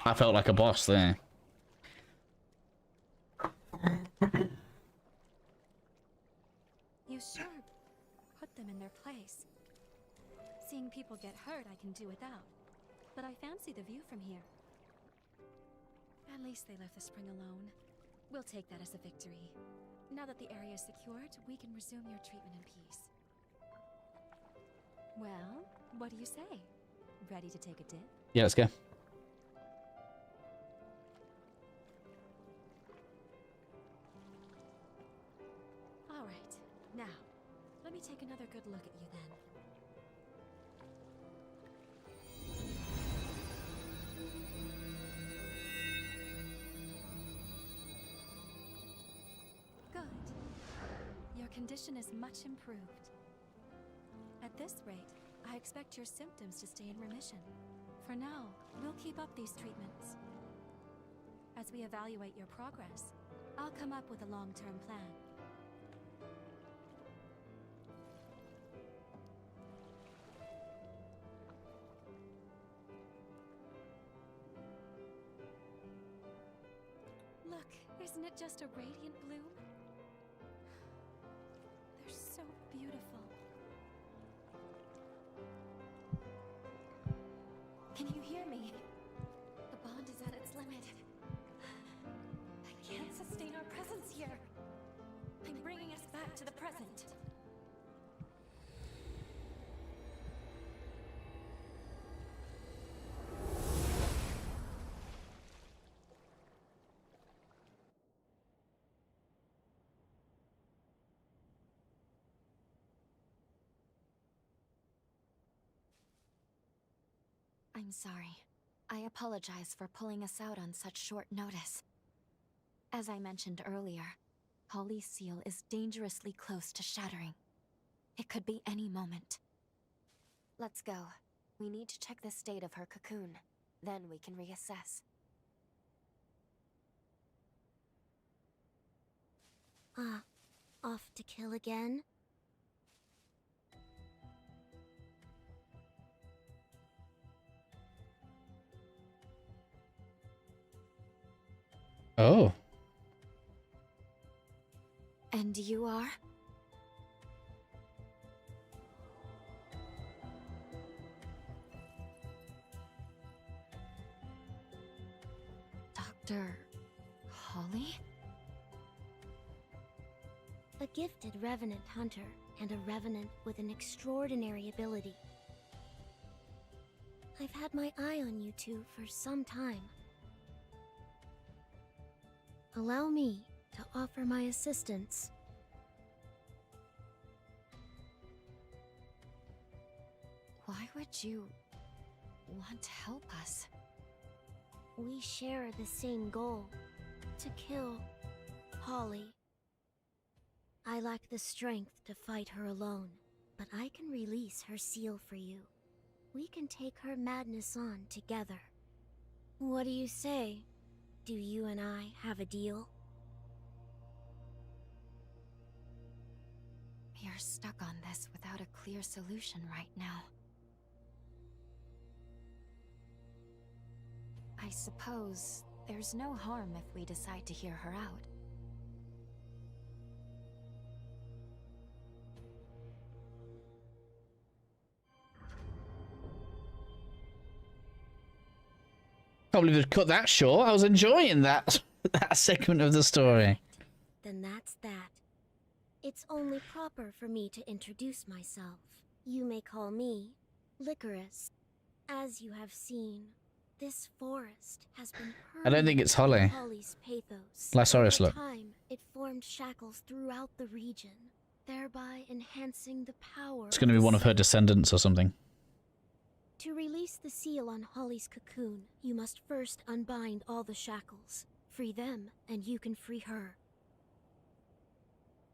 I felt like a boss there. You sure put them in their place. Seeing people get hurt I can do without, but I fancy the view from here. At least they left the spring alone. We'll take that as a victory. Now that the area is secured, we can resume your treatment in peace. Well, what do you say? Ready to take a dip? Yeah, let's go. All right. Now, let me take another good look at you then. Good. Your condition is much improved. At this rate, I expect your symptoms to stay in remission. For now, we'll keep up these treatments. As we evaluate your progress, I'll come up with a long-term plan. Isn't it just a radiant bloom? They're so beautiful. Can you hear me? The bond is at its limit. I can't sustain our presence here. I'm bringing us back to the present. I'm sorry. I apologize for pulling us out on such short notice. As I mentioned earlier, Holly's seal is dangerously close to shattering. It could be any moment. Let's go. We need to check the state of her cocoon. Then we can reassess. Off to kill again? Oh. And you are? Dr. Holly? A gifted revenant hunter, and a revenant with an extraordinary ability. I've had my eye on you two for some time. Allow me to offer my assistance. Why would you want to help us? We share the same goal, to kill Holly. I lack the strength to fight her alone, but I can release her seal for you. We can take her madness on together. What do you say? Do you and I have a deal? We are stuck on this without a clear solution right now. I suppose there's no harm if we decide to hear her out. Can't believe they've cut that short. I was enjoying that that segment of the story. Then that's that. It's only proper for me to introduce myself. You may call me Licorice. As you have seen, this forest has been I don't think it's Holly. Holly's pathos. Lysaurus, Over look. time, it formed shackles throughout the region, thereby enhancing the power. It's going to be one of her descendants or something. To release the seal on Holly's cocoon, you must first unbind all the shackles. Free them, and you can free her.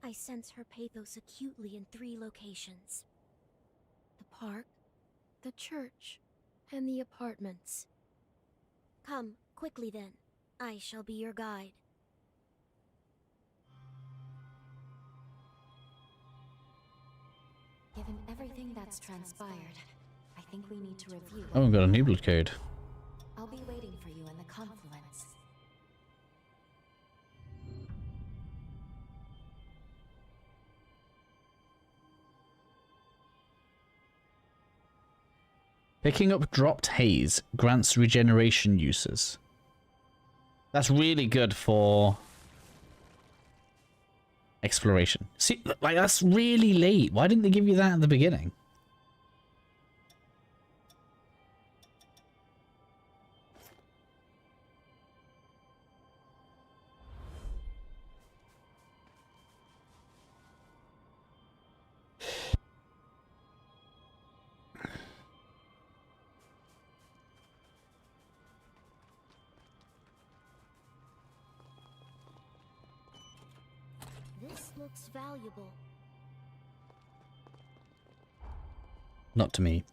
I sense her pathos acutely in 3 locations. The park, the church, and the apartments. Come, quickly then. I shall be your guide. Given everything that's transpired, I think we need to review. Oh, we've got a new blood code. I'll be waiting for you in the confluence. Picking up dropped haze grants regeneration uses. That's really good for exploration. See, like that's really late. Why didn't they give you that at the beginning? This looks valuable. Not to me.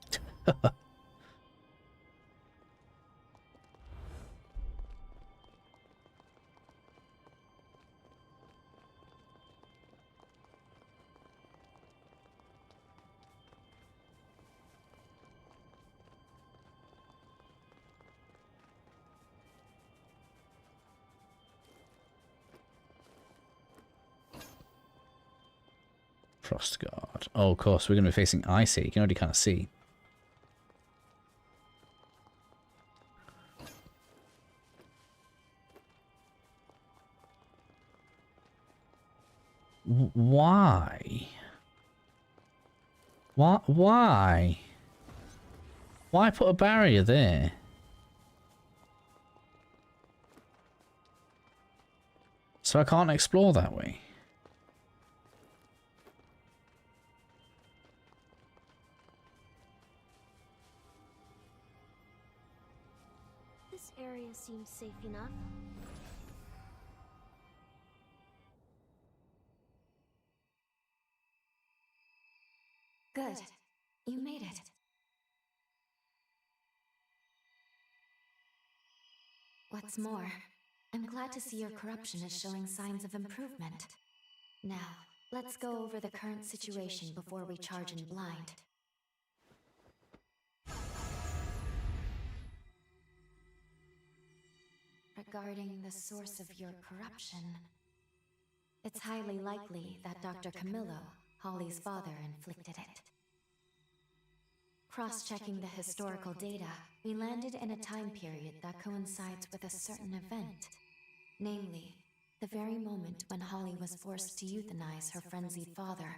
Frost Guard. Oh, of course, we're going to be facing ice here. You can already kind of see. Why? What? Why? Why put a barrier there? So I can't explore that way. This area seems safe enough. Good. You made it. What's more, I'm glad to see your corruption is showing signs of improvement. Now, let's go over the current situation before we charge in blind. Regarding the source of your corruption, it's highly likely that Dr. Camillo, Holly's father, inflicted it. Cross-checking the historical data, we landed in a time period that coincides with a certain event. Namely, the very moment when Holly was forced to euthanize her frenzied father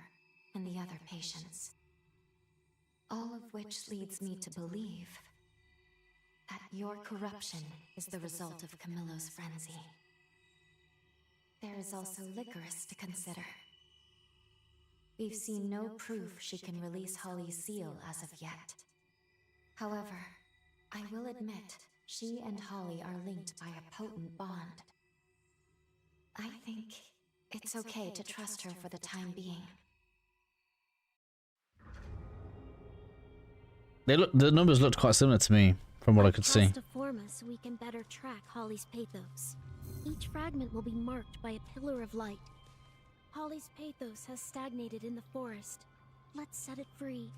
and the other patients. All of which leads me to believe that your corruption is the result of Camillo's frenzy. There is also Licorice to consider. We've seen no proof she can release Holly's seal as of yet. However, I will admit, she and Holly are linked by a potent bond. I think it's okay to trust her for the time being. The numbers looked quite similar to me, from what I could see. To form us so we can better track Holly's pathos. Each fragment will be marked by a pillar of light. Holly's pathos has stagnated in the forest. Let's set it free.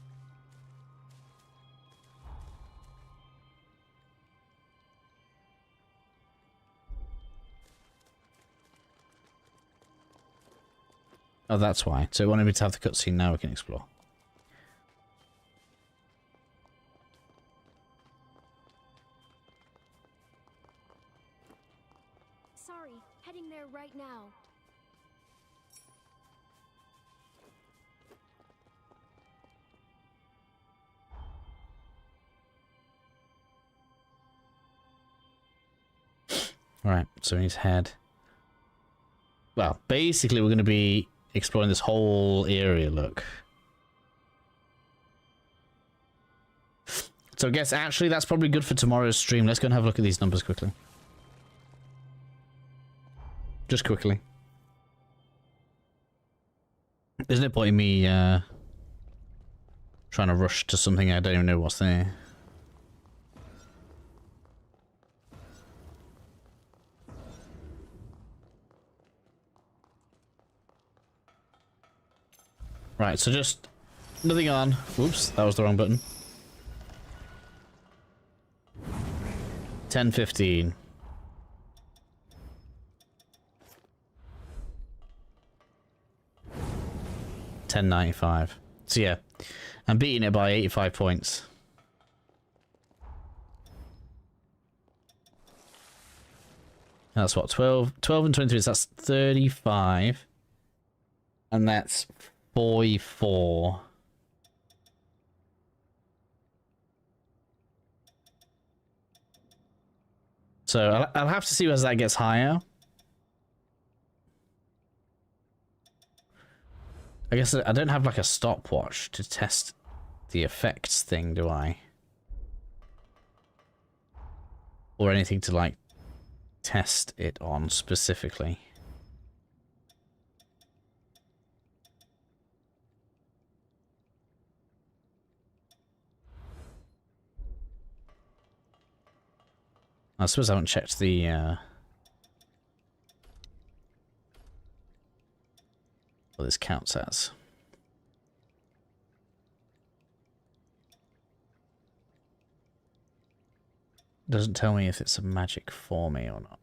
Oh, that's why. So it wanted me to have the cutscene, now we can explore. Sorry, heading there right now. Right, so we need to head. Well, basically we're going to be exploring this whole area, look. So I guess actually that's probably good for tomorrow's stream. Let's go and have a look at these numbers quickly. Just quickly. There's no point in me trying to rush to something I don't even know what's there. Right, so just nothing on. Oops, that was the wrong button. 10:15. $10.95. So yeah, I'm beating it by 85 points. That's what, 12 and 23, so that's 35. And that's 44. So I'll have to see as that gets higher. I guess I don't have like a stopwatch to test the effects thing, do I? Or anything to like test it on specifically. I suppose I haven't checked the what this counts as. Doesn't tell me if it's a magic for me or not.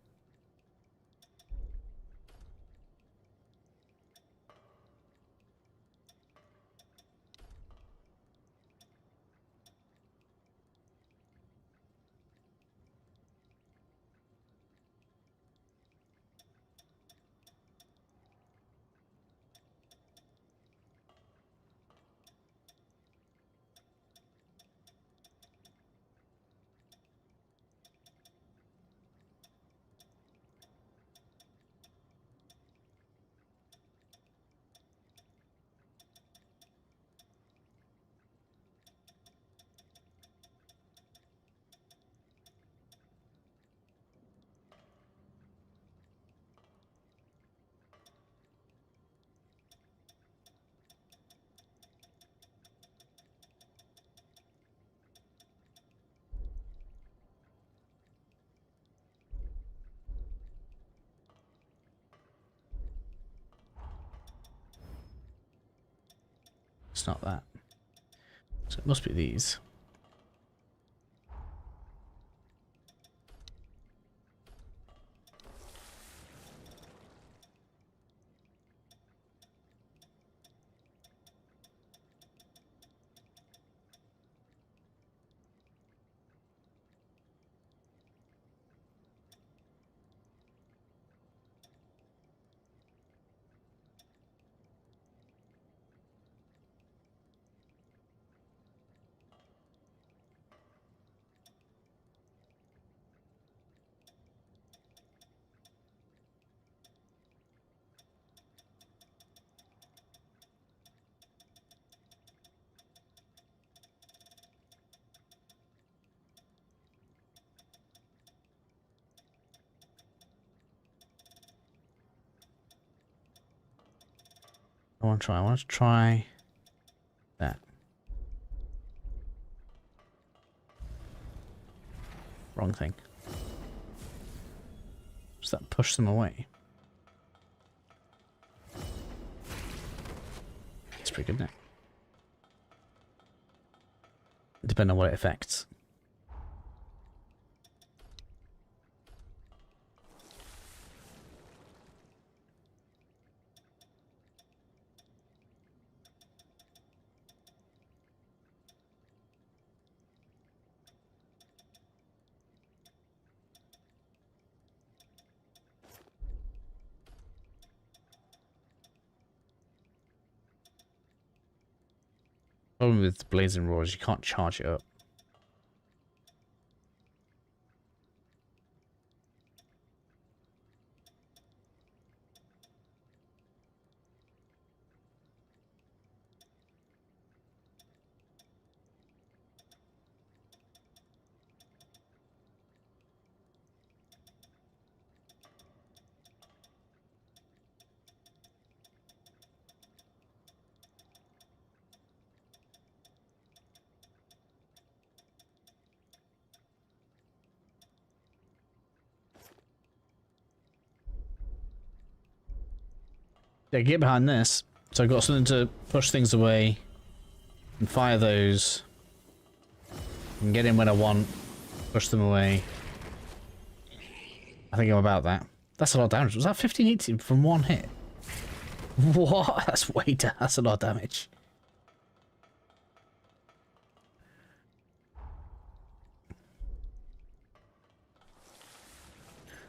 It's not that. So it must be these. I want to try that. Wrong thing. Does that push them away? It's pretty good, isn't it? Depending on what it affects. Problem with Blazing Roar is you can't charge it up. Yeah, get behind this. So I've got something to push things away and fire those. And get in when I want. Push them away. I think I'm about that. That's a lot of damage. Was that 1580 from one hit? What? That's way down. That's a lot of damage.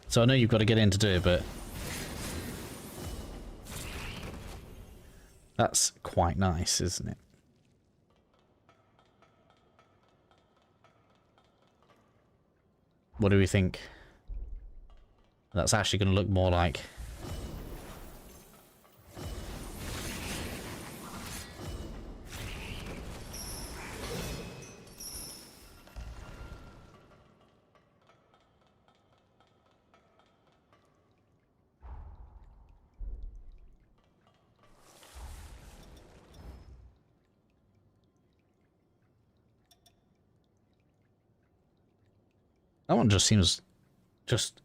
So I know you've got to get in to do it, but that's quite nice, isn't it? What do we think? That's actually going to look more like. That one just seems just.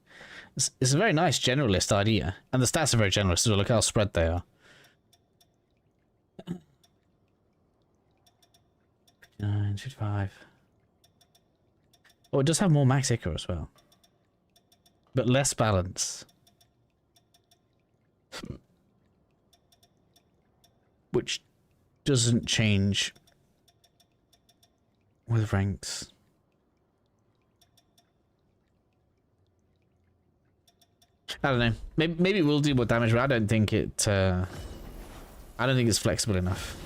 It's a very nice generalist idea, and the stats are very generalist, so look how spread they are. 55. Oh, it does have more max Icar as well, but less balance, which doesn't change with ranks. I don't know. Maybe it will do more damage, but I don't think it. I don't think it's flexible enough.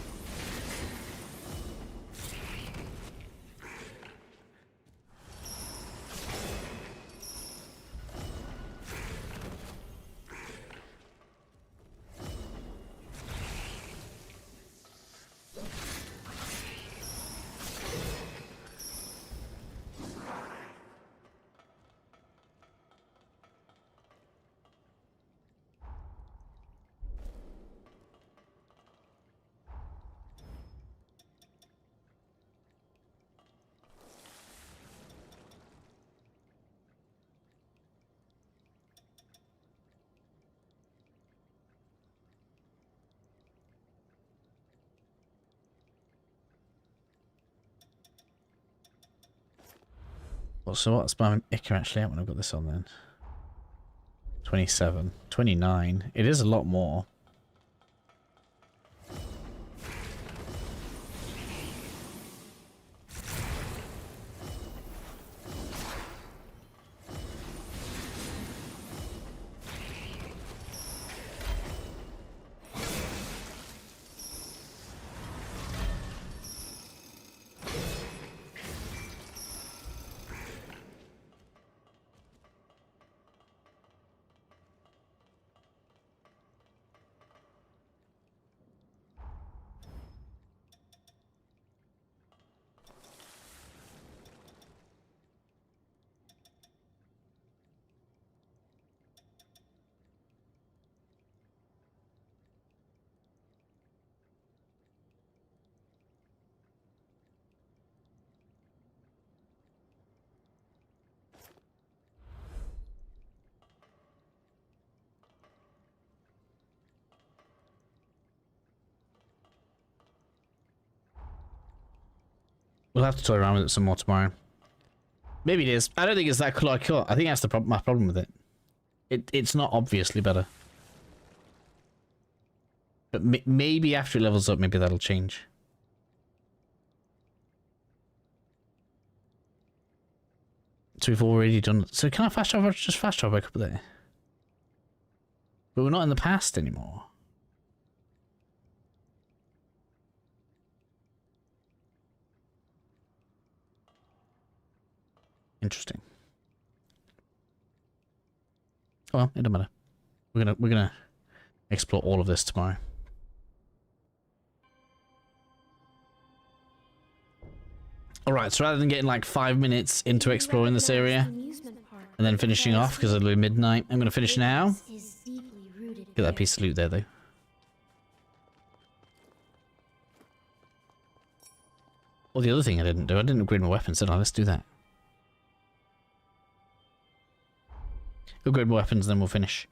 So what's my Ica actually at when I've got this on then? 27. 29. It is a lot more. We'll have to toy around with it some more tomorrow. Maybe it is. I don't think it's that cool. I think that's the my problem with it. It's not obviously better. But maybe after it levels up, maybe that'll change. So we've already done... So can I fast travel? Just fast travel back up there? But we're not in the past anymore. Interesting. Oh well, it doesn't matter. We're gonna explore all of this tomorrow. Alright, so rather than getting like 5 minutes into exploring this area and then finishing off because it'll be midnight, I'm gonna finish now. Get that piece of loot there though. Well, the other thing I didn't upgrade my weapons, did I? Let's do that. Upgrade my weapons, then we'll finish.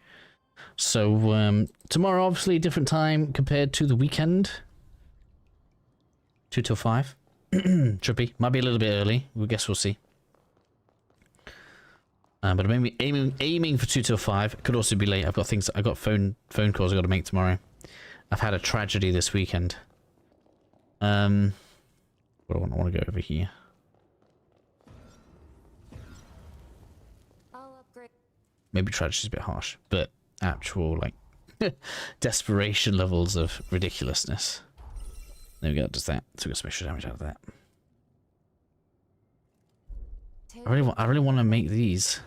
So, tomorrow, obviously, different time compared to the weekend. 2 till 5. Should be. Might be a little bit early. We guess we'll see. But I'm aiming for 2 till 5. It could also be late. I've got things. I've got phone calls I've got to make tomorrow. I've had a tragedy this weekend. What do I want to go over here. Maybe tragedy's a bit harsh, but actual, like, desperation levels of ridiculousness. There we go, does that. So we got some extra damage out of that. I really want to make these.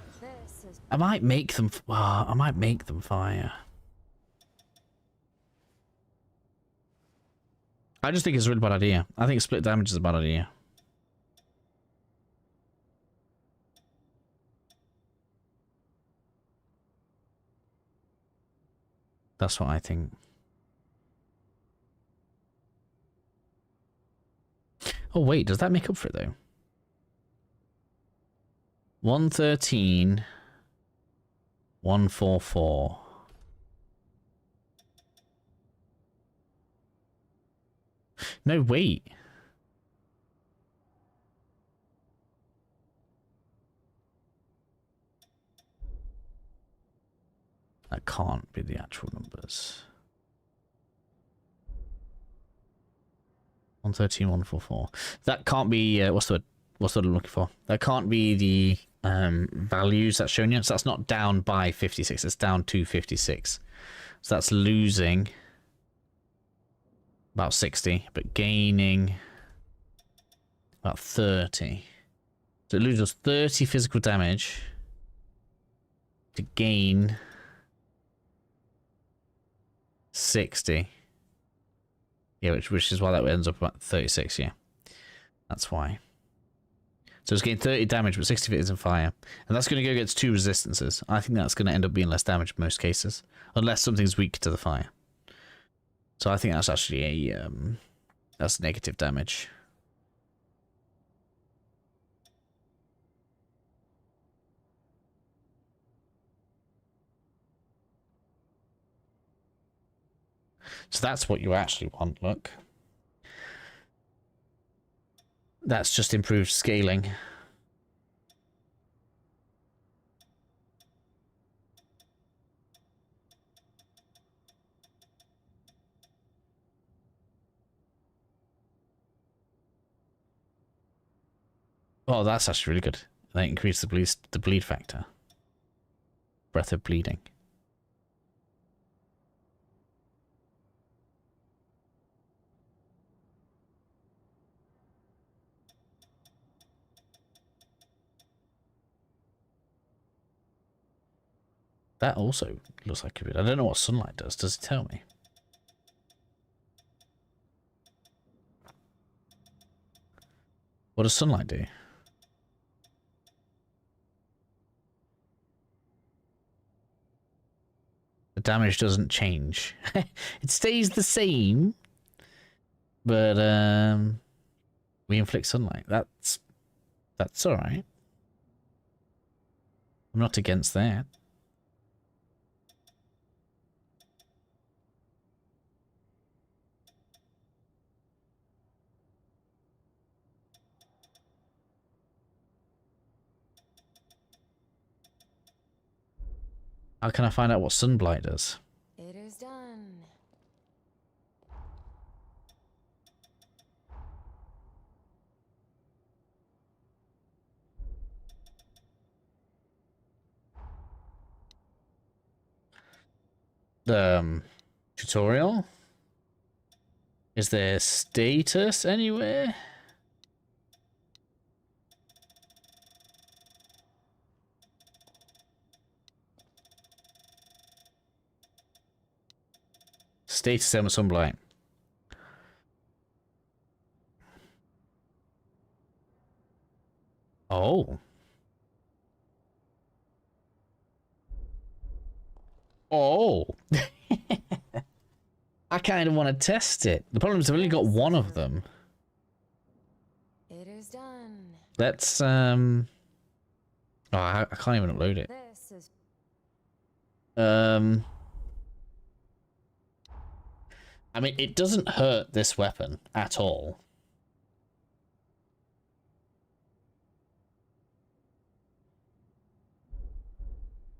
I might make them, I might make them fire. I just think it's a really bad idea. I think split damage is a bad idea. That's what I think. Oh wait, does that make up for it though? 113, 144. No, wait. That can't be the actual numbers. 113, 144. That can't be, what's the word I'm looking for? That can't be the values that's shown you. So that's not down by 56, it's down to 56. So that's losing about 60, but gaining about 30. So it loses 30 physical damage to gain 60. Yeah, which is why that ends up about 36, yeah. That's why. So it's getting 30 damage, but 60 of it is in fire. And that's going to go against 2 resistances. I think that's going to end up being less damage in most cases. Unless something's weak to the fire. So I think that's actually a, that's negative damage. So that's what you actually want, look. That's just improved scaling. Oh, that's actually really good. They increase the bleed factor. Breath of bleeding. That also looks like a bit. I don't know what sunlight does. Does it tell me? What does sunlight do? The damage doesn't change. It stays the same, but we inflict sunlight. That's all right. I'm not against that. How can I find out what sunblight does? It is done. Tutorial? Is there status anywhere? Status and sunblight. Oh. Oh. I kind of want to test it. The problem is I've only got one of them. It is done. Let's oh, I can't even upload it. This is I mean, it doesn't hurt this weapon at all.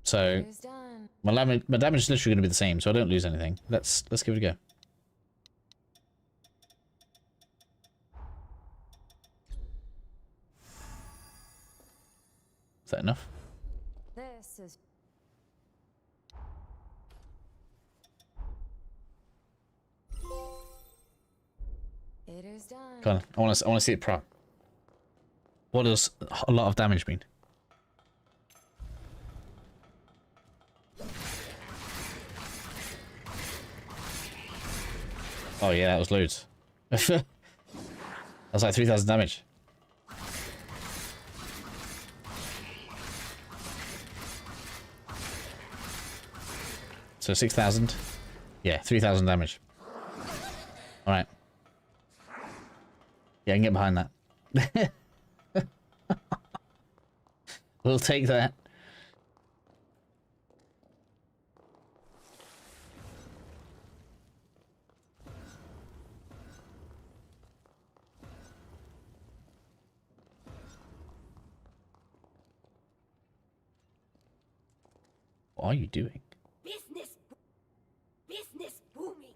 So my damage is literally going to be the same, so I don't lose anything. Let's give it a go. Is that enough? This is It is done. Come on, I want to see it proc. What does a lot of damage mean? Oh yeah, that was loads. That was like 3,000 damage. So 6,000. Yeah, 3,000 damage. All right. Yeah, I can get behind that. We'll take that. What are you doing? Business booming.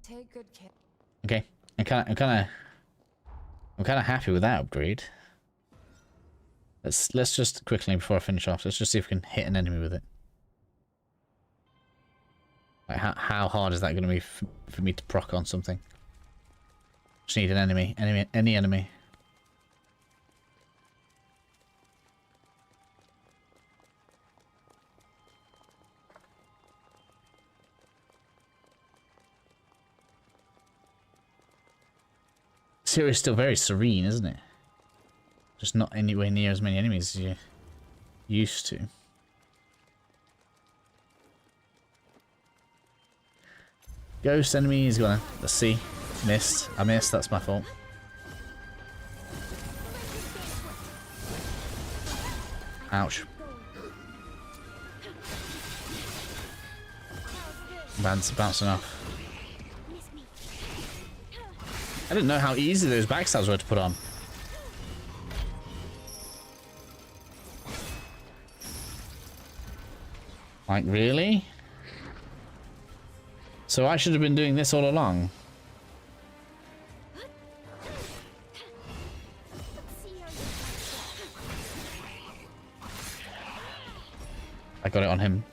Take good care. Okay, I'm kind of happy with that upgrade. Let's just quickly before I finish off. Let's just see if we can hit an enemy with it. Like how hard is that going to be for me to proc on something? Just need an enemy, any enemy. Series still very serene, isn't it? Just not anywhere near as many enemies as you're used to. Ghost enemy is gonna. Let's see. Missed. I missed. That's my fault. Ouch. Bouncing off. I didn't know how easy those backstabs were to put on. Like, really? So I should have been doing this all along. I got it on him.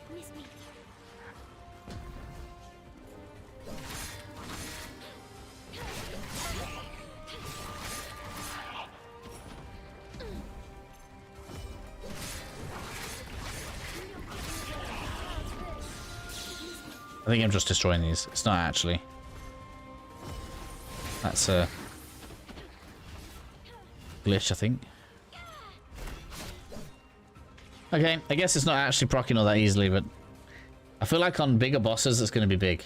I think I'm just destroying these. It's not actually. That's a glitch, I think. Okay, I guess it's not actually proccing all that easily, but I feel like on bigger bosses it's going to be big.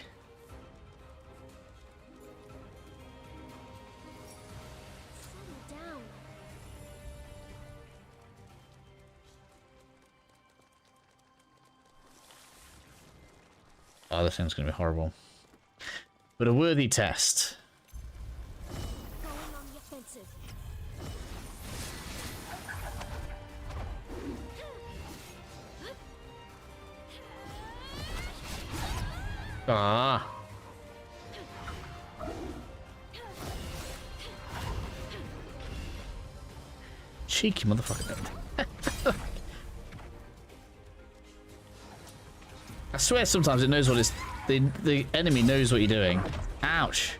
Oh, this thing's going to be horrible. But a worthy test. Ah. Cheeky motherfucker. I swear sometimes it knows what it's... The enemy knows what you're doing. Ouch.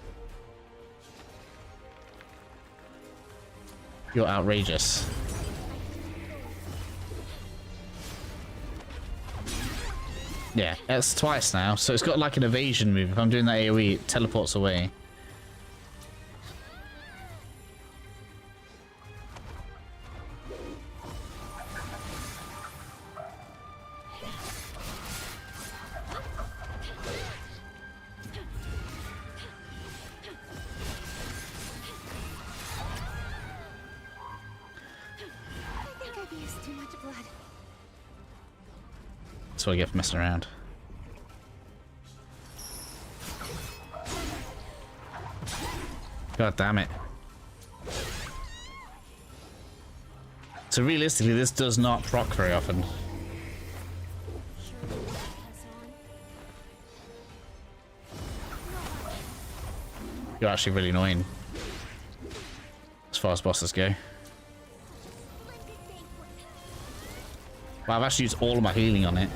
You're outrageous. Yeah, that's twice now. So it's got like an evasion move. If I'm doing that AoE, it teleports away. That's what I get for messing around. God damn it. So realistically, this does not proc very often. You're actually really annoying as far as bosses go. Well, I've actually used all of my healing on it.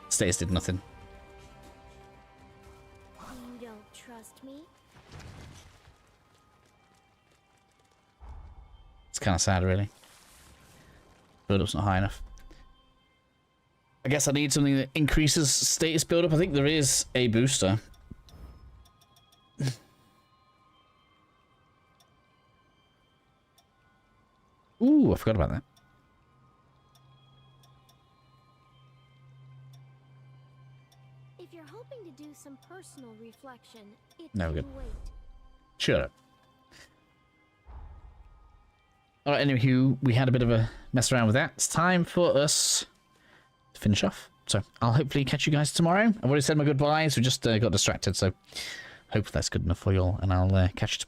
Status did nothing. You don't trust me? It's kind of sad, really. Build-up's not high enough. I guess I need something that increases status build-up. I think there is a booster. Ooh, I forgot about that. If you're hoping to do some personal reflection, it No, we're can good. wait. Shut up. Alright, anyway, we had a bit of a mess around with that. It's time for us to finish off. So, I'll hopefully catch you guys tomorrow. I've already said my goodbyes. We just got distracted, so hope that's good enough for you all. And I'll catch you tomorrow.